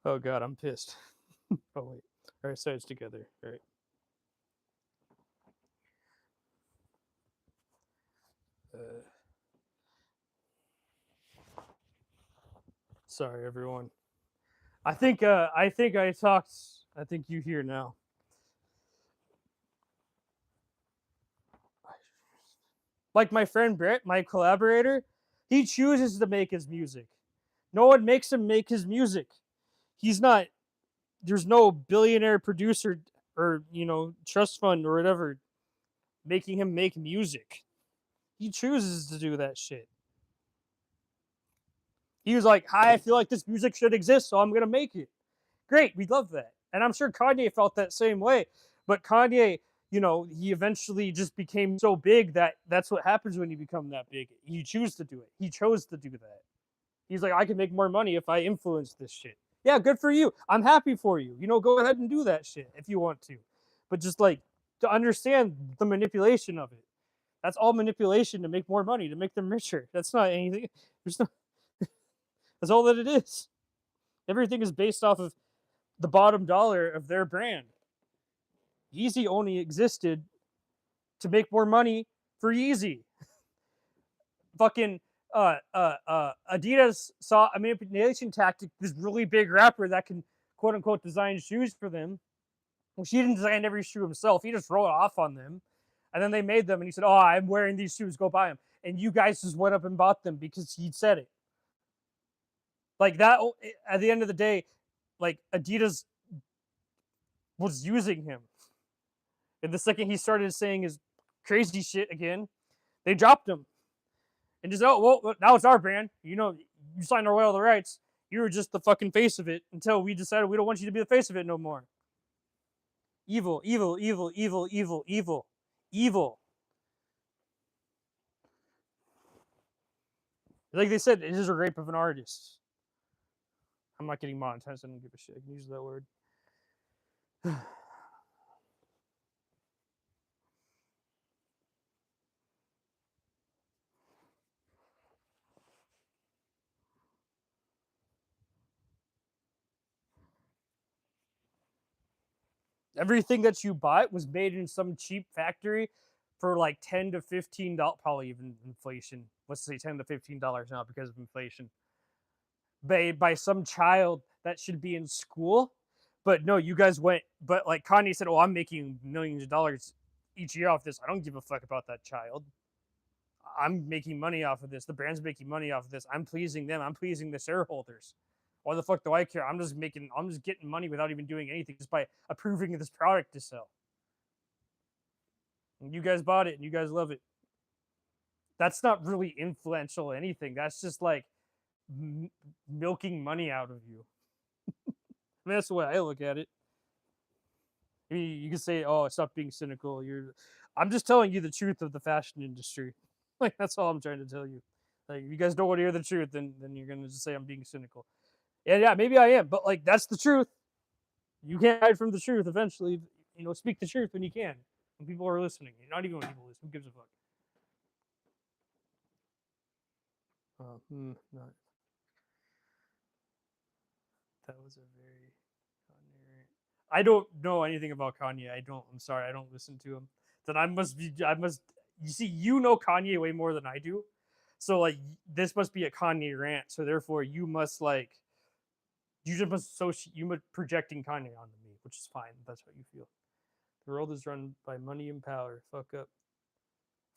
Oh god, I'm pissed. Oh wait. All right, sides together. All right. Sorry, everyone. I think I talked. I think you hear now. Like my friend Brett, my collaborator, he chooses to make his music. No one makes him make his music. He's not. There's no billionaire producer or trust fund or whatever making him make music. He chooses to do that shit. He was like, "Hi, I feel like this music should exist, so I'm gonna make it." Great, we love that, and I'm sure Kanye felt that same way. But Kanye, he eventually just became so big that that's what happens when you become that big. You choose to do it. He chose to do that. He's like, I can make more money if I influence this shit. Yeah, good for you. I'm happy for you. Go ahead and do that shit if you want to. But just like to understand the manipulation of it. That's all manipulation to make more money, to make them richer. That's not anything. There's no, that's all that it is. Everything is based off of the bottom dollar of their brand. Yeezy only existed to make more money for Yeezy. Fucking Adidas saw a manipulation tactic. This really big rapper that can quote unquote design shoes for them. Well, she didn't design every shoe himself. He just wrote off on them, and then they made them. And he said, "Oh, I'm wearing these shoes. Go buy them." And you guys just went up and bought them because he said it. Like that. At the end of the day, like Adidas was using him. And the second he started saying his crazy shit again, they dropped him. And just, oh, well, now it's our brand. You signed away all the rights. You were just the fucking face of it until we decided we don't want you to be the face of it no more. Evil, evil, evil, evil, evil, evil, evil. Like they said, it is a rape of an artist. I'm not getting monetized. I don't give a shit. I can use that word. Everything that you bought was made in some cheap factory for like $10 to $15, probably even inflation. Let's say $10 to $15 now because of inflation. By some child that should be in school. But no, you guys went. But like Kanye said, "Oh, I'm making millions of dollars each year off this. I don't give a fuck about that child. I'm making money off of this. The brand's making money off of this. I'm pleasing them. I'm pleasing the shareholders. Why the fuck do I care? I'm just getting money without even doing anything just by approving this product to sell. And you guys bought it and you guys love it. That's not really influential or anything. That's just like milking money out of you. I mean, that's the way I look at it. I mean, you can say, "Oh, stop being cynical." I'm just telling you the truth of the fashion industry. Like that's all I'm trying to tell you. Like, if you guys don't want to hear the truth, then you're gonna just say I'm being cynical. And yeah, maybe I am, but like that's the truth. You can't hide from the truth. Eventually, speak the truth when you can. When people are listening, not even when people listen. Who gives a fuck? Not that was a very Kanye rant. I don't know anything about Kanye. I don't. I'm sorry. I don't listen to him. Then I must be. I must. You see, you know Kanye way more than I do. So like, this must be a Kanye rant. So therefore, you must like. You just must associate. You must projecting Kanye onto me, which is fine. That's what you feel. The world is run by money and power. Fuck up.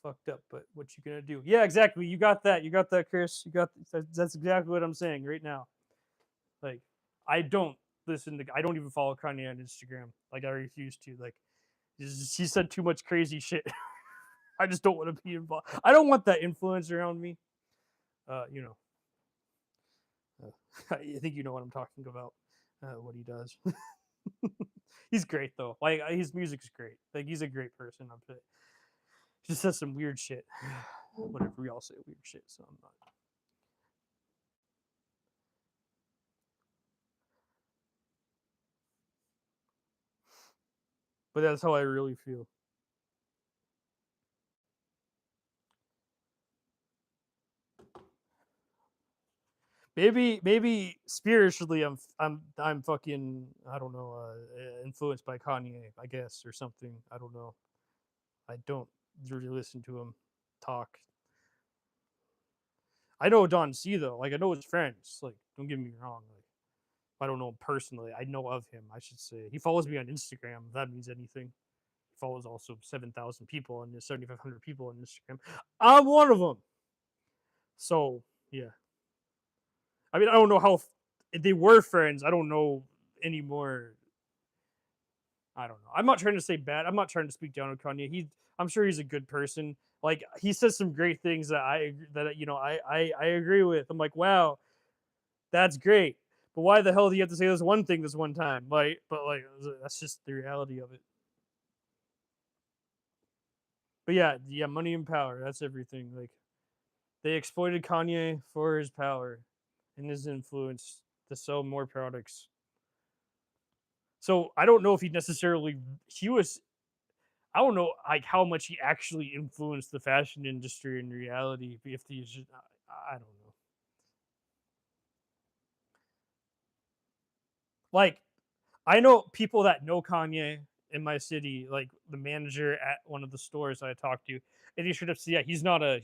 Fucked up, but what you gonna do? Yeah, exactly. You got that. You got that, Chris. That's exactly what I'm saying right now. Like, I don't listen to. I don't even follow Kanye on Instagram. Like, I refuse to. Like, he said too much crazy shit. I just don't want to be involved. I don't want that influence around me. You know. I think you know what I'm talking about. What he does. He's great though. Like, his music's great. Like, he's a great person. He just says some weird shit. Whatever, we all say weird shit, so I'm not. But that's how I really feel. Maybe spiritually, I'm fucking, I don't know, influenced by Kanye, I guess, or something. I don't know. I don't really listen to him talk. I know Don C though. Like, I know his friends. Like, don't get me wrong. Like, I don't know him personally. I know of him. I should say he follows me on Instagram. If that means anything. He follows also 7,000 people and 7,500 people on Instagram. I'm one of them. So yeah. I mean, I don't know how they were friends. I don't know anymore. I don't know. I'm not trying to say bad. I'm not trying to speak down on Kanye. I'm sure he's a good person. Like, he says some great things that I agree with. I'm like, wow, that's great. But why the hell do you have to say this one thing this one time? But that's just the reality of it. But yeah, money and power. That's everything. Like, they exploited Kanye for his power and his influence to sell more products. So I don't know if he was. I don't know like how much he actually influenced the fashion industry in reality. If he's just, I don't know. Like, I know people that know Kanye in my city, like the manager at one of the stores I talked to, and he straight up said, "Yeah, he's not a."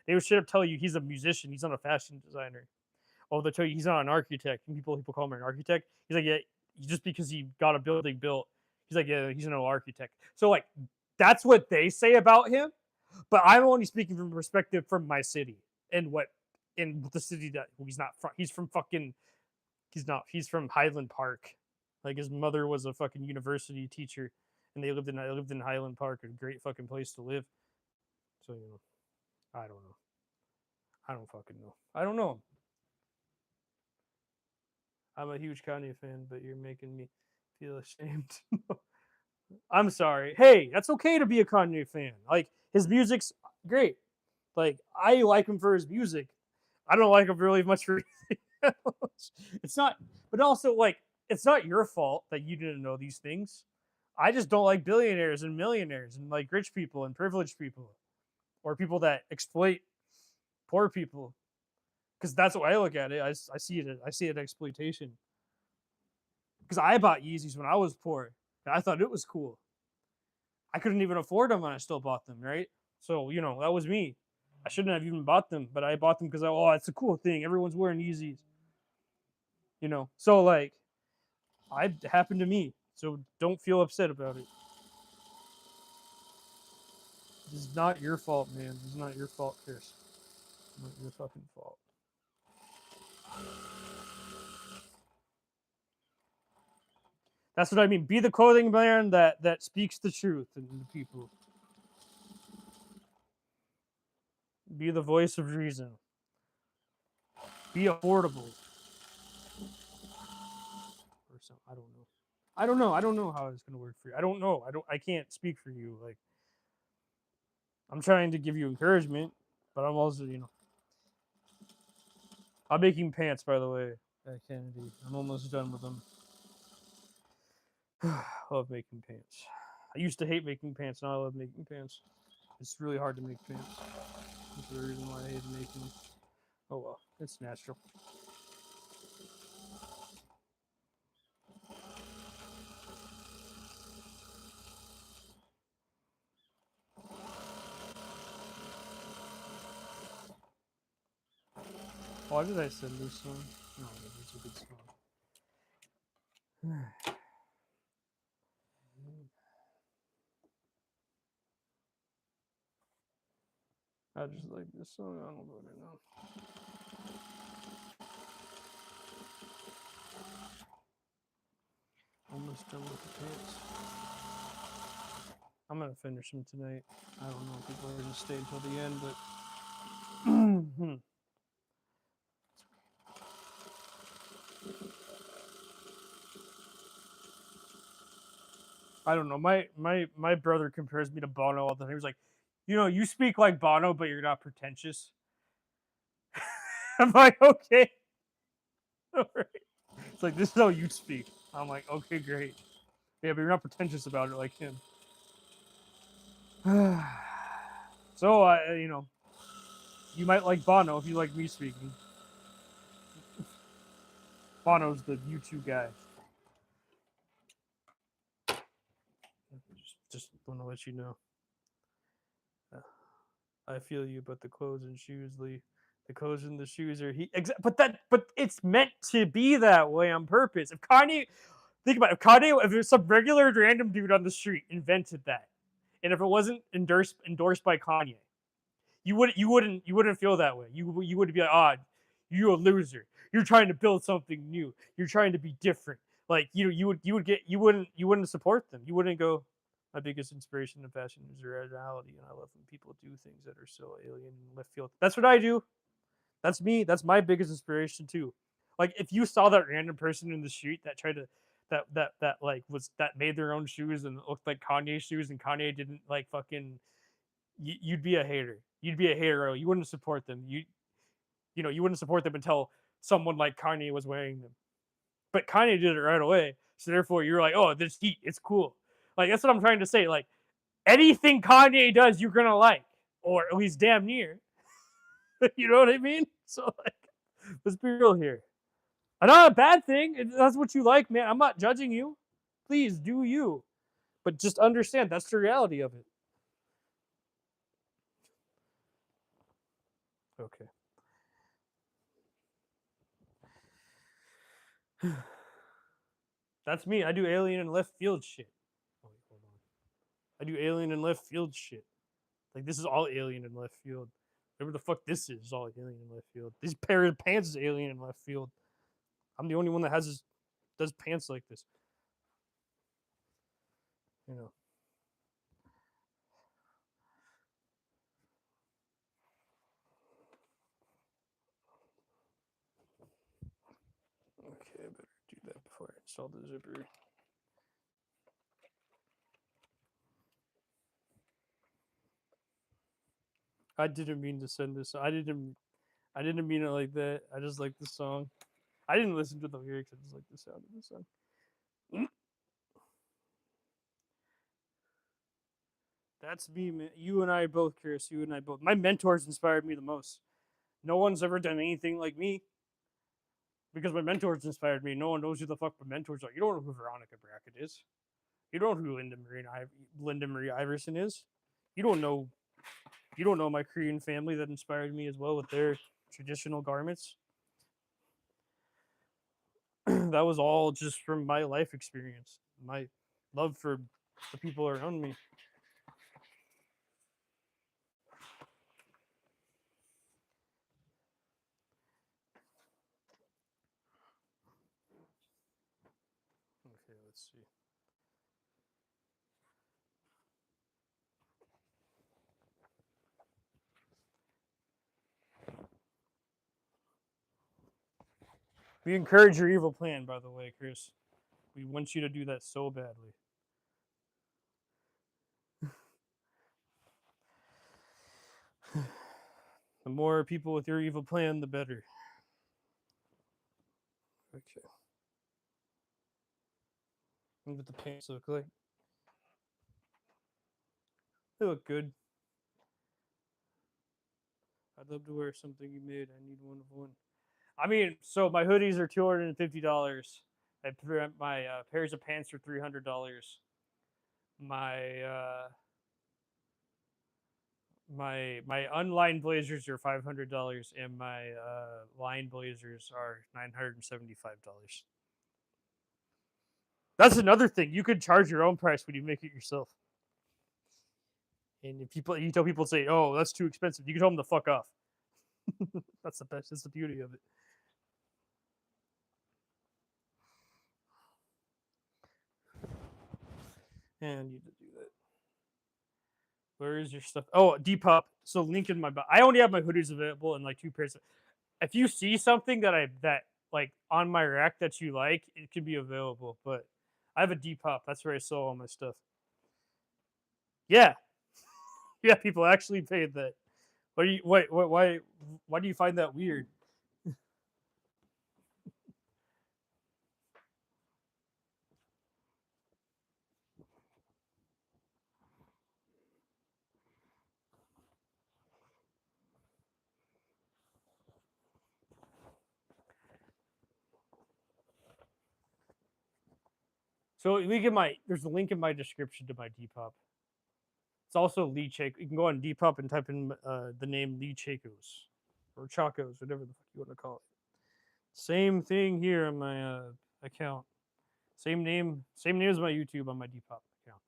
They would straight up tell you he's a musician. He's not a fashion designer. Oh, they'll tell you he's not an architect. And people call him an architect. He's like, yeah, just because he got a building built, he's like, yeah, he's no architect. So like, that's what they say about him. But I'm only speaking from perspective from my city and what in the city that he's not from. He's from fucking. He's not. He's from Highland Park. Like, his mother was a fucking university teacher, and they lived in Highland Park, a great fucking place to live. So I don't know. I don't fucking know. I don't know. I'm a huge Kanye fan, but you're making me feel ashamed. I'm sorry. Hey, that's okay to be a Kanye fan. Like, his music's great. Like, I like him for his music. I don't like him really much for anything else. It's not, but also like, it's not your fault that you didn't know these things. I just don't like billionaires and millionaires and like rich people and privileged people or people that exploit poor people because that's what I look at it. I see it. I see it exploitation because I bought Yeezys when I was poor. And I thought it was cool. I couldn't even afford them, and I still bought them. Right? So that was me. I shouldn't have even bought them, but I bought them because it's a cool thing. Everyone's wearing Yeezys. So like, it happened to me. So don't feel upset about it. This is not your fault, man. This is not your fault, Chris. Not your fucking fault. That's what I mean. Be the clothing brand that speaks the truth to people. Be the voice of reason. Be affordable. Or something. I don't know. I don't know how it's gonna work for you. I don't know. I can't speak for you. Like, I'm trying to give you encouragement, but I'm also, I'm making pants, by the way, at Kennedy. I'm almost done with them. I love making pants. I used to hate making pants, now I love making pants. It's really hard to make pants. That's the reason why I hated making them. Oh well, it's natural. Why did I send this song? No, it's a good song. I just like this song. I don't know what I know. Almost done with the pants. I'm gonna finish them tonight. I don't know if people are gonna stay until the end, but I don't know. My brother compares me to Bono all the time. He was like, you speak like Bono, but you're not pretentious. I'm like, okay, all right. It's like, this is how you speak. I'm like, okay, great. Yeah, but you're not pretentious about it like him. So you might like Bono if you like me speaking. Bono's the YouTube guy. Just want to let you know. I feel you, but the clothes and shoes, the clothes and the shoes are but it's meant to be that way on purpose. If Kanye, think about it, if there's some regular random dude on the street invented that, and if it wasn't endorsed by Kanye, you wouldn't feel that way. You would be like, you're a loser. You're trying to build something new. You're trying to be different. Like you wouldn't support them. You wouldn't go. My biggest inspiration in fashion is originality, and I love when people do things that are so alien and left field. That's what I do. That's me. That's my biggest inspiration too. Like if you saw that random person in the street that tried to that like was that made their own shoes and looked like Kanye shoes, and Kanye didn't like fucking, you'd be a hater. You'd be a hero. You wouldn't support them. You wouldn't support them until someone like Kanye was wearing them. But Kanye did it right away. So therefore you're like, oh, this heat, it's cool. Like that's what I'm trying to say. Like anything Kanye does, you're gonna like, or at least damn near. You know what I mean? So like, let's be real here. Not a bad thing. That's what you like, man. I'm not judging you. Please do you, but just understand that's the reality of it. Okay. That's me. I do alien and left field shit. Oh, wait, hold on. I do alien and left field shit. Like this is all alien and left field. Whatever the fuck this is all alien and left field. These pair of pants is alien and left field. I'm the only one that does pants like this. You know. Okay, I better do that before I install the zipper. I didn't mean to send this. I didn't mean it like that. I just like the song. I didn't listen to the lyrics. I just like the sound of the song. That's me, man. You and I both, Chris. You and I both. My mentors inspired me the most. No one's ever done anything like me because my mentors inspired me. No one knows who the fuck my mentors are. You don't know who Veronica Brackett is. You don't know who Linda Marie Iverson is. You don't know. You don't know my Korean family that inspired me as well with their traditional garments. That was all just from my life experience, my love for the people around me. Okay, let's see. We encourage your evil plan, by the way, Chris. We want you to do that so badly. The more people with your evil plan, the better. Okay. Look what the pants look like. They look good. I'd love to wear something you made. I need one of one. I mean, so my hoodies are $250. My pairs of pants are $300. My my unlined blazers are $500, and my lined blazers are $975. That's another thing. You could charge your own price when you make it yourself. And if you tell people say, "Oh, that's too expensive," you can tell them to fuck off. That's the best. That's the beauty of it. And you do that. Where is your stuff? Oh, Depop. So link in my. I only have my hoodies available in like two pairs. If you see something that like on my rack that you like, it could be available. But I have a Depop. That's where I sell all my stuff. Yeah, yeah. People actually paid that. What do you wait? Why do you find that weird? So there's a link in my description to my Depop. It's also Lee Chaco. You can go on Depop and type in the name Lee Chacos or Chacos, whatever the fuck you want to call it. Same thing here on my account. Same name as my YouTube on my Depop account.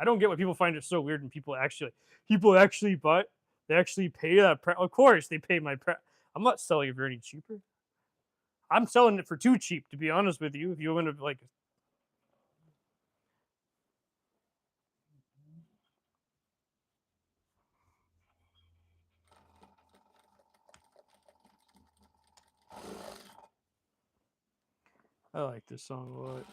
I don't get why people find it so weird when people actually buy they actually pay that. Of course, they pay my. I'm not selling it for any cheaper. I'm selling it for too cheap, to be honest with you. If you want to like, I like this song a lot.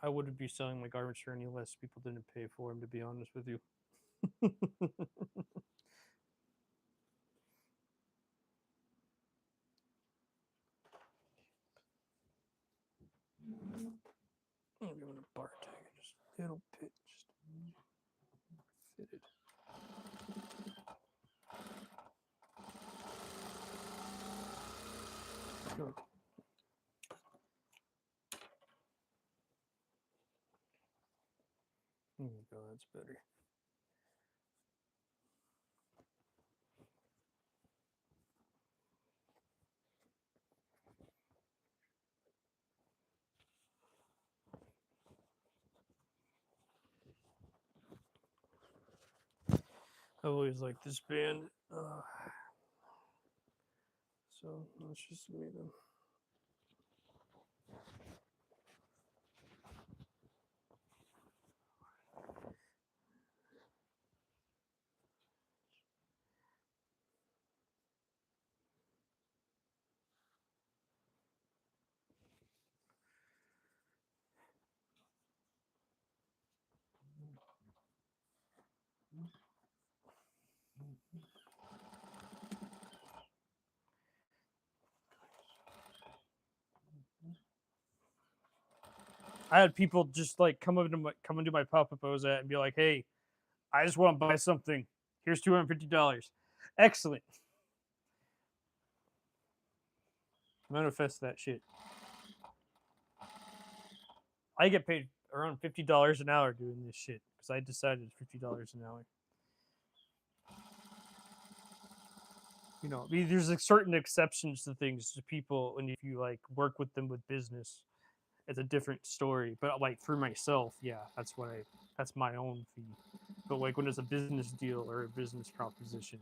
I wouldn't be selling my garbage for any less. People didn't pay for them, to be honest with you. I'm giving a bar tag just a little bit, just fit it. Go. There you go. That's better. I always liked this band. So let's just meet them. I had people just like come into my pop up I was at and be like, "Hey, I just want to buy something. Here's $250." Excellent. Manifest that shit. I get paid around $50 an hour doing this shit because I decided $50 an hour. You know, I mean, there's like certain exceptions to things to people, and if you like work with them with business, it's a different story. But like for myself, yeah, that's my own fee. But like when it's a business deal or a business proposition,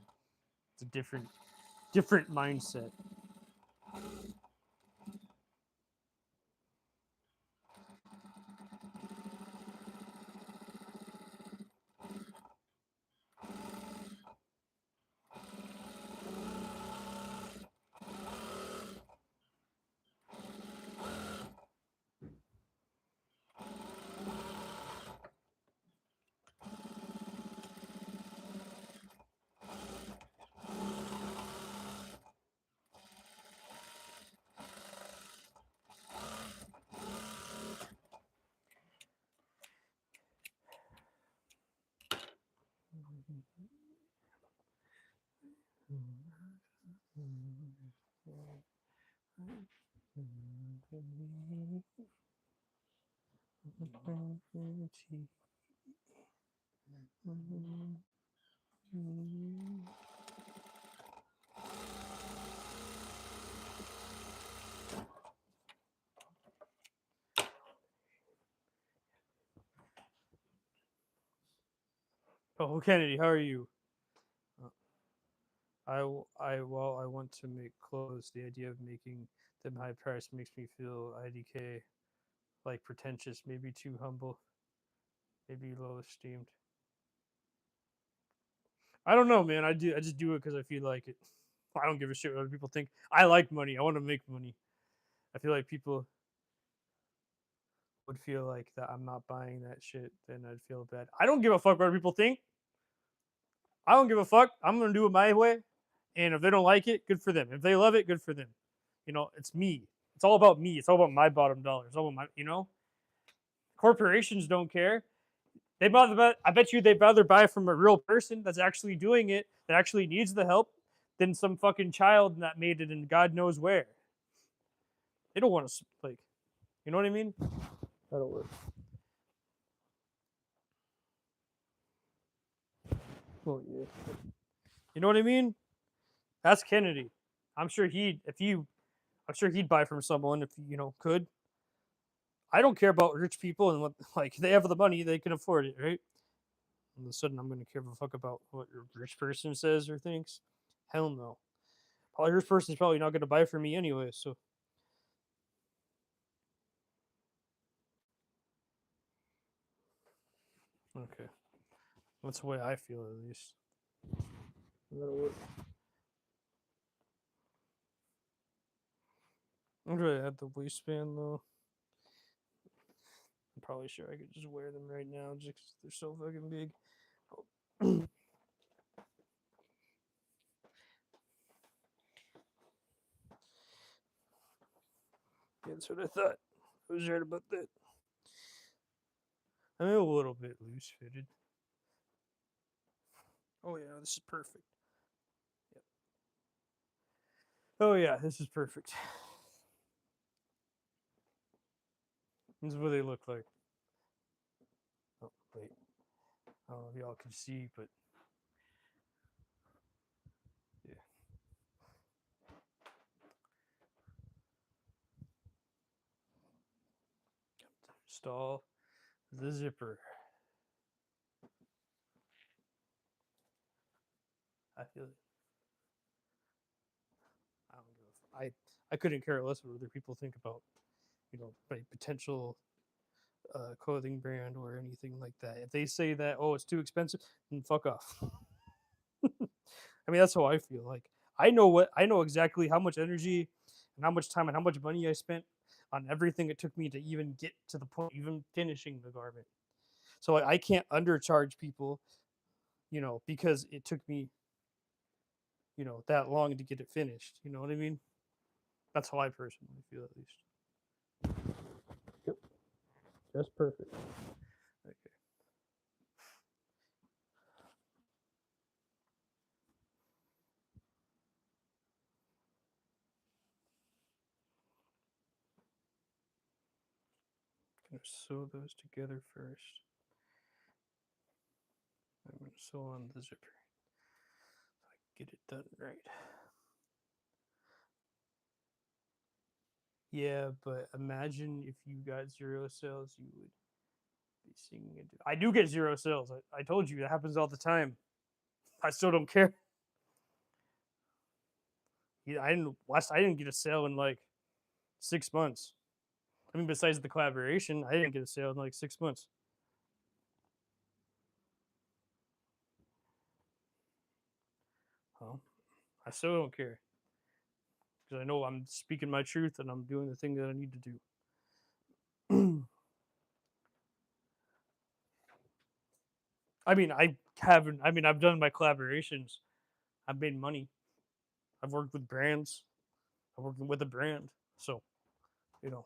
it's a different mindset. Oh, Kennedy, how are you? Uh, I want to make clothes. The idea of making them high price makes me feel IDK, like pretentious, maybe too humble, maybe low esteemed. I don't know, man. I just do it because I feel like it. I don't give a shit what other people think. I like money. I want to make money. I feel like people would feel like that I'm not buying that shit, then I'd feel bad. I don't give a fuck what other people think. I don't give a fuck. I'm gonna do it my way, and if they don't like it, good for them. If they love it, good for them. You know, it's me. It's all about me. It's all about my bottom dollar. It's all about my. You know, corporations don't care. I bet you they'd rather buy from a real person that's actually doing it, that actually needs the help, than some fucking child that made it in God knows where. They don't want to like, you know what I mean? That'll work. Oh yeah. You know what I mean? That's Kennedy. I'm sure he'd if you I'm sure he'd buy from someone if you know could. I don't care about rich people and what like they have the money, they can afford it, right? All of a sudden I'm gonna care a fuck about what a rich person says or thinks. Hell no. Probably a rich person's probably not gonna buy from me anyway, so okay. That's the way I feel at least. That'll work. I'm gonna add the waistband though. I'm probably sure I could just wear them right now just 'cause they're so fucking big. Oh. Yeah, that's what I thought. I was right about that. I'm a little bit loose fitted. Oh yeah, this is perfect. Yep. Oh yeah, this is perfect. This is what they look like. Oh wait, I don't know if y'all can see, but yeah. Install the zipper. I feel it. I don't give I couldn't care less what other people think about my potential clothing brand or anything like that. If they say that it's too expensive, then fuck off. I mean that's how I feel. Like I know exactly how much energy and how much time and how much money I spent on everything it took me to even get to the point even finishing the garment. So like, I can't undercharge people, because it took me, that long to get it finished. You know what I mean? That's how I personally feel at least. Yep. Just perfect. Okay. Gonna sew those together first. I'm gonna sew on the zipper. So I get it done right. Yeah, but imagine if you got 0 sales, you would be singing it. I do get 0 sales. I told you that happens all the time. I still don't care. Yeah, I didn't get a sale in like 6 months. I mean, besides the collaboration, I didn't get a sale in like 6 months. Well, I still don't care because I know I'm speaking my truth and I'm doing the thing that I need to do. I mean, I haven't. I mean, I've done my collaborations. I've made money. I've worked with brands. I'm working with a brand, so you know,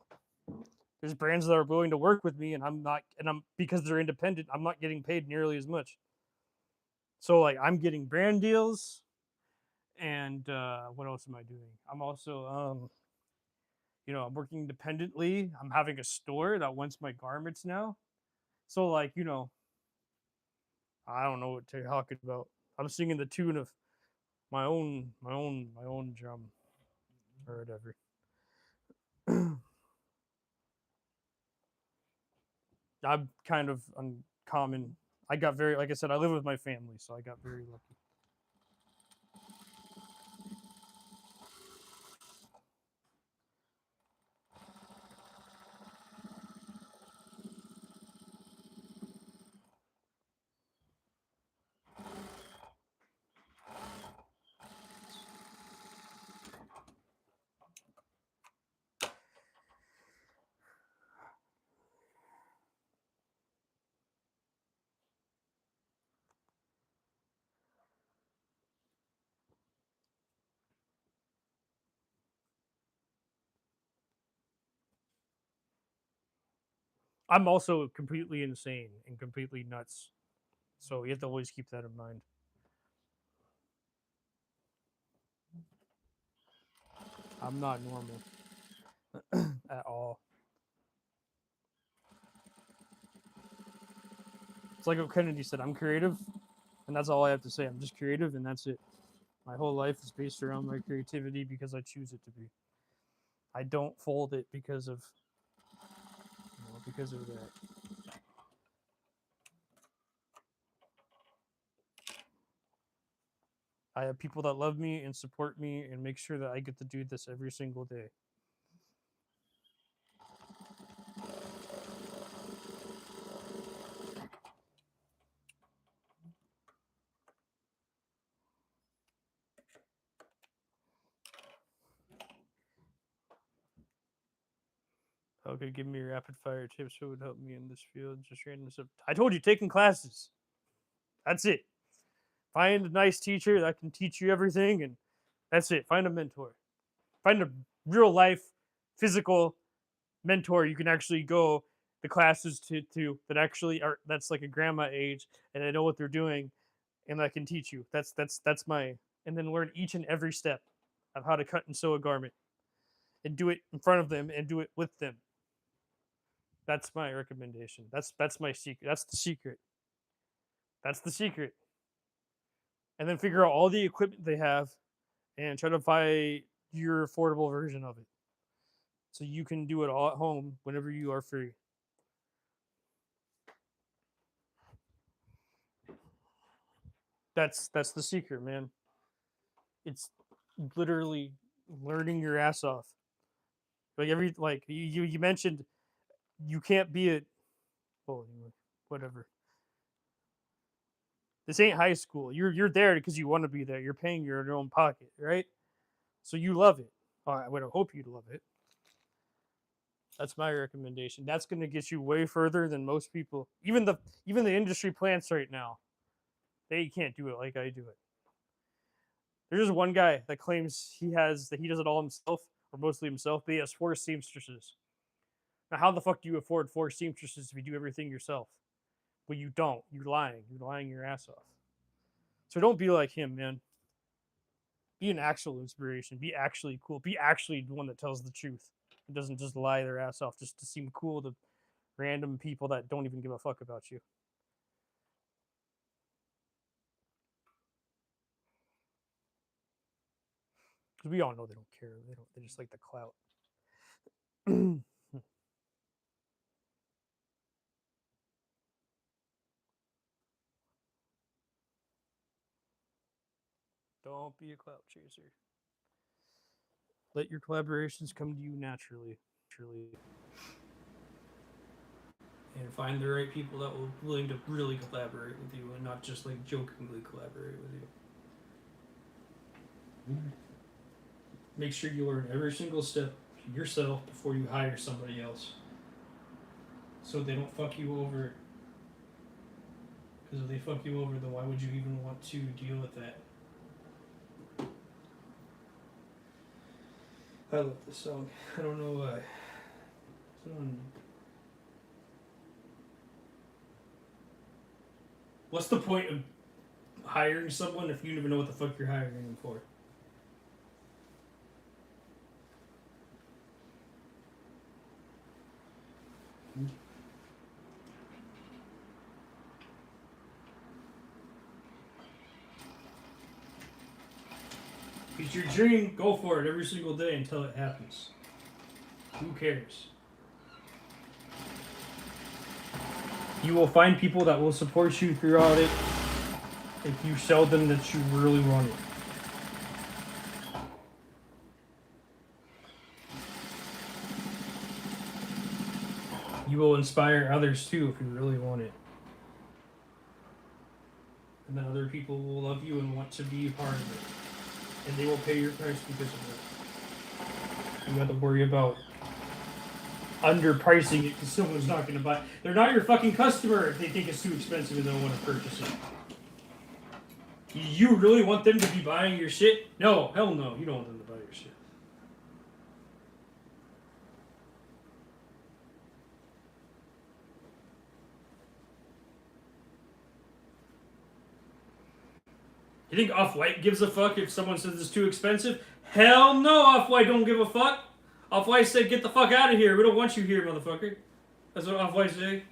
there's brands that are willing to work with me, and I'm not, and I'm because they're independent. I'm not getting paid nearly as much. So like, I'm getting brand deals, and what else am I doing? I'm also, I'm working independently. I'm having a store that wants my garments now. So like, I don't know what to talk about. I'm singing the tune of my own drum or whatever. I'm kind of uncommon. I got very, like I said, I live with my family, so I got very lucky. I'm also completely insane and completely nuts, so you have to always keep that in mind. I'm not normal at all. It's like what Kennedy said. I'm creative, and that's all I have to say. I'm just creative, and that's it. My whole life is based around my creativity because I choose it to be. I don't fold it because of that. I have people that love me and support me and make sure that I get to do this every single day. Okay, give me rapid fire tips. What would help me in this field? Just random stuff. I told you, taking classes. That's it. Find a nice teacher that can teach you everything, and that's it. Find a mentor. Find a real life, physical mentor you can actually go the classes to that actually are that's like a grandma age and they know what they're doing and that can teach you. That's my and then learn each and every step of how to cut and sew a garment and do it in front of them and do it with them. That's my recommendation. That's my secret. That's the secret. That's the secret. And then figure out all the equipment they have and try to buy your affordable version of it so you can do it all at home whenever you are free. That's the secret, man. It's literally learning your ass off. Like you mentioned, you can't be a well anyway, whatever. This ain't high school. You're there because you want to be there. You're paying your own pocket, right? So you love it. I would hope you love it. That's my recommendation. That's going to get you way further than most people. Even the industry plants right now, they can't do it like I do it. There's just one guy that claims he does it all himself or mostly himself, but he has four seamstresses. Now, how the fuck do you afford 4 seamstresses if you do everything yourself? Well, you don't. You're lying. You're lying your ass off. So don't be like him, man. Be an actual inspiration. Be actually cool. Be actually the one that tells the truth. It doesn't just lie their ass off just to seem cool to random people that don't even give a fuck about you. Because we all know they don't care. They don't. They just like the clout. Don't be a clout chaser. Let your collaborations come to you naturally. And find the right people that will be willing to really collaborate with you and not just like jokingly collaborate with you. Make sure you learn every single step yourself before you hire somebody else. So they don't fuck you over. Because if they fuck you over, then why would you even want to deal with that? I love this song. I don't know why. What's the point of hiring someone if you don't even know what the fuck you're hiring them for? It's your dream, go for it every single day until it happens. Who cares? You will find people that will support you throughout it if you show them that you really want it. You will inspire others too if you really want it. And then other people will love you and want to be a part of it. And they will pay your price because of it. You have to worry about underpricing it because someone's not going to buy. They're not your fucking customer if they think it's too expensive and they don't want to purchase it. You really want them to be buying your shit? No, hell no. You don't want them to buy your shit. You think Off-White gives a fuck if someone says it's too expensive? Hell no, Off-White don't give a fuck. Off-White said, get the fuck out of here. We don't want you here, motherfucker. That's what Off-White say.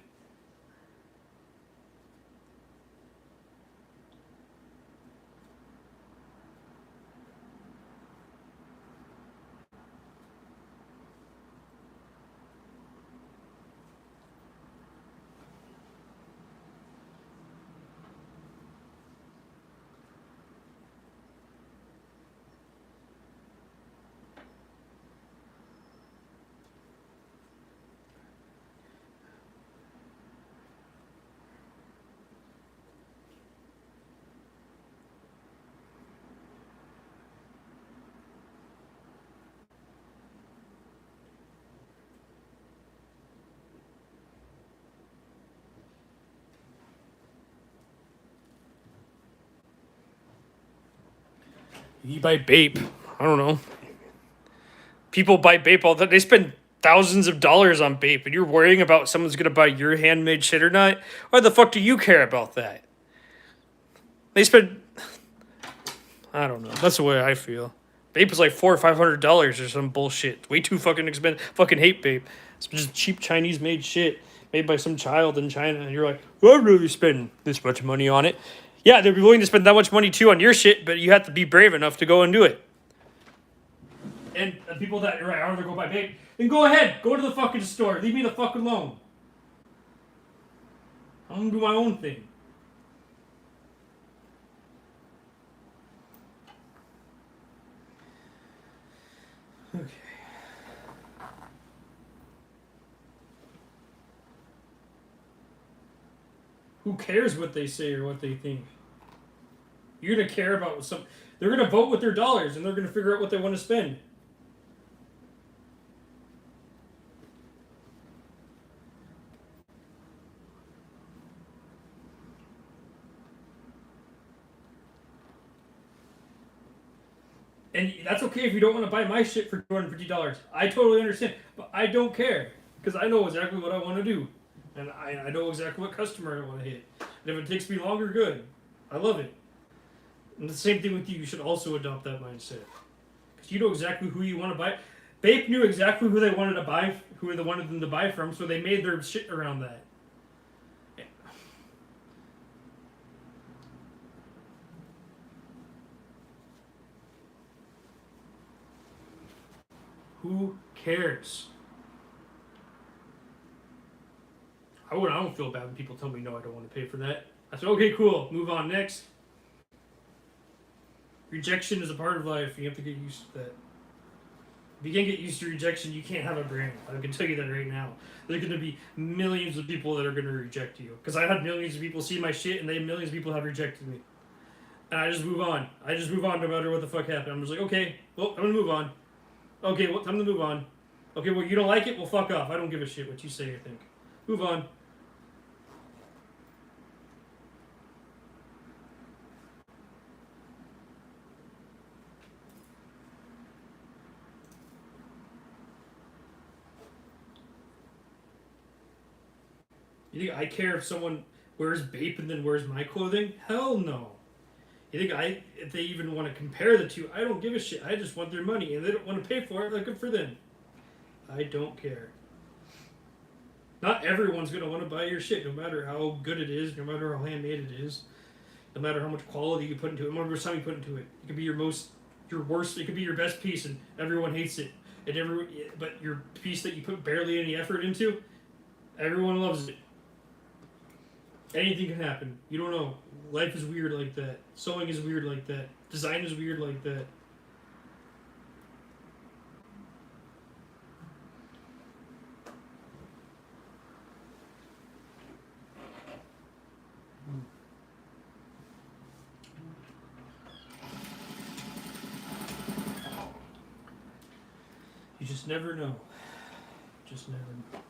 You buy Bape. I don't know. People buy Bape all the time. They spend thousands of dollars on Bape, and you're worrying about someone's going to buy your handmade shit or not? Why the fuck do you care about that? They spend... I don't know. That's the way I feel. Bape is like $400 or $500 or some bullshit. Way too fucking expensive. Fucking hate Bape. It's just cheap Chinese made shit made by some child in China, and you're like, well, I'd really spend this much money on it. Yeah, they'd be willing to spend that much money too on your shit, but you have to be brave enough to go and do it. And people that are right, I want to go buy Bape, then go ahead, go to the fucking store. Leave me the fuck alone. I'm gonna do my own thing. Okay. Who cares what they say or what they think? You're gonna care about some. They're gonna vote with their dollars, and they're gonna figure out what they want to spend. And that's okay if you don't want to buy my shit for $250. I totally understand, but I don't care because I know exactly what I want to do, and I know exactly what customer I want to hit. And if it takes me longer, good. I love it. And the same thing with you. You should also adopt that mindset because you know exactly who you want to buy. Bape knew exactly who they wanted to buy, who they wanted them to buy from, so they made their shit around that. Who cares? I don't feel bad when people tell me no, I don't want to pay for that. I said, okay, cool, move on next. Rejection is a part of life. You have to get used to that. If you can't get used to rejection, you can't have a brand. I can tell you that right now. There's going to be millions of people that are going to reject you. Because I had millions of people see my shit, and millions of people have rejected me. And I just move on. I just move on no matter what the fuck happened. I'm just like, okay, well, I'm going to move on. Okay, well, time to move on. Okay, well, you don't like it? Well, fuck off. I don't give a shit what you say or think. Move on. You think I care if someone wears Bape and then wears my clothing? Hell no. You think if they even want to compare the two? I don't give a shit. I just want their money, and they don't want to pay for it. Like, good for them. I don't care. Not everyone's gonna want to buy your shit, no matter how good it is, no matter how handmade it is, no matter how much quality you put into it, no matter how much time you put into it. It could be your worst. It could be your best piece, and everyone hates it. But your piece that you put barely any effort into, everyone loves it. Anything can happen. You don't know. Life is weird like that. Sewing is weird like that. Design is weird like that. You just never know. Just never know.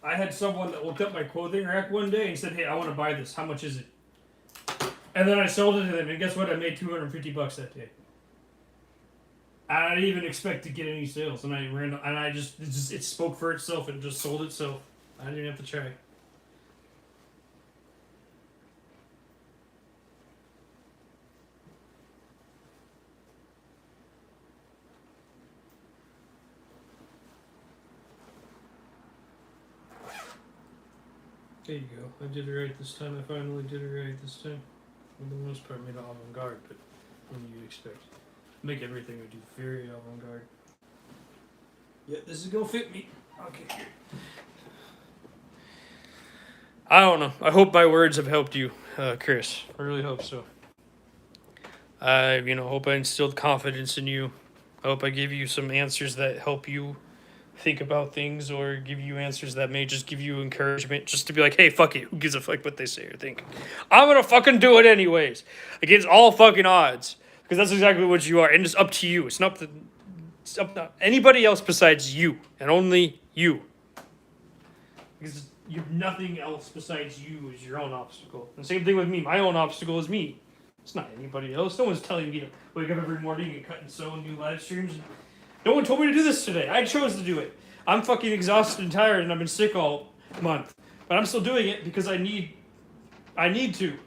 I had someone that looked up my clothing rack one day and said, "Hey, I want to buy this. How much is it?" And then I sold it to them, and guess what? I made $250 that day. I didn't even expect to get any sales, and it spoke for itself and just sold itself. I didn't even have to try. There you go. I did it right this time. I finally did it right this time. For the most part, made it avant-garde, but what do you expect? Make everything I do very avant-garde. Yeah, this is gonna fit me. Okay. I don't know. I hope my words have helped you, Chris. I really hope so. I, hope I instilled confidence in you. I hope I give you some answers that help you think about things, or give you answers that may just give you encouragement, just to be like, hey, fuck it, who gives a fuck what they say or think? I'm gonna fucking do it anyways, against all fucking odds, because that's exactly what you are, and it's up to you. It's up to anybody else besides you, and only you. Because you have nothing else besides you as your own obstacle. And same thing with me. My own obstacle is me. It's not anybody else. No one's telling me to wake up every morning and cut and sew and do live streams. No one told me to do this today. I chose to do it. I'm fucking exhausted and tired, and I've been sick all month. But I'm still doing it because I need to.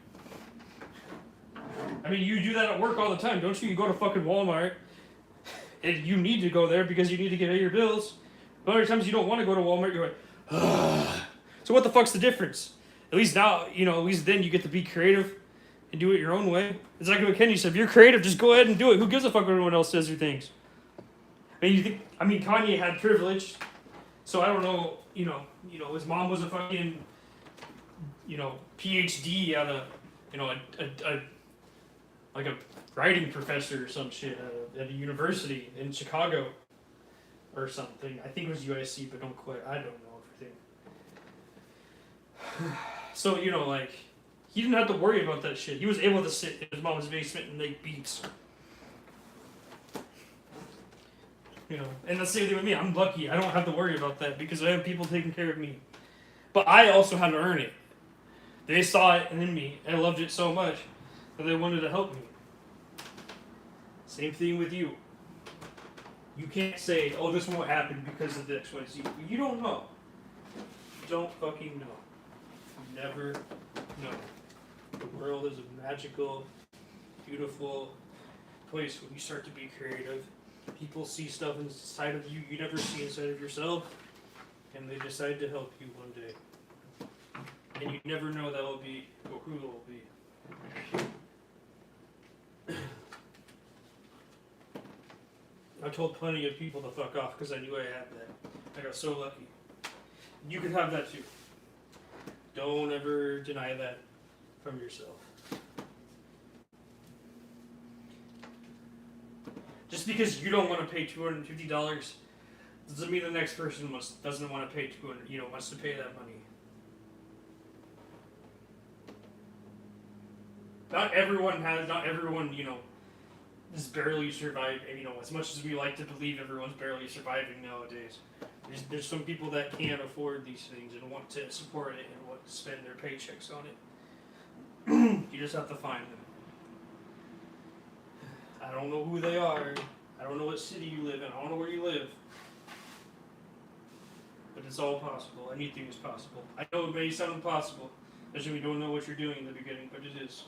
I mean, you do that at work all the time, don't you? You go to fucking Walmart, and you need to go there because you need to get your bills. But other times you don't want to go to Walmart, you're like, ugh. So what the fuck's the difference? At least now, at least then you get to be creative and do it your own way. It's like what Kenny said, if you're creative, just go ahead and do it. Who gives a fuck what everyone else says or thinks? Kanye had privilege, so I don't know, his mom was a fucking, PhD out of, like a writing professor or some shit at a university in Chicago or something. I think it was USC, but I don't know everything. So, he didn't have to worry about that shit. He was able to sit in his mom's basement and make beats. You know, and the same thing with me. I'm lucky. I don't have to worry about that because I have people taking care of me. But I also had to earn it. They saw it in me and loved it so much that they wanted to help me. Same thing with you. You can't say, oh, this won't happen because of the XYZ. You don't know. You don't fucking know. You never know. The world is a magical, beautiful place when you start to be creative. People see stuff inside of you you never see inside of yourself, and they decide to help you one day. And you never know that will be, or who it will be. I told plenty of people to fuck off because I knew I had that. I got so lucky. You can have that too. Don't ever deny that from yourself. Just because you don't want to pay $250 doesn't mean the next person doesn't want to pay wants to pay that money. Not everyone, is barely surviving. As much as we like to believe everyone's barely surviving nowadays, there's some people that can't afford these things and want to support it and want to spend their paychecks on it. You just have to find them. I don't know who they are. I don't know what city you live in. I don't know where you live. But it's all possible. Anything is possible. I know it may sound impossible, especially when you don't know what you're doing in the beginning, but it is.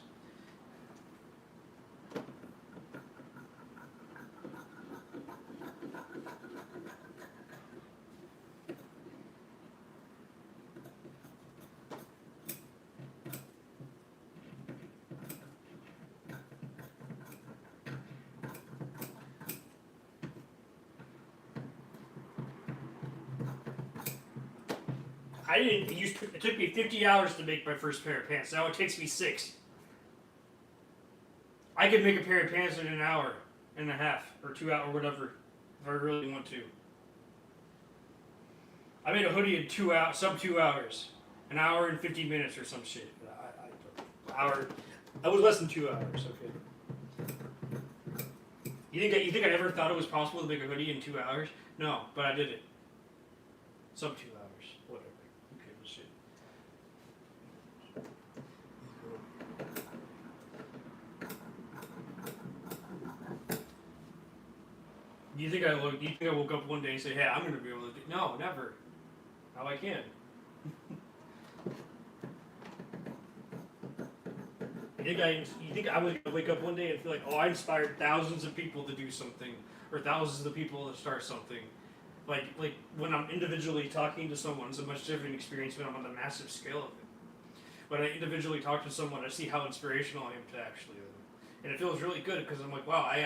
It took me 50 hours to make my first pair of pants. Now it takes me 6. I could make a pair of pants in an hour and a half, or 2 hours, or whatever, if I really want to. I made a hoodie in sub 2 hours. An hour and 50 minutes or some shit. I was less than 2 hours, okay. You think I ever thought it was possible to make a hoodie in 2 hours? No, but I did it. Sub 2 hours. Whatever. Who gives a shit? Do you think I woke up one day and say, hey, I'm going to be able to do... No, never. Now I can. You think I was going to wake up one day and feel like, oh, I inspired thousands of people to do something, or thousands of people to start something. Like when I'm individually talking to someone, it's a much different experience when I'm on the massive scale of it. When I individually talk to someone, I see how inspirational I am to actually them. And it feels really good because I'm like, wow, I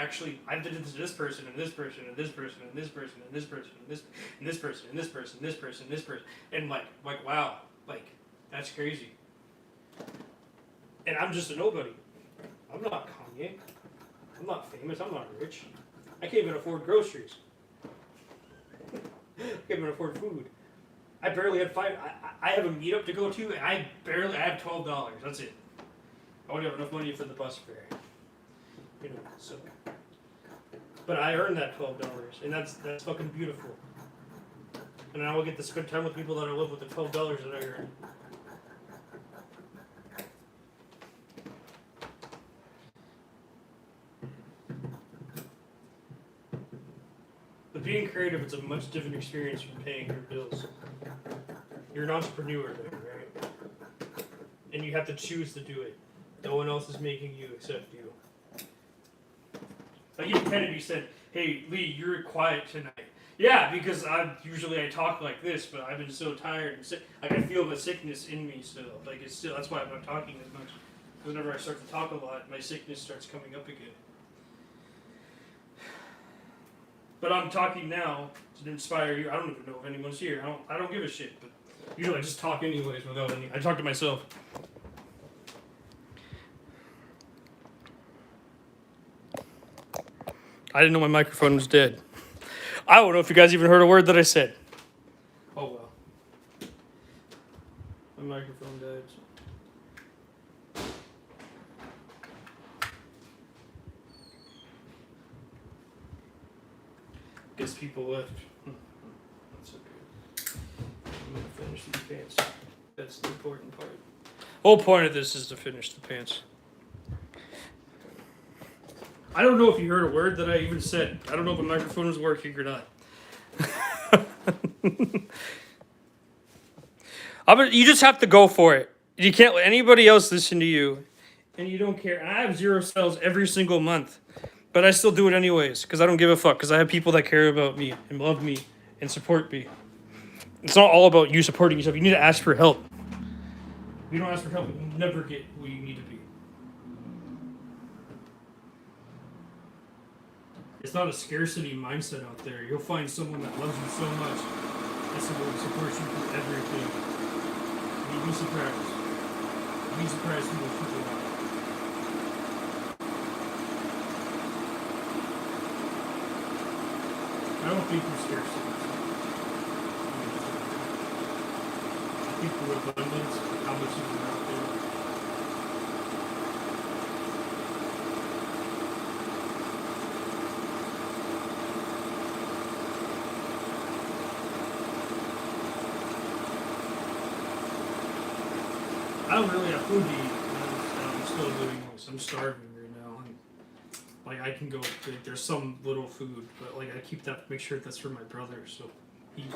did it to this person and this person and this person and this person and this person and this and this person and this person and this person and this person and like wow, like that's crazy. And I'm just a nobody. I'm not Kanye. I'm not famous. I'm not rich. I can't even afford groceries. I can't even afford food. I barely have I have a meetup to go to, and I have $12. That's it. I won't have enough money for the bus fare. So. But I earned that $12, and that's fucking beautiful. And I will get to spend time with people that I love with the $12 that I earned. But being creative, it's a much different experience from paying your bills. You're an entrepreneur there, right? And you have to choose to do it. No one else is making you except you. Like even Kennedy said, hey, Lee, you're quiet tonight. Yeah, because I talk like this, but I've been so tired and sick. Like I feel the sickness in me still. That's why I'm not talking as much. Whenever I start to talk a lot, my sickness starts coming up again. But I'm talking now to inspire you. I don't even know if anyone's here. I don't give a shit. But usually I just talk anyways without any. I talk to myself. I didn't know my microphone was dead. I don't know if you guys even heard a word that I said. Oh well. My microphone died. Gets people left. That's okay. I'm gonna finish these pants. That's the important part. Whole point of this is to finish the pants. I don't know if you heard a word that I even said. I don't know if the microphone was working or not. You just have to go for it. You can't let anybody else listen to you. And you don't care. And I have 0 sales every single month. But I still do it anyways. Because I don't give a fuck. Because I have people that care about me. And love me. And support me. It's not all about you supporting yourself. You need to ask for help. If you don't ask for help, you never get where you need to be. It's not a scarcity mindset out there. You'll find someone that loves you so much. That's someone who supports you through everything. You'd be surprised. You'd be surprised who those people are. I don't think they're scarcity. I think through abundance, how much is out there. I don't really have food to eat. I'm still doing this. I'm starving right now. Like I can go. There's some little food, but like I keep that. Make sure that's for my brother, so he eats.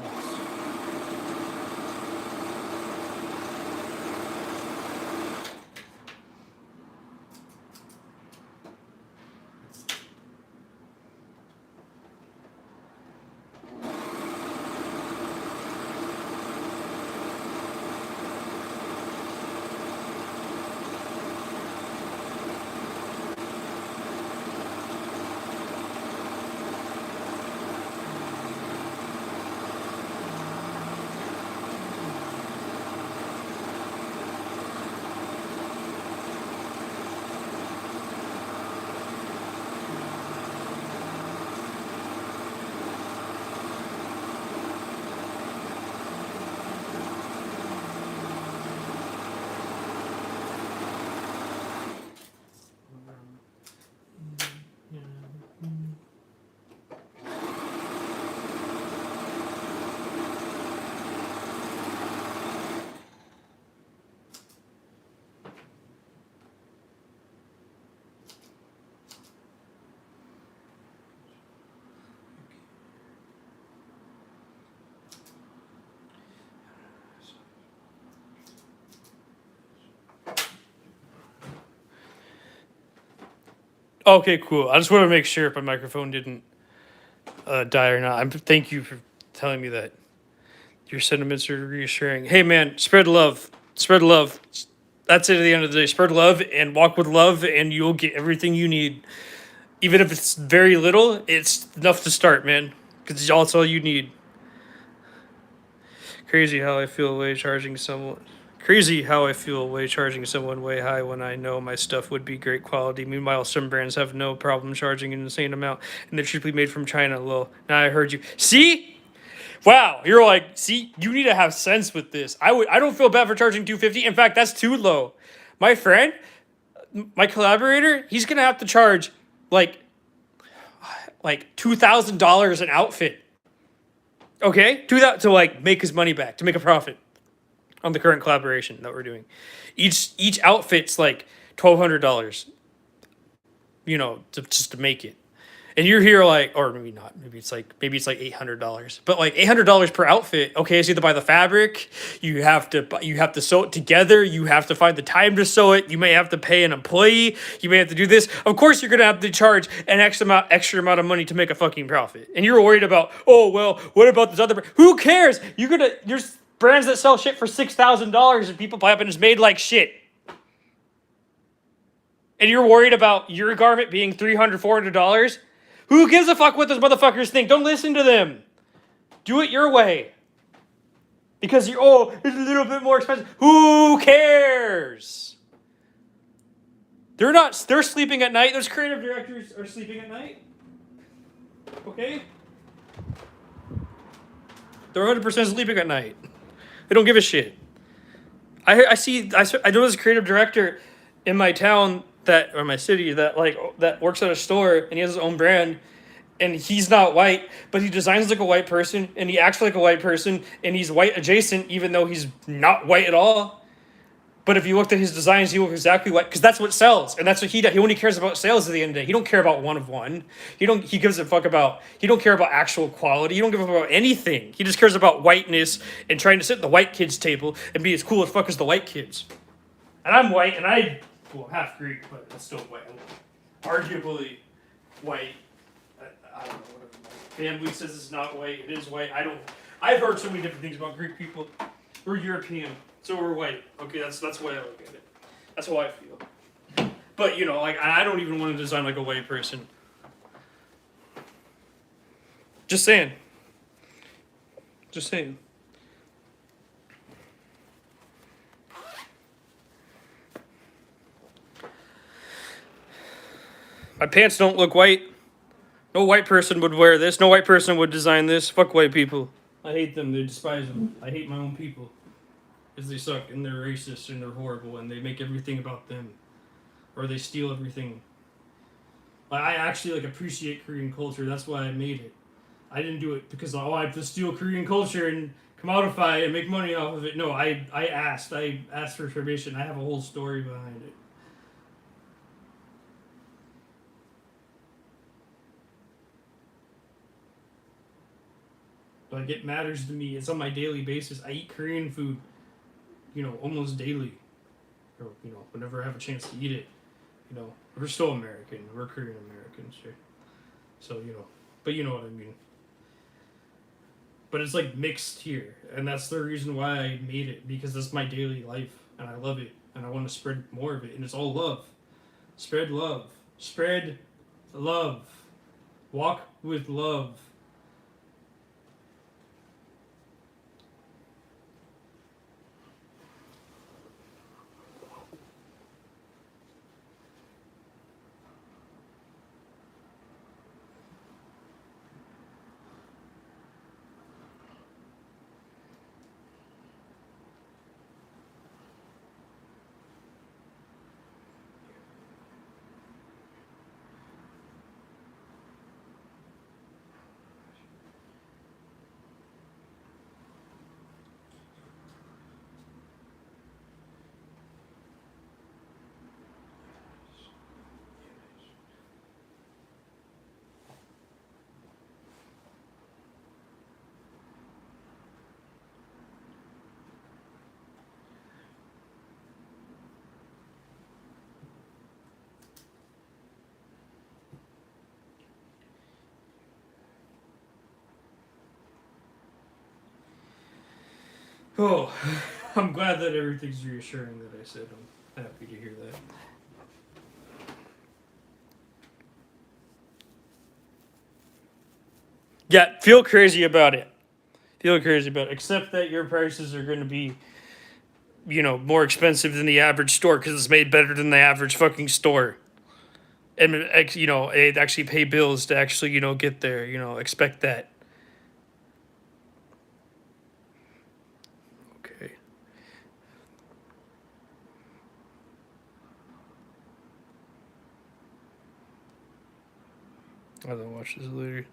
Okay, cool. I just want to make sure if my microphone didn't die or not. Thank you for telling me that. Your sentiments are reassuring. Hey, man, spread love. Spread love. That's it at the end of the day. Spread love and walk with love, and you'll get everything you need. Even if it's very little, it's enough to start, man. Because that's all you need. Crazy how I feel way charging someone. Crazy how I feel way charging someone way high when I know my stuff would be great quality. Meanwhile, some brands have no problem charging an insane amount, and they're cheaply made from China. Lol. Now I heard you. See? Wow, you're like, see, you need to have sense with this. I don't feel bad for charging $250. In fact, that's too low. My friend, my collaborator, he's gonna have to charge like $2,000 an outfit. Okay, do that to like make his money back, to make a profit on the current collaboration that we're doing. Each outfit's like $1,200. You know, just to make it. And you're here like, or maybe not. Maybe it's like $800. But like $800 per outfit. Okay, so you have to buy the fabric. You have to sew it together. You have to find the time to sew it. You may have to pay an employee. You may have to do this. Of course, you're gonna have to charge an extra amount of money to make a fucking profit. And you're worried about, oh well, what about this other? Who cares? There's brands that sell shit for $6,000 and people buy up and it's made like shit. And you're worried about your garment being $300, $400. Who gives a fuck what those motherfuckers think? Don't listen to them. Do it your way. Because it's a little bit more expensive. Who cares? They're sleeping at night. Those creative directors are sleeping at night. Okay? They're 100% sleeping at night. They don't give a shit. I know this creative director in my town or my city that works at a store and he has his own brand, and he's not white, but he designs like a white person, and he acts like a white person, and he's white adjacent, even though he's not white at all. But if you looked at his designs, he looks exactly white because that's what sells, and that's what he does. He only cares about sales at the end of the day. He don't care about one of one. He don't. He gives a fuck about. He don't care about actual quality. He don't give a fuck about anything. He just cares about whiteness and trying to sit at the white kids' table and be as cool as fuck as the white kids. And I'm white, and well, half Greek, but it's still white. Arguably white. I don't know. Whatever. My family says it's not white. It is white. I don't. I've heard so many different things about Greek people. We're European, so we're white. Okay, that's the way I look at it. That's how I feel. But like I don't even want to design like a white person. Just saying. Just saying. My pants don't look white. No white person would wear this. No white person would design this. Fuck white people. I hate them. They despise them. I hate my own people. Because they suck and they're racist and they're horrible and they make everything about them. Or they steal everything. I actually appreciate Korean culture. That's why I made it. I didn't do it because I have to steal Korean culture and commodify and make money off of it. No, I asked. I asked for permission. I have a whole story behind it. It matters to me. It's on my daily basis. I eat Korean food, almost daily. Or, whenever I have a chance to eat it. We're still American. We're Korean Americans, right? So, but you know what I mean. But it's mixed here, and that's the reason why I made it, because that's my daily life, and I love it, and I want to spread more of it, and it's all love. Spread love. Spread love. Walk with love. Oh, I'm glad that everything's reassuring that I said. I'm happy to hear that. Yeah, feel crazy about it. Feel crazy about it. Except that your prices are going to be, more expensive than the average store because it's made better than the average fucking store. And, it actually pay bills to actually, get there. Expect that. Okay. I'll watch this later.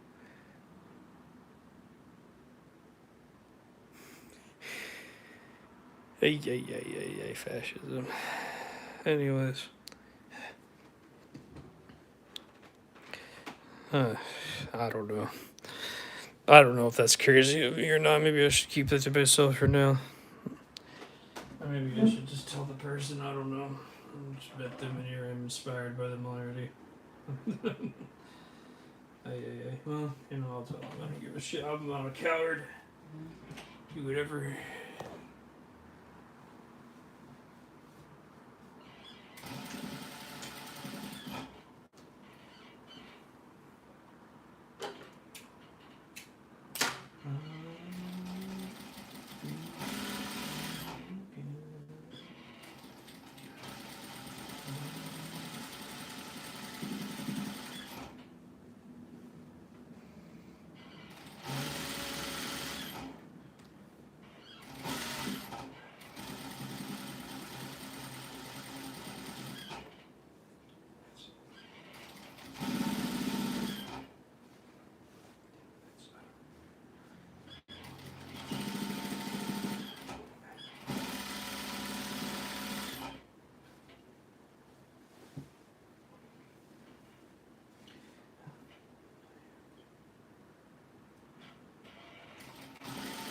Hey, fascism. Anyways. I don't know. I don't know if that's crazy of me or not. Maybe I should keep that to myself for now. Or maybe I should just tell the person. I don't know. I'll just bet them in here. I'm inspired by them already. Well, I'll tell them. I don't give a shit. I'm not a coward. Do whatever.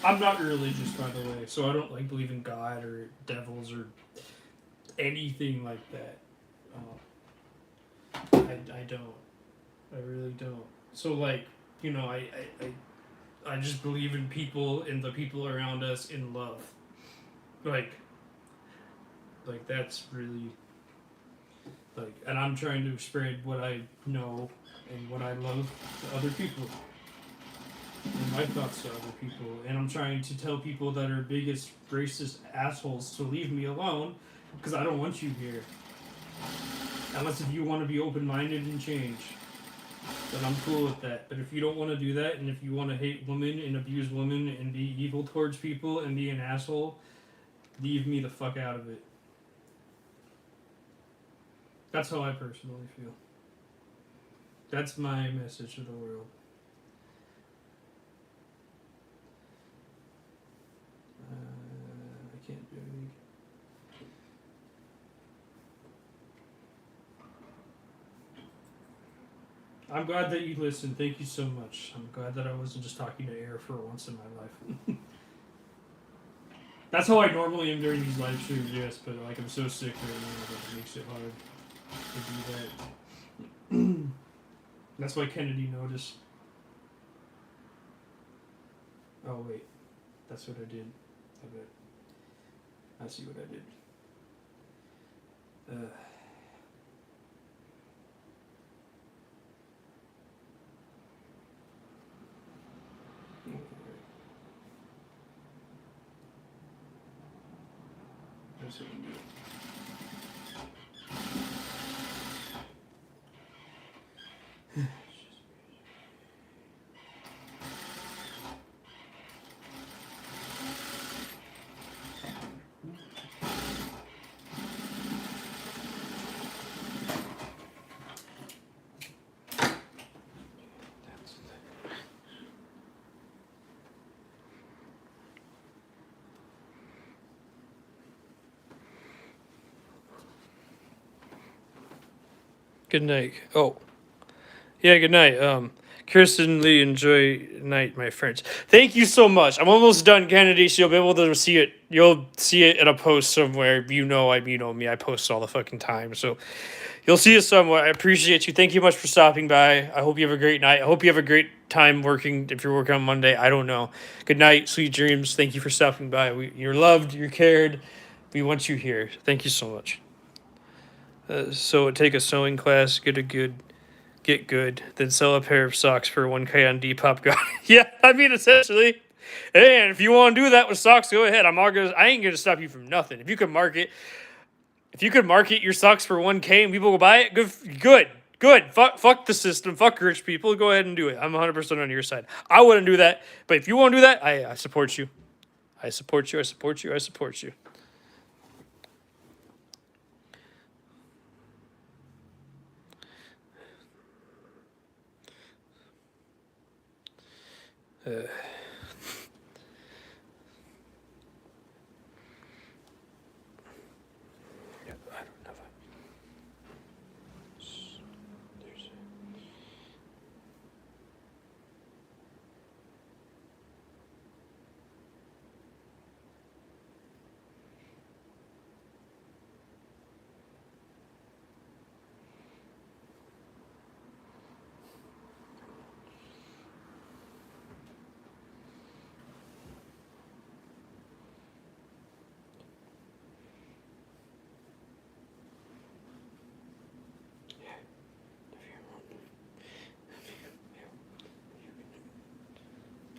I'm not religious, by the way, so I don't like believe in God or devils or anything like that. I don't. I really don't. So like, I just believe in people and the people around us in love. Like that's really and I'm trying to spread what I know and what I love to other people and my thoughts to other people. And I'm trying to tell people that are biggest racist assholes to leave me alone because I don't want you here. Unless if you want to be open minded and change, then I'm cool with that. But if you don't want to do that, and if you want to hate women and abuse women and be evil towards people and be an asshole, leave me the fuck out of it. That's how I personally feel. That's my message to the world. I can't do anything. I'm glad that you listened. Thank you so much. I'm glad that I wasn't just talking to air for once in my life. That's how I normally am during these live streams, yes, but like I'm so sick right now that it makes it hard to do that. That's why Kennedy noticed. Oh wait, that's what I did. I bet. I see what I did. That's what I'm doing. Good night. Oh, yeah. Good night. Kirsten Lee, enjoy night, my friends. Thank you so much. I'm almost done, Kennedy. So you'll be able to see it. You'll see it in a post somewhere. You know me. I post all the fucking time. So you'll see it somewhere. I appreciate you. Thank you much for stopping by. I hope you have a great night. I hope you have a great time working. If you're working on Monday, I don't know. Good night, sweet dreams. Thank you for stopping by. You're loved. You're cared. We want you here. Thank you so much. So take a sewing class, get good, then sell a pair of socks for 1K on Depop. God, yeah, I mean essentially. And if you want to do that with socks, go ahead. I ain't gonna stop you from nothing. If you could market your socks for 1K and people will buy it, good. Fuck the system. Fuck rich people. Go ahead and do it. I'm 100% on your side. I wouldn't do that, but if you want to do that, I support you. I support you. I support you. I support you. Uh,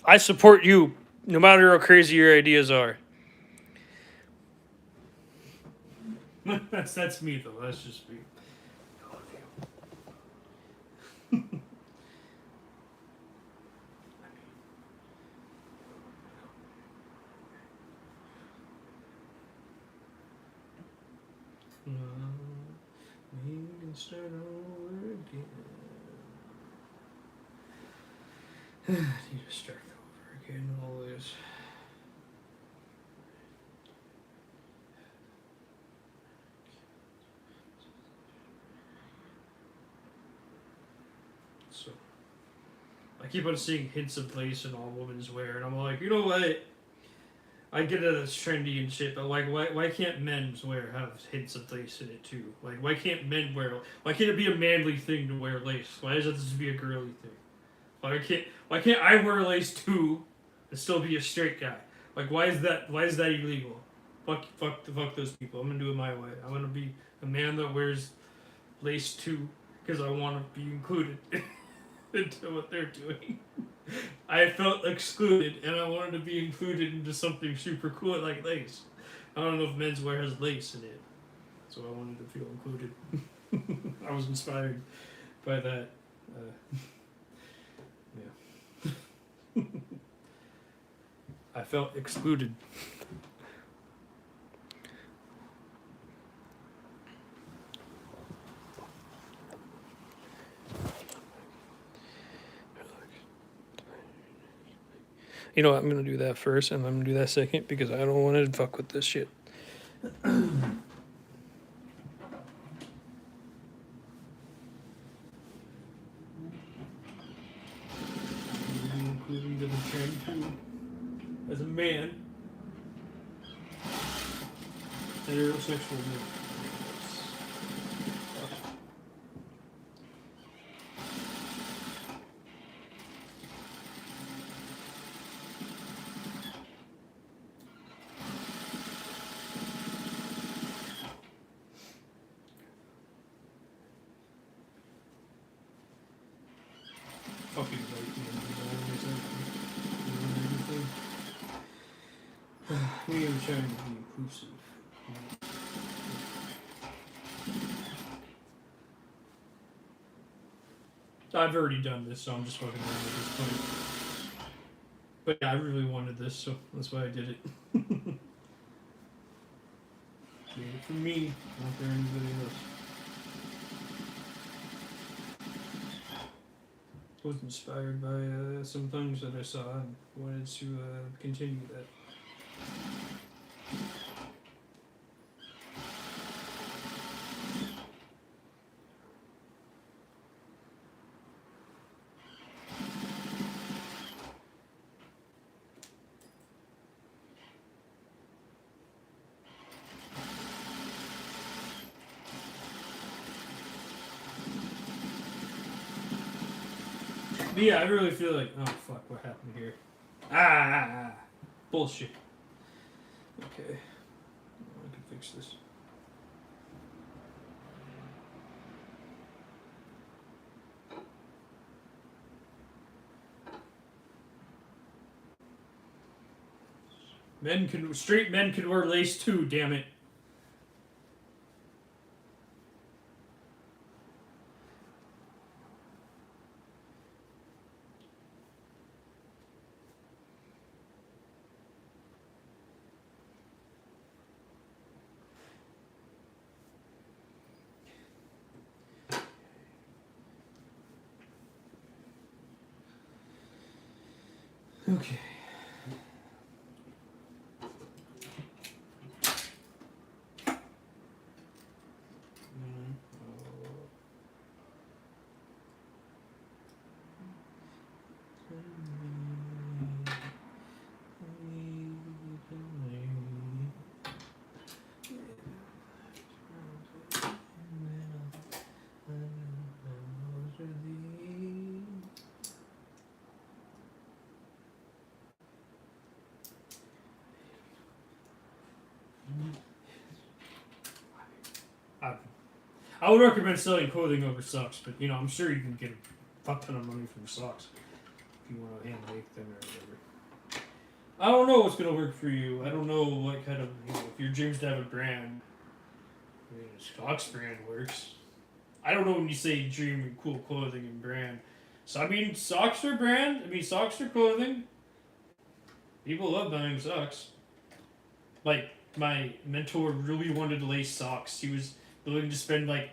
I support you, no matter how crazy your ideas are. that's me though. That's just me. We can start over again. Need to start over again. Always. So I keep on seeing hints of lace in all women's wear, and I'm like, you know what? I get that it's trendy and shit, but like, why can't men's wear have hints of lace in it too? Like, why can't men wear? Why can't it be a manly thing to wear lace? Why does it just be a girly thing? Why can't I wear lace too, and still be a straight guy? Like, why is that illegal? Fuck those people. I'm gonna do it my way. I'm gonna be a man that wears lace too, because I want to be included into what they're doing. I felt excluded, and I wanted to be included into something super cool like lace. I don't know if menswear has lace in it, so I wanted to feel included. I was inspired by that. Yeah. I felt excluded. You know what? I'm gonna do that first, and I'm gonna do that second because I don't want to fuck with this shit. Including the trend too, as a man, heterosexual man. Fucking white man. We are trying to be inclusive. I've already done this, so I'm just fucking around at this point. But yeah, I really wanted this, so that's why I did it. Did it for me, not for anybody else. I was inspired by some things that I saw and wanted to continue that. But yeah, I really feel like, oh fuck, what happened here? Bullshit. Okay, I can fix this. Straight men can wear lace too, damn it. Okay. I would recommend selling clothing over socks, but you know, I'm sure you can get a fuck ton of money from socks if you want to hand make them or whatever. I don't know what's gonna work for you. I don't know what kind of, if your dreams to have a brand. I mean, a socks brand works. I don't know when you say dream and cool clothing and brand. So I mean, socks are brand. I mean, socks are clothing. People love buying socks. Like my mentor really wanted lace socks. He was willing to spend like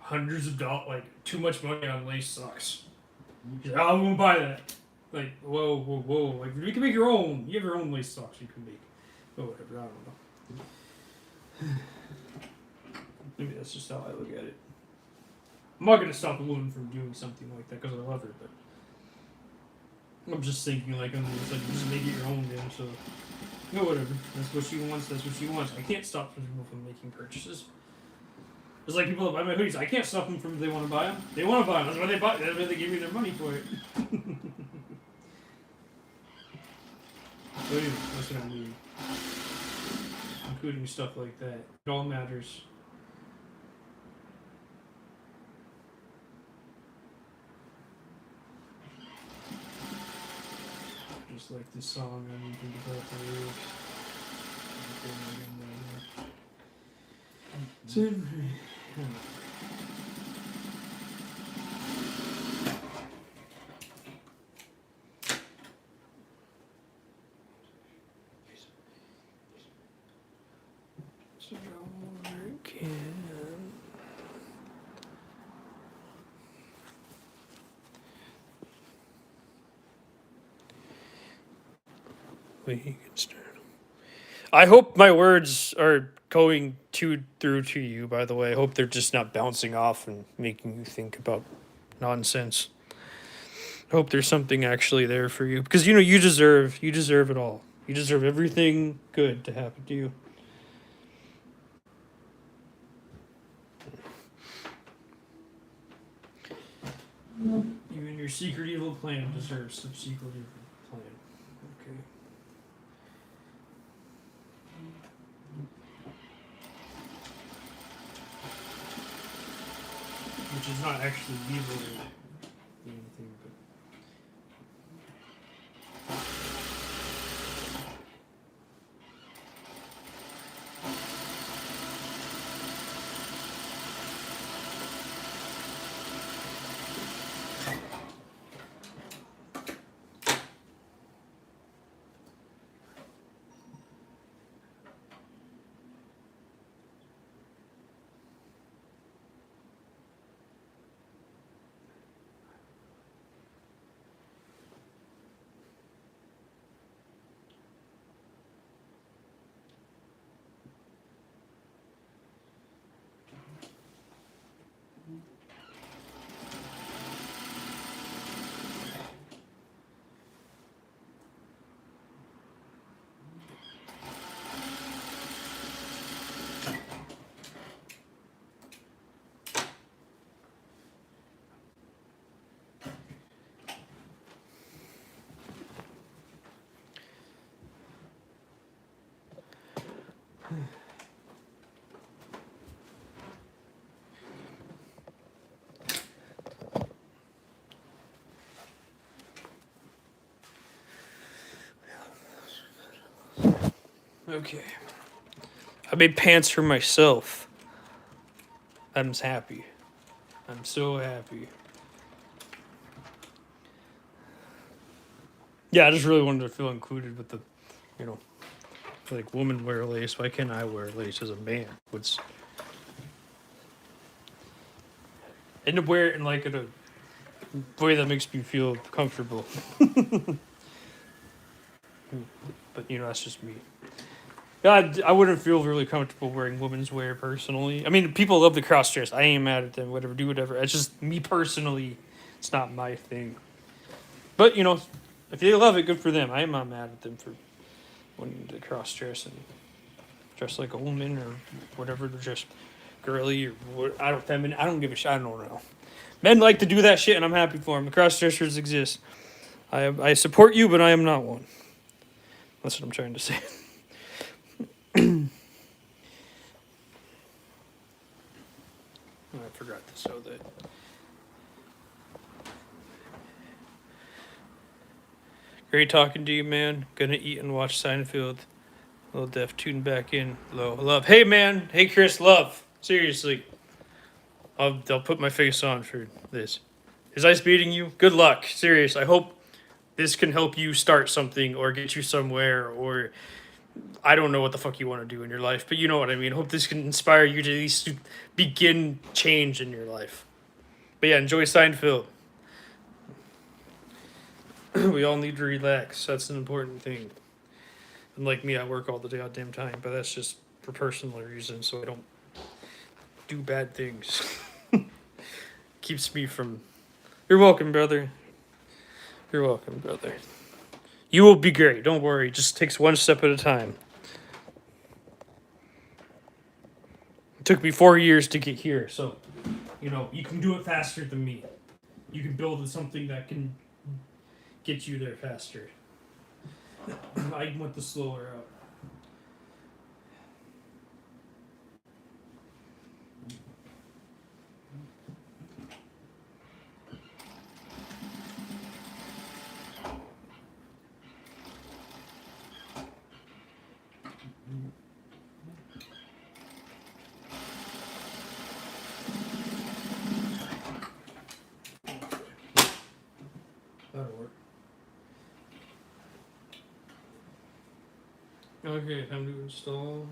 hundreds of dollars, like too much money on lace socks. He's like, oh, I won't buy that. Like, whoa. Like, you can make your own. You have your own lace socks you can make. But whatever, I don't know. Maybe that's just how I look at it. I'm not gonna stop a woman from doing something like that because I love her, but I'm just thinking like, it's like just make it your own, then. So No, whatever. That's what she wants. That's what she wants. I can't stop people from making purchases. It's like people that buy my hoodies. I can't stop them from if they want to buy them. They want to buy them. That's why they buy. That's why they give me their money for it. So anyway, that's what I mean. Including stuff like that. It all matters. Just like this song I'm thinking about the lyrics. I hope my words are going through to you, by the way. I hope they're just not bouncing off and making you think about nonsense. I hope there's something actually there for you. Because you deserve it all. You deserve everything good to happen to you. Even your secret evil plan deserves some secret evil plan. Okay. Which is not actually evil or anything, but okay. I made pants for myself. I'm happy. I'm so happy. Yeah, I just really wanted to feel included with the, you know, like women wear lace. Why can't I wear lace as a man? What's and to wear it in like a way that makes me feel comfortable. But that's just me. God, I wouldn't feel really comfortable wearing women's wear personally. I mean, people love the cross dress. I ain't mad at them. Whatever, do whatever. It's just me personally. It's not my thing. But if they love it, good for them. I am not mad at them for wanting to cross dress and dress like a woman or whatever. They're just girly or what. I don't give a shit. I don't know. Men like to do that shit, and I'm happy for them. The cross dressers exist. I support you, but I am not one. That's what I'm trying to say. I forgot to sew that. Great talking to you, man. Gonna eat and watch Seinfeld. Little Def tune back in. Low love. Hey, man. Hey, Chris. Love. Seriously. I'll put my face on for this. Is ice beating you? Good luck. Serious. I hope this can help you start something or get you somewhere, or I don't know what the fuck you want to do in your life, but you know what I mean. Hope this can inspire you to at least begin change in your life. But yeah, enjoy Seinfeld. We all need to relax. That's an important thing. Unlike me, I work all the goddamn time, but that's just for personal reasons, so I don't do bad things. Keeps me from. You're welcome, brother. You're welcome, brother. You will be great. Don't worry. It just takes one step at a time. It took me 4 years to get here, so you can do it faster than me. You can build something that can get you there faster. I went the slower route. That'll work. Okay, time to install.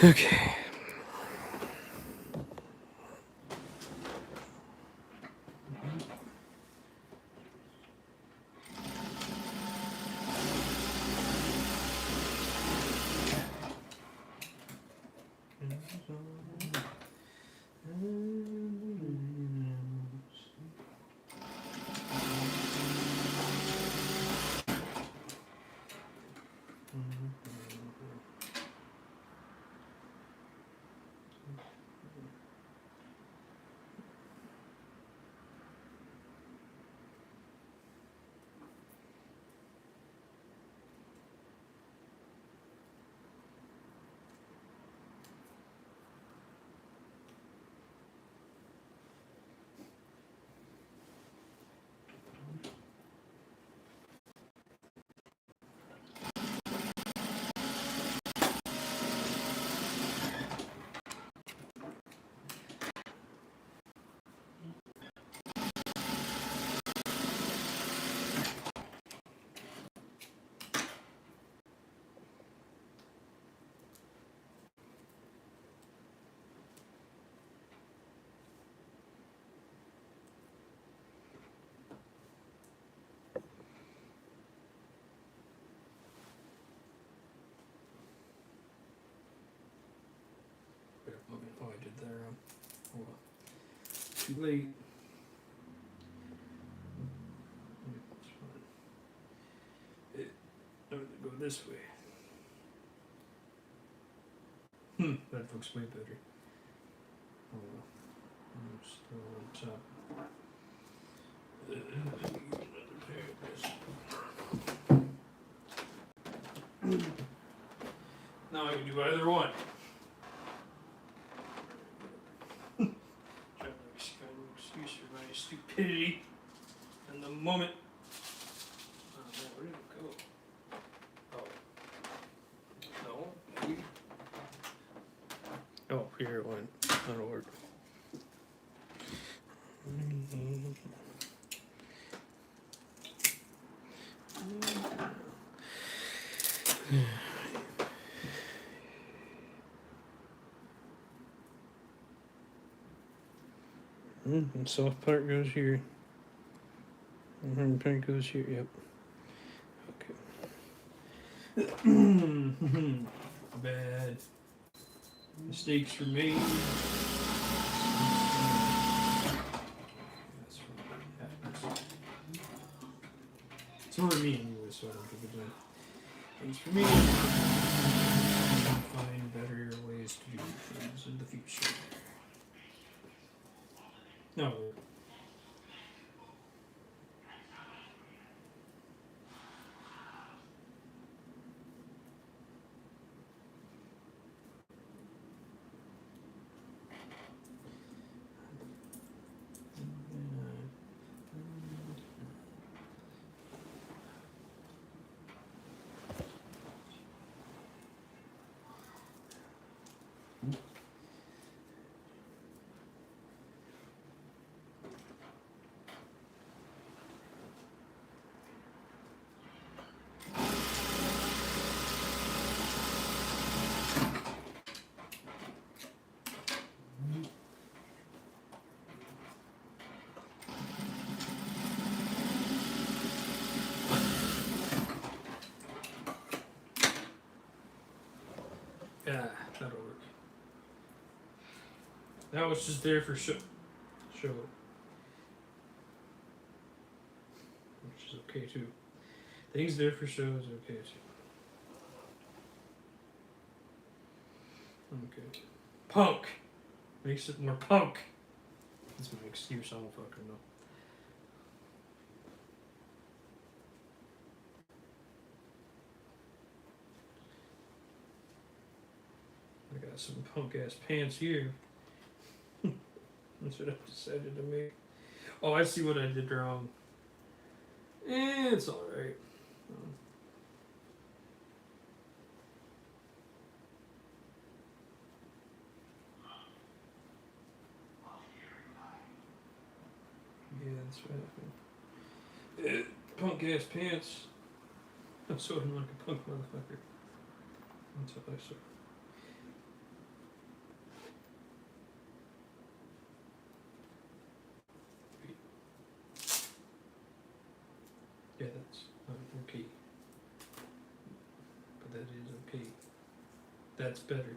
Okay. too late. I'm gonna go this way. That looks way better. Oh well. I'm still on top. Another pair of this. Now I can do either one. Trying to find an excuse for my stupidity in the moment. Oh man, where did it go? Oh. No, maybe. Oh, here it went. That'll work. And soft part goes here. And part goes here. Yep. Okay. Bad mistakes were made. That's what happens. It's more me anyway, so I don't give a damn. Things for me. Find better ways to do things in the future. No. Yeah, that'll work. That was just there for show. Which is okay too. Things there for show is okay too. Okay. Punk! Makes it more punk. That's my excuse, I don't fucking know. I got some punk ass pants here. That's what I decided to make. Oh, I see what I did wrong. It's alright. Yeah, that's right. Punk ass pants. I'm sort of like a punk motherfucker. That's what I saw. Yeah, that's okay. But that is okay. That's better.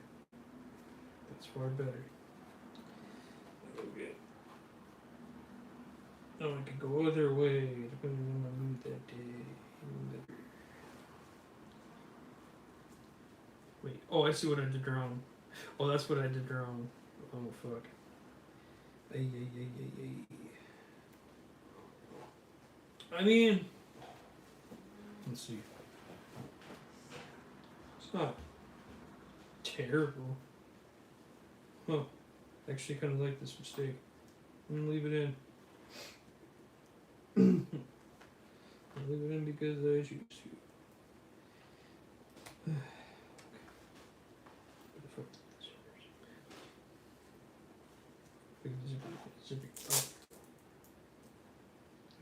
That's far better. Okay. Oh, I could go either way, depending on my mood that day. Wait, oh, I see what I did wrong. Oh, that's what I did wrong. Oh, fuck. Ay. I mean, let's see. It's not terrible. Huh. Actually, kind of like this mistake. I'm gonna leave it in. I'll leave it in because I choose to.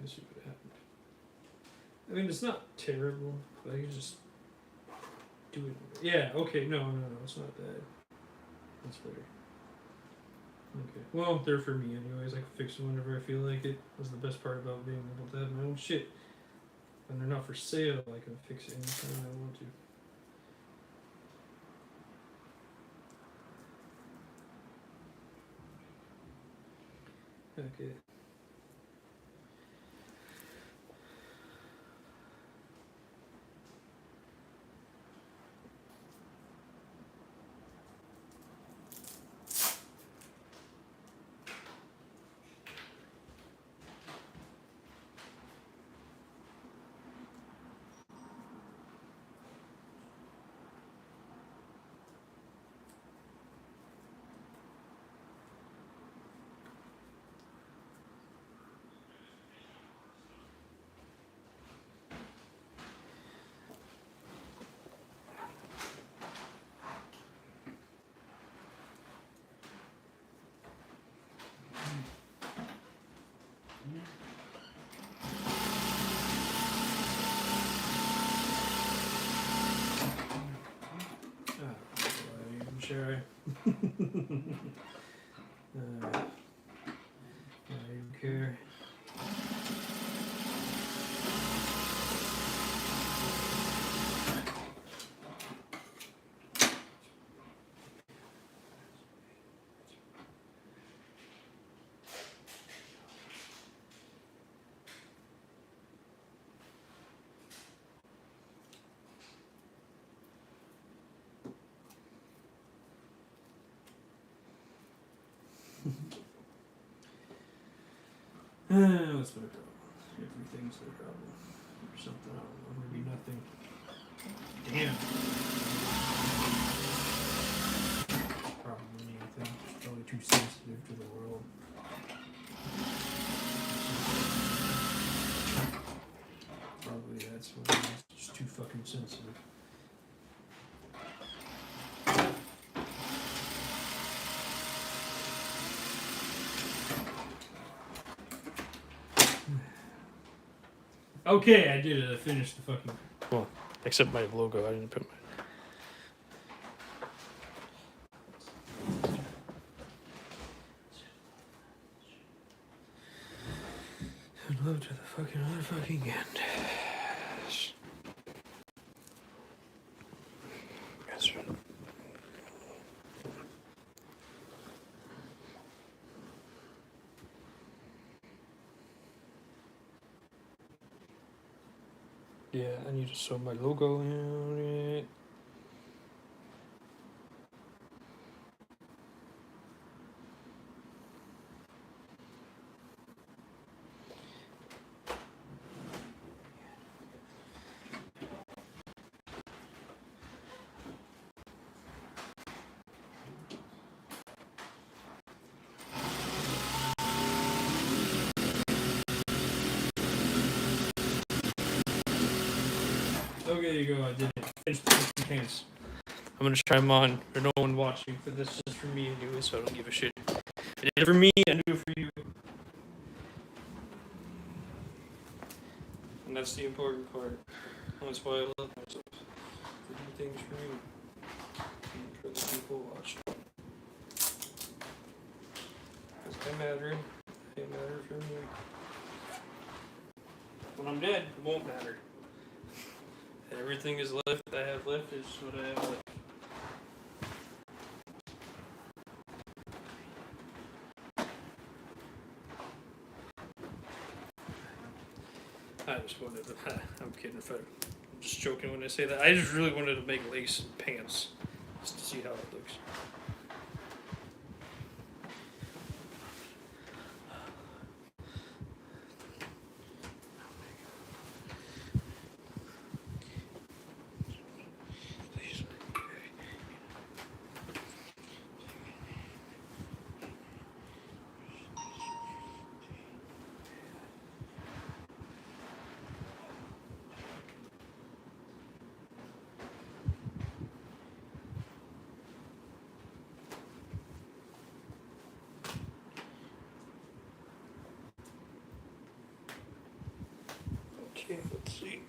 Let's see what happened. I mean, it's not terrible, but I can just do it. Yeah, okay, no, it's not bad. That's better. Okay, well, they're for me anyways. I can fix them whenever I feel like it. That's the best part about being able to have my own shit. When they're not for sale, I can fix it anytime I want to. Okay. I'm sure. I don't care. What's my problem? Everything's the problem. Or something, I don't know. Maybe nothing. Damn. Probably anything. Probably too sensitive to the world. Probably that's what it is. Just too fucking sensitive. Okay, I did it. I finished the fucking. Well, except my logo. I didn't put my. Love to the fucking other fucking end. That's right. Yeah, I need to sew my logo on it. Okay, there you go. I did it. Finished the pants. I'm gonna try them on. There's no one watching, but this is for me anyway, so I don't give a shit. I did it for me, I do it for you. And that's the important part. That's why I love myself. To do things for you. And for the people watching. Because I matter. They matter for me. When I'm dead, it won't matter. And everything is left I have left is what I have left. I just wanted to. I'm kidding. I'm just joking when I say that. I just really wanted to make lace pants just to see how it looks. Okay, let's see.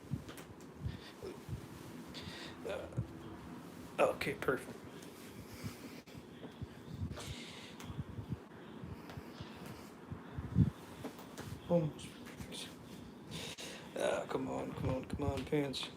Okay, perfect. Almost perfect. Come on, come on, come on, pants.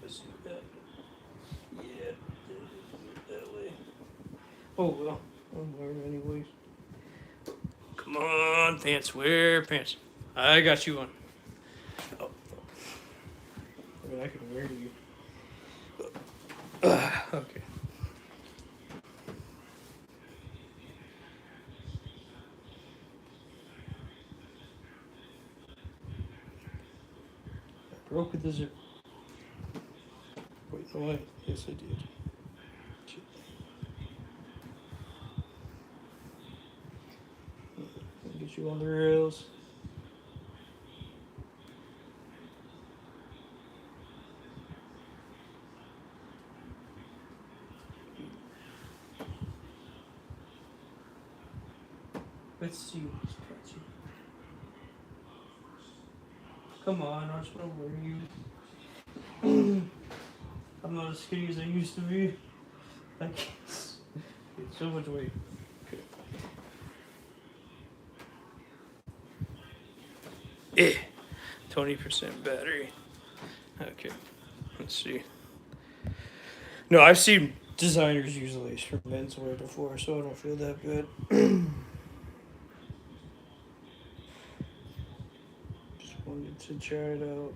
Let's see what happened. Yeah, that way. Oh well, I'm wearing anyways. Come on, pants. Wear pants. I got you on. Oh, I mean, I can wear to you. Okay. I broke with the zip. Wait, no, wait. Yes, I did. Shit. Get you on the rails. Let's see what's catchy. Come on, I just want to wear you. I'm not as skinny as I used to be. I can't. It's so much weight. Okay. 20% battery. Okay. Let's see. No, I've seen designers use lace for menswear before, so I don't feel that bad. Just wanted to try it out.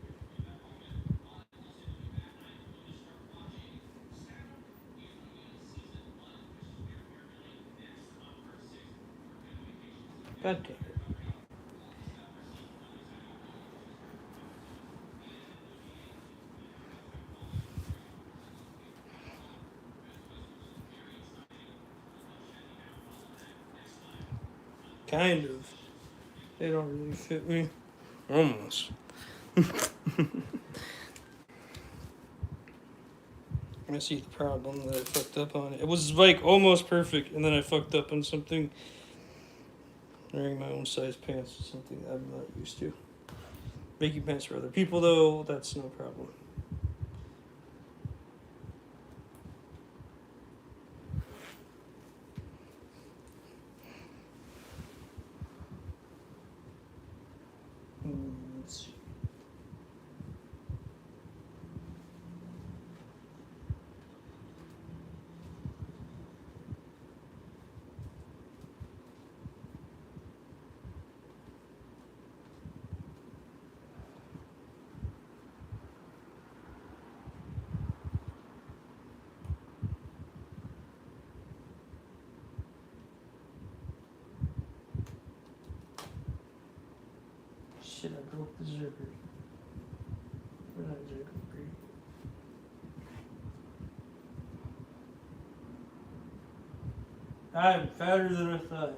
God damn it. Kind of. They don't really fit me. Almost. I see the problem that I fucked up on. It was like almost perfect, and then I fucked up on something. Wearing my own size pants is something I'm not used to. Making pants for other people, though, that's no problem. Let's see. Shit, I broke the zipper. Where's that zipper? I'm fatter than I thought.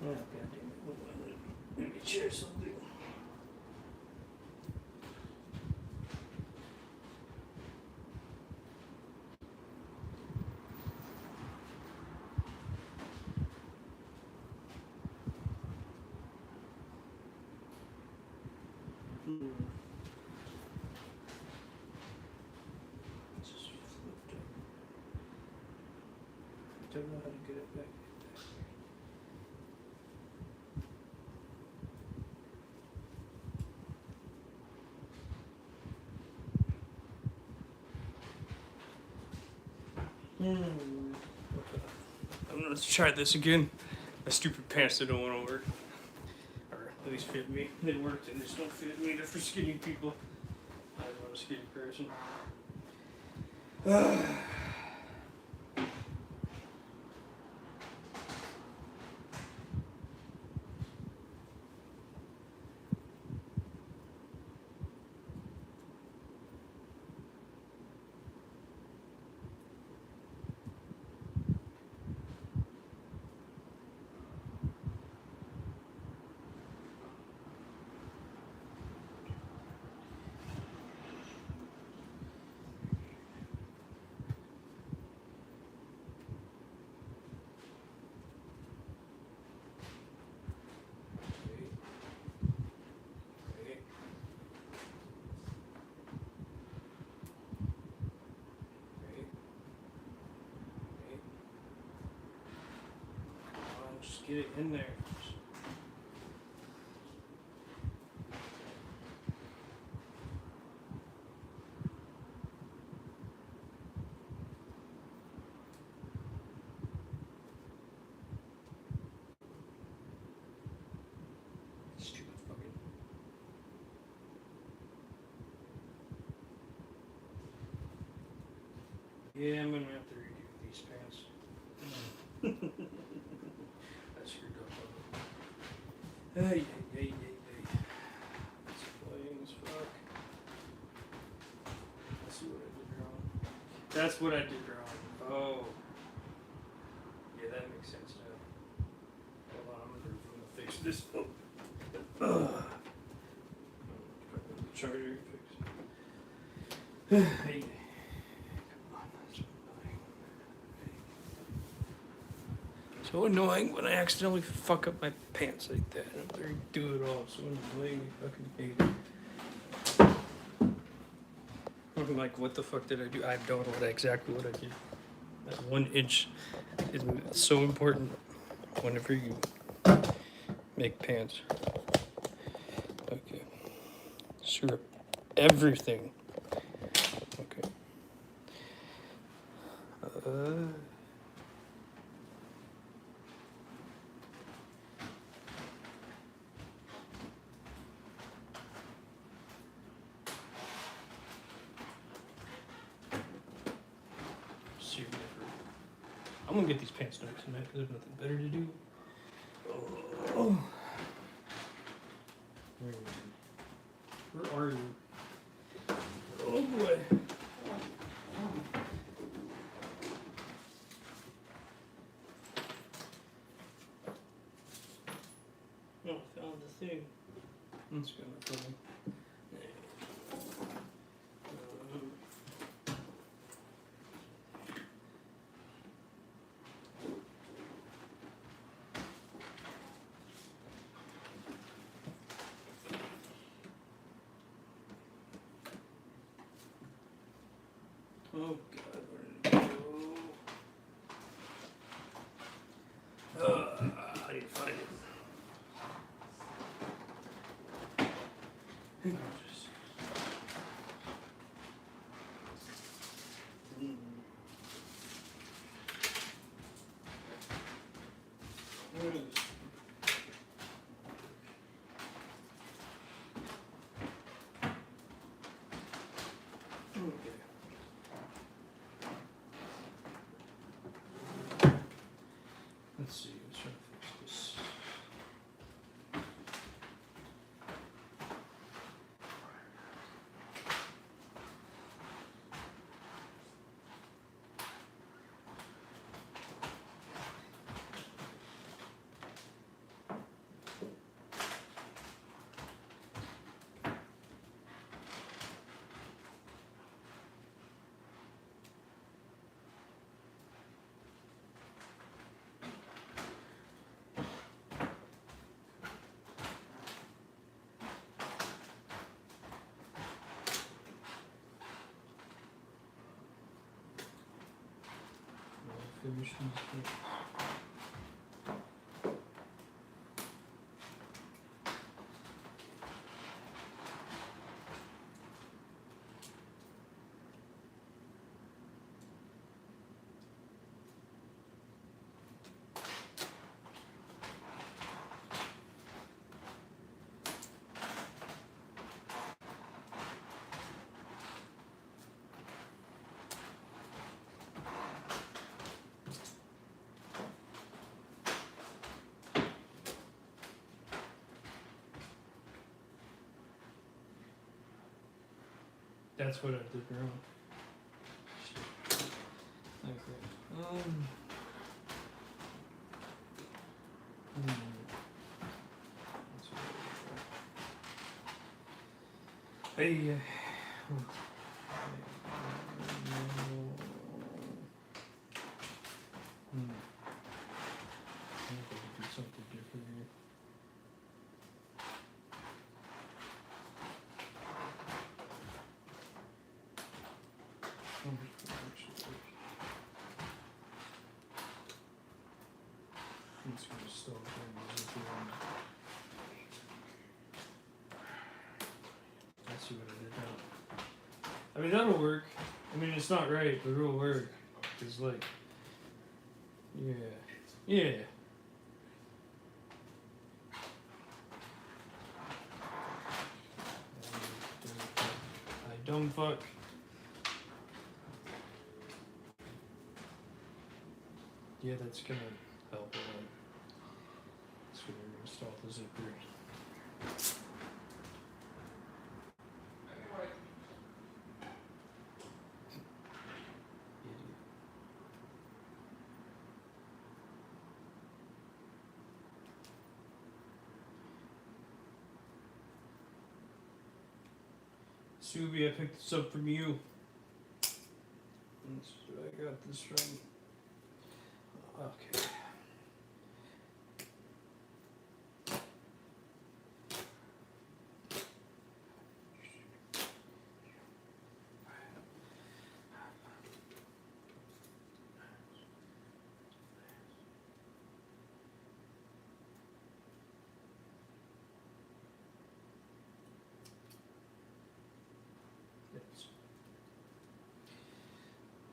Oh, God damn it. Hold on. Let me share something. It's just flipped up. Don't know how to get it back. I'm gonna try this again. My stupid pants that don't want to work. Or at least fit me. They worked and they just don't fit me. They're for skinny people. I'm not a skinny person. Just get it in there. Yeah, I'm gonna have to redo these pants. I screwed up on it. Hey. It's annoying as fuck. Let's see what I did wrong. That's what I did wrong. Oh. Yeah, that makes sense now. Hold on, I'm gonna fix this. Oh. Charger fix. Hey. So annoying when I accidentally fuck up my pants like that. I better do it all. So annoying. I fucking hate it. I'm like, what the fuck did I do? I don't know exactly what I did. That 1 inch is so important whenever you make pants. Okay. Syrup. Everything. Okay. Syrup. I'm gonna get these pants done tonight because there's nothing better to do. Oh. Where are you? Oh boy. Oh, I found the thing. That's kind of funny. Oh god, where did it go? I need to find it. Where is it? Okay. Let's see, let's try to fix this. Finish these. That's what I did wrong. Okay. Hey. Do something different here. It's gonna stop Let's see what I did now. I mean, that'll work. I mean, it's not right, but it'll work. It's like, yeah. I dumb fuck. Yeah, that's gonna help a lot. It's gonna install the zipper. Idiot. Subi, I picked this up from you. I got this from. Okay. That's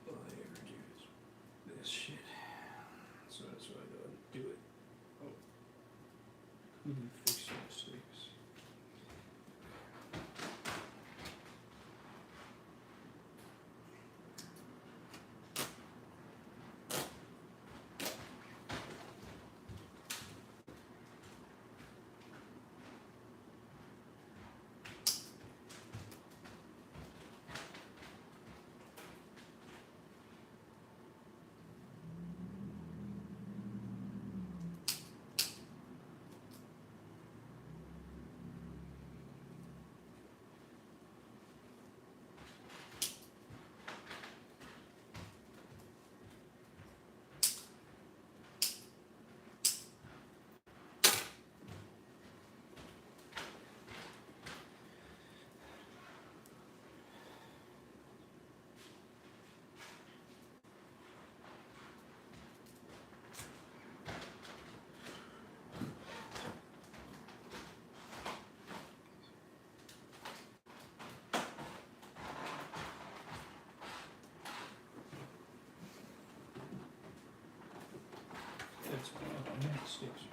all I ever do is this shit. So that's why I don't do it. Oh. Who do fix your mistakes? That's why I make mistakes.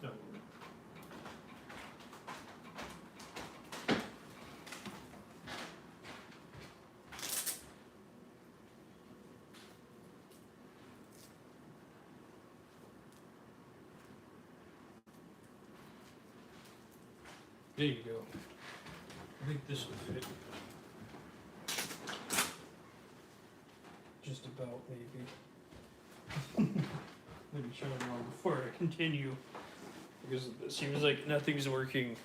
No. There you go. I think this will fit. Just about, maybe. Let me show them all before I continue. Because it seems like nothing's working.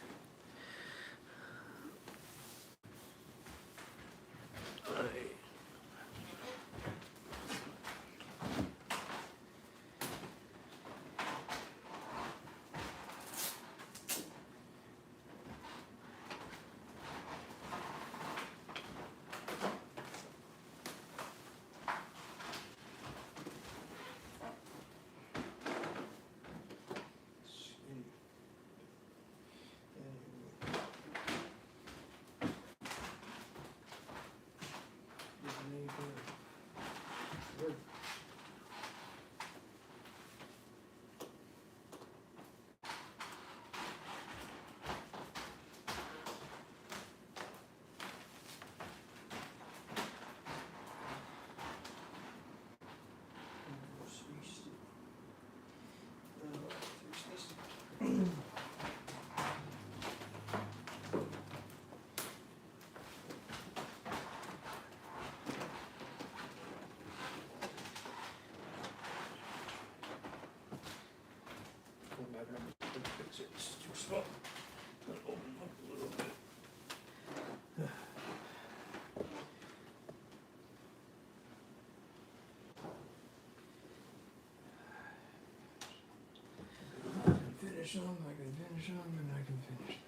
finish them, I can finish them, and I can finish them.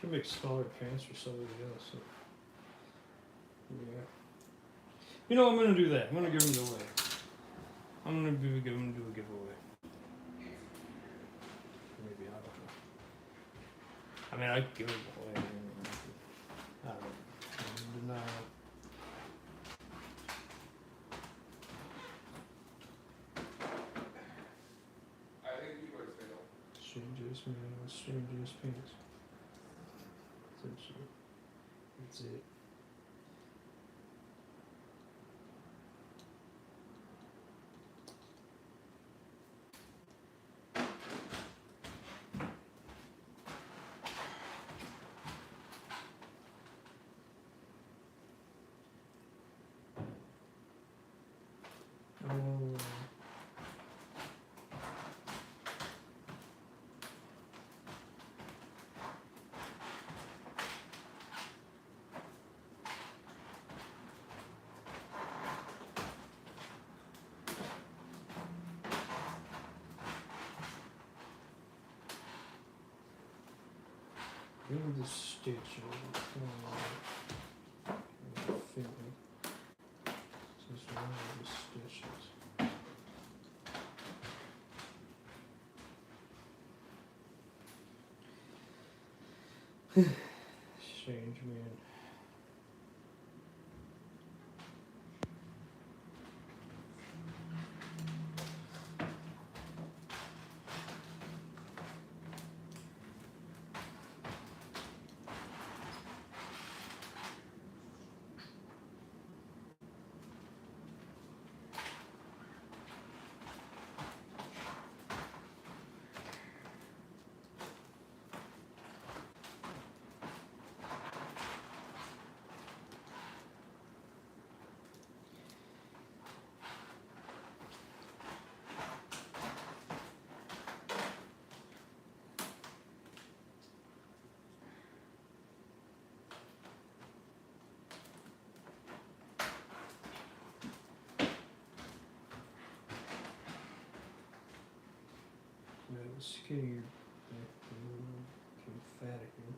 Could make smaller pants for somebody else. So. Yeah. You know, I'm gonna do that. I'm gonna give them away. I'm gonna do a giveaway. Maybe I don't know. I mean, I could give them away. I don't know. Denial. I think you would fail. Strangest man with strangest pants. Essentially. That's it. Oh. Maybe the stitch over. Fit me. Just one of the stitches. Strange man. That was skinnier. Became fat again.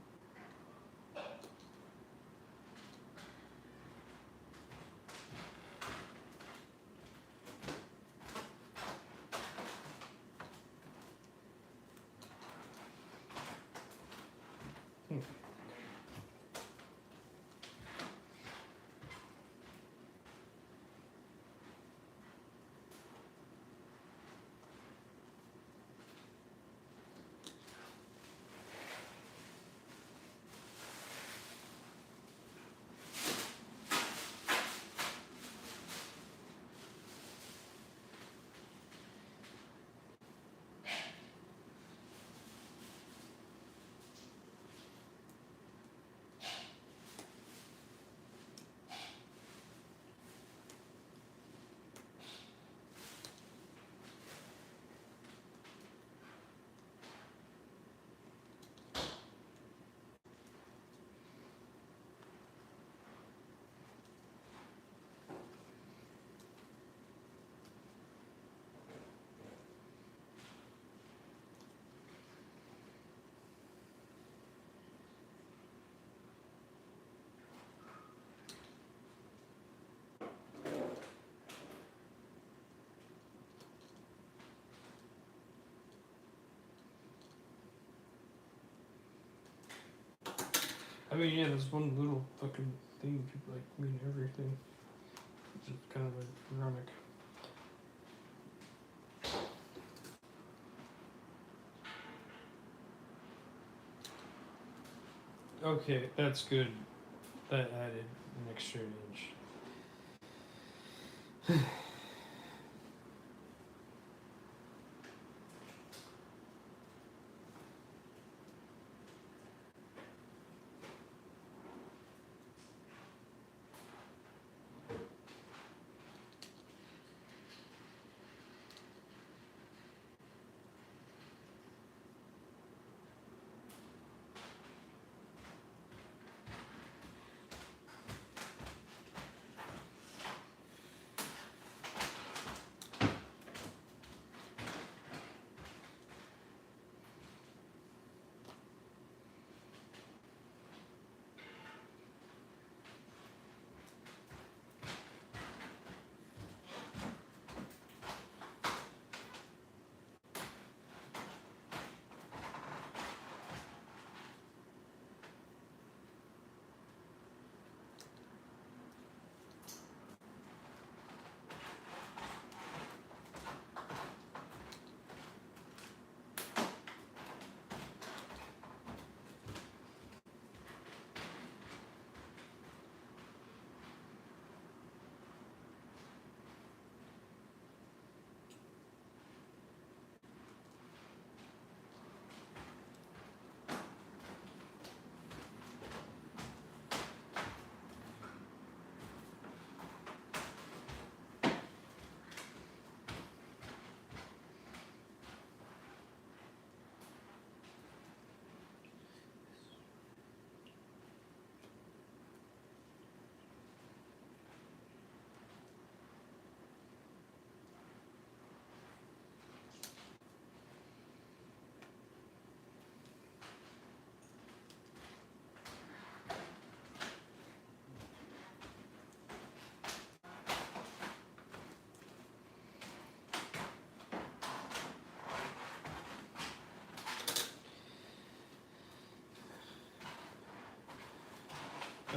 I mean, yeah, there's one little fucking thing people like mean everything. It's just kind of ironic. Okay, that's good. That added an extra inch.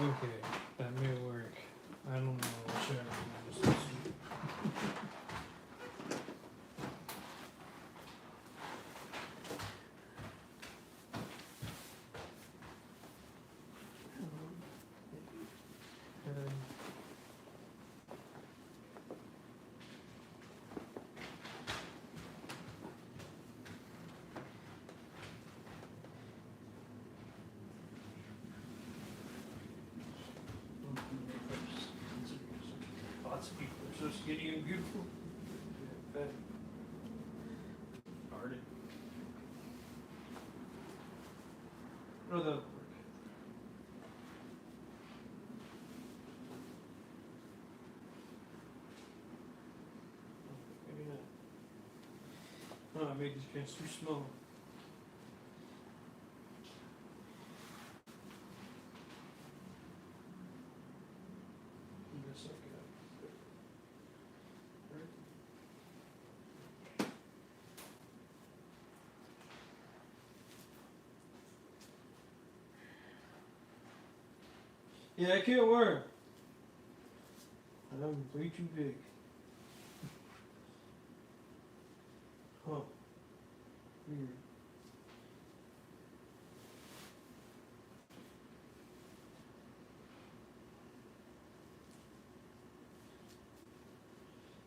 Okay, that may work. I don't know. I'll try to do this. Lots of people are so skinny and beautiful. Fat. Hearted. Oh, that'll work. Maybe not. Oh, I made these pants too small. I'm gonna suck it up. Yeah, I can't wear 'em. I'm way too big. Huh. Weird.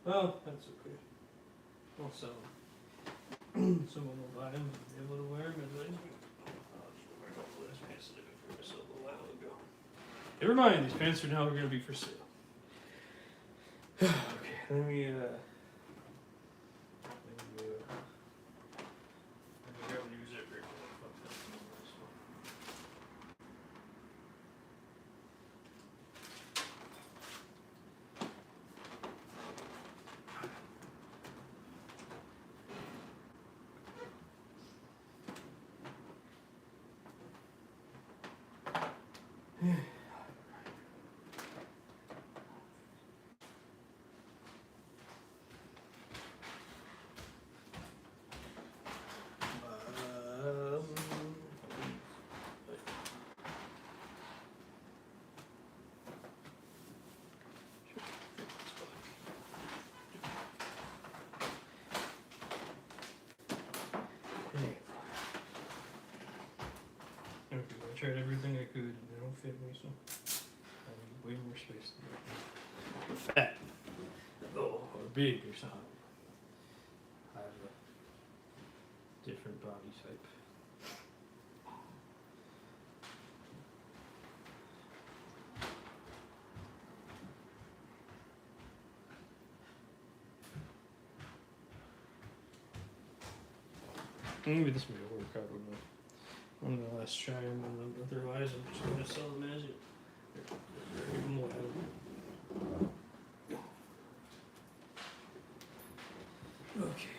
Well, that's okay. I'll sell them. Someone will buy them and be able to wear them as I do. I'll just wear a couple of those pants that I got for myself a while ago. Never mind, these pants are now going to be for sale. Okay, let me grab a new zipper. Okay, I tried everything I could and they don't fit me, so I need way more space than that. Fat, though, or big or something. I have a different body type. Maybe this may work, I don't know. I'm gonna let's try them, and otherwise I'm just gonna sell them as it. Even more. Okay.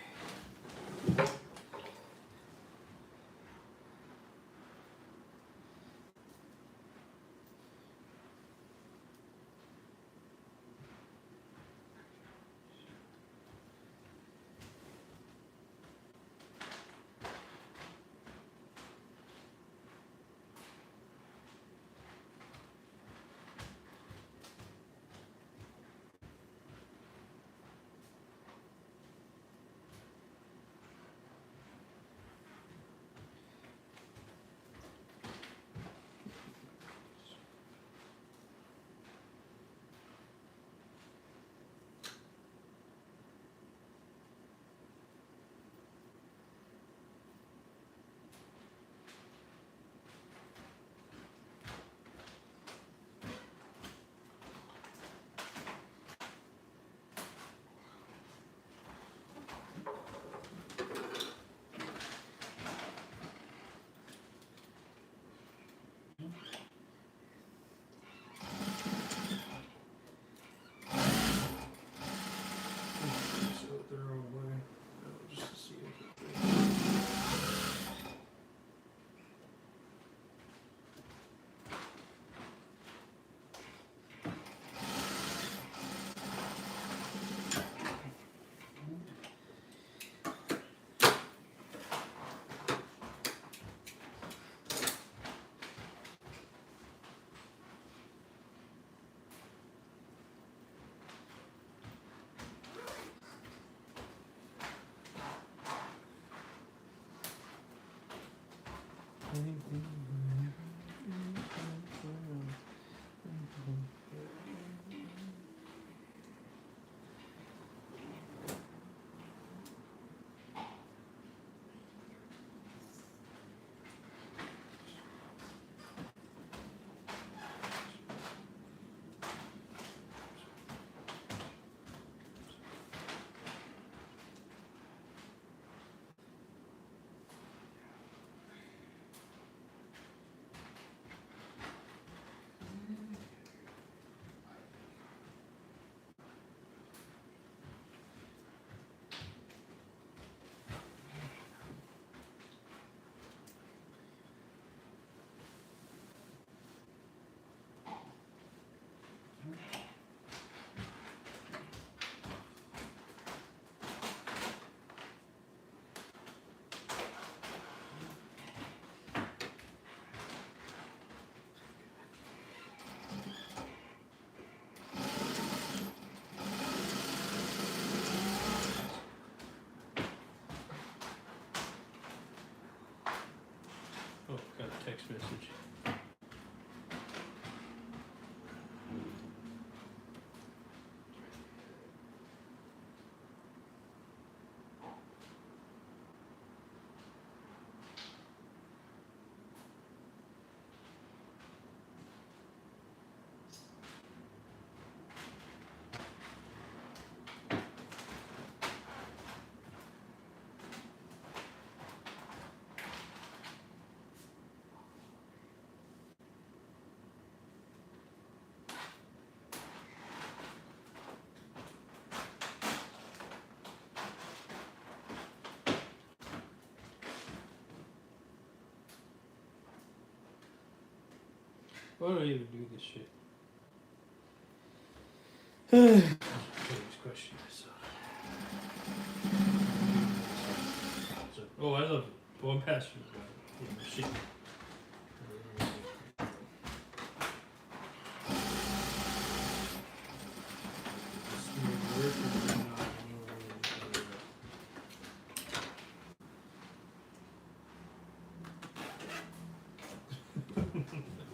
Oh, got a text message. Why do I even do this shit? Please question myself. So, oh, I love it. Oh, I'm passionate about it. Yeah, shit.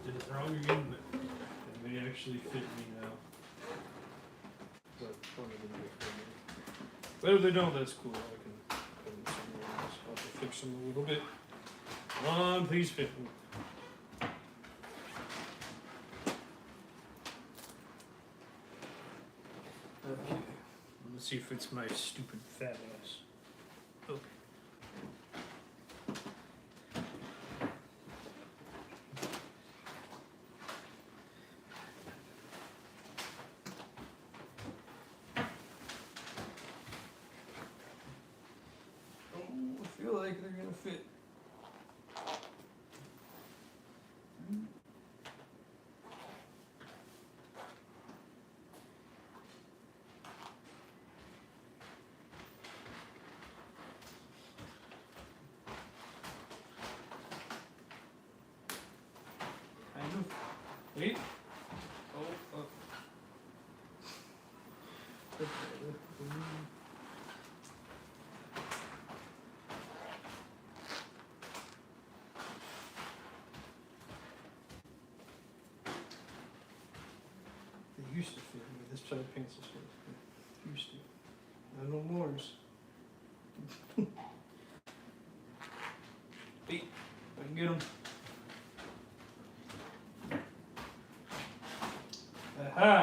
Did it wrong again, but it may actually fit me now. But probably didn't do it for me. But if they don't, that's cool. I can put them somewhere else. I'll have to fix them a little bit. Come on, please fit me. Okay. Let's see if it's my stupid fat ass. Okay. Oh, I feel like they're gonna fit. Kind of. Wait. Oh, fuck. They used to fit me. This pair of pants is fit me. Used to. Not no more. Wait, I can get them. Aha!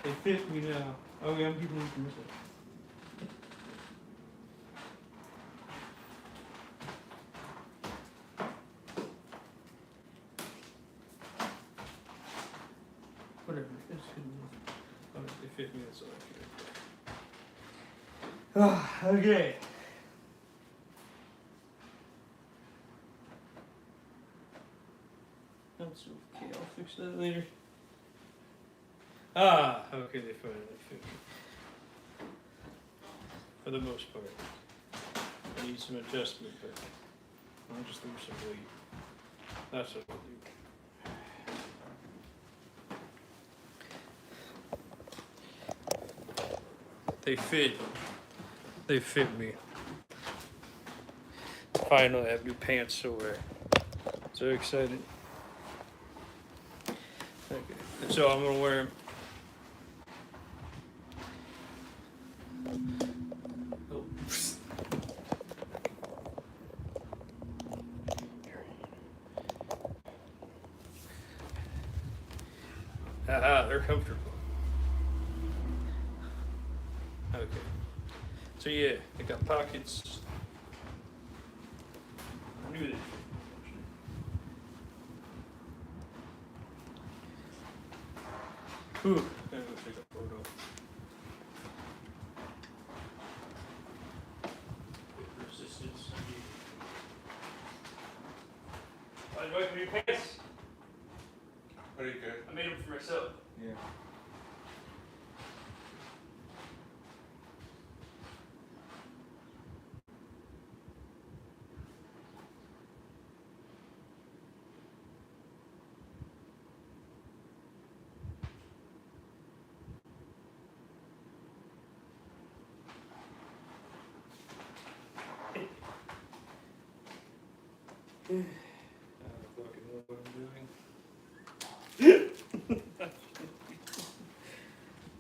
They fit me now. Okay, I'm keeping them for myself. Whatever. It's good enough. Oh, they fit me, that's all I care. Okay. That's okay, I'll fix that later. Ah, okay, they finally fit me. For the most part. I need some adjustment, but I'll just lose some weight. That's what I'll do. They fit. They fit me. finally have new pants to wear. So excited. Okay. So I'm gonna wear them. Oh. Haha, they're comfortable. Okay. So yeah, they got pockets. I knew that. Ooh, gotta go take a photo. Resistance. By the way, new pants. Pretty good. I made them for myself. Yeah. I don't fucking know what I'm doing.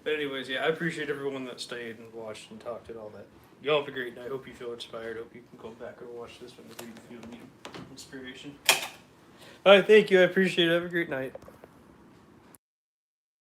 But anyways, yeah, I appreciate everyone that stayed and watched and talked and all that. Y'all have a great night. Hope you feel inspired. Hope you can go back and watch this whenever you feel need inspiration. All right, thank you. I appreciate it. Have a great night.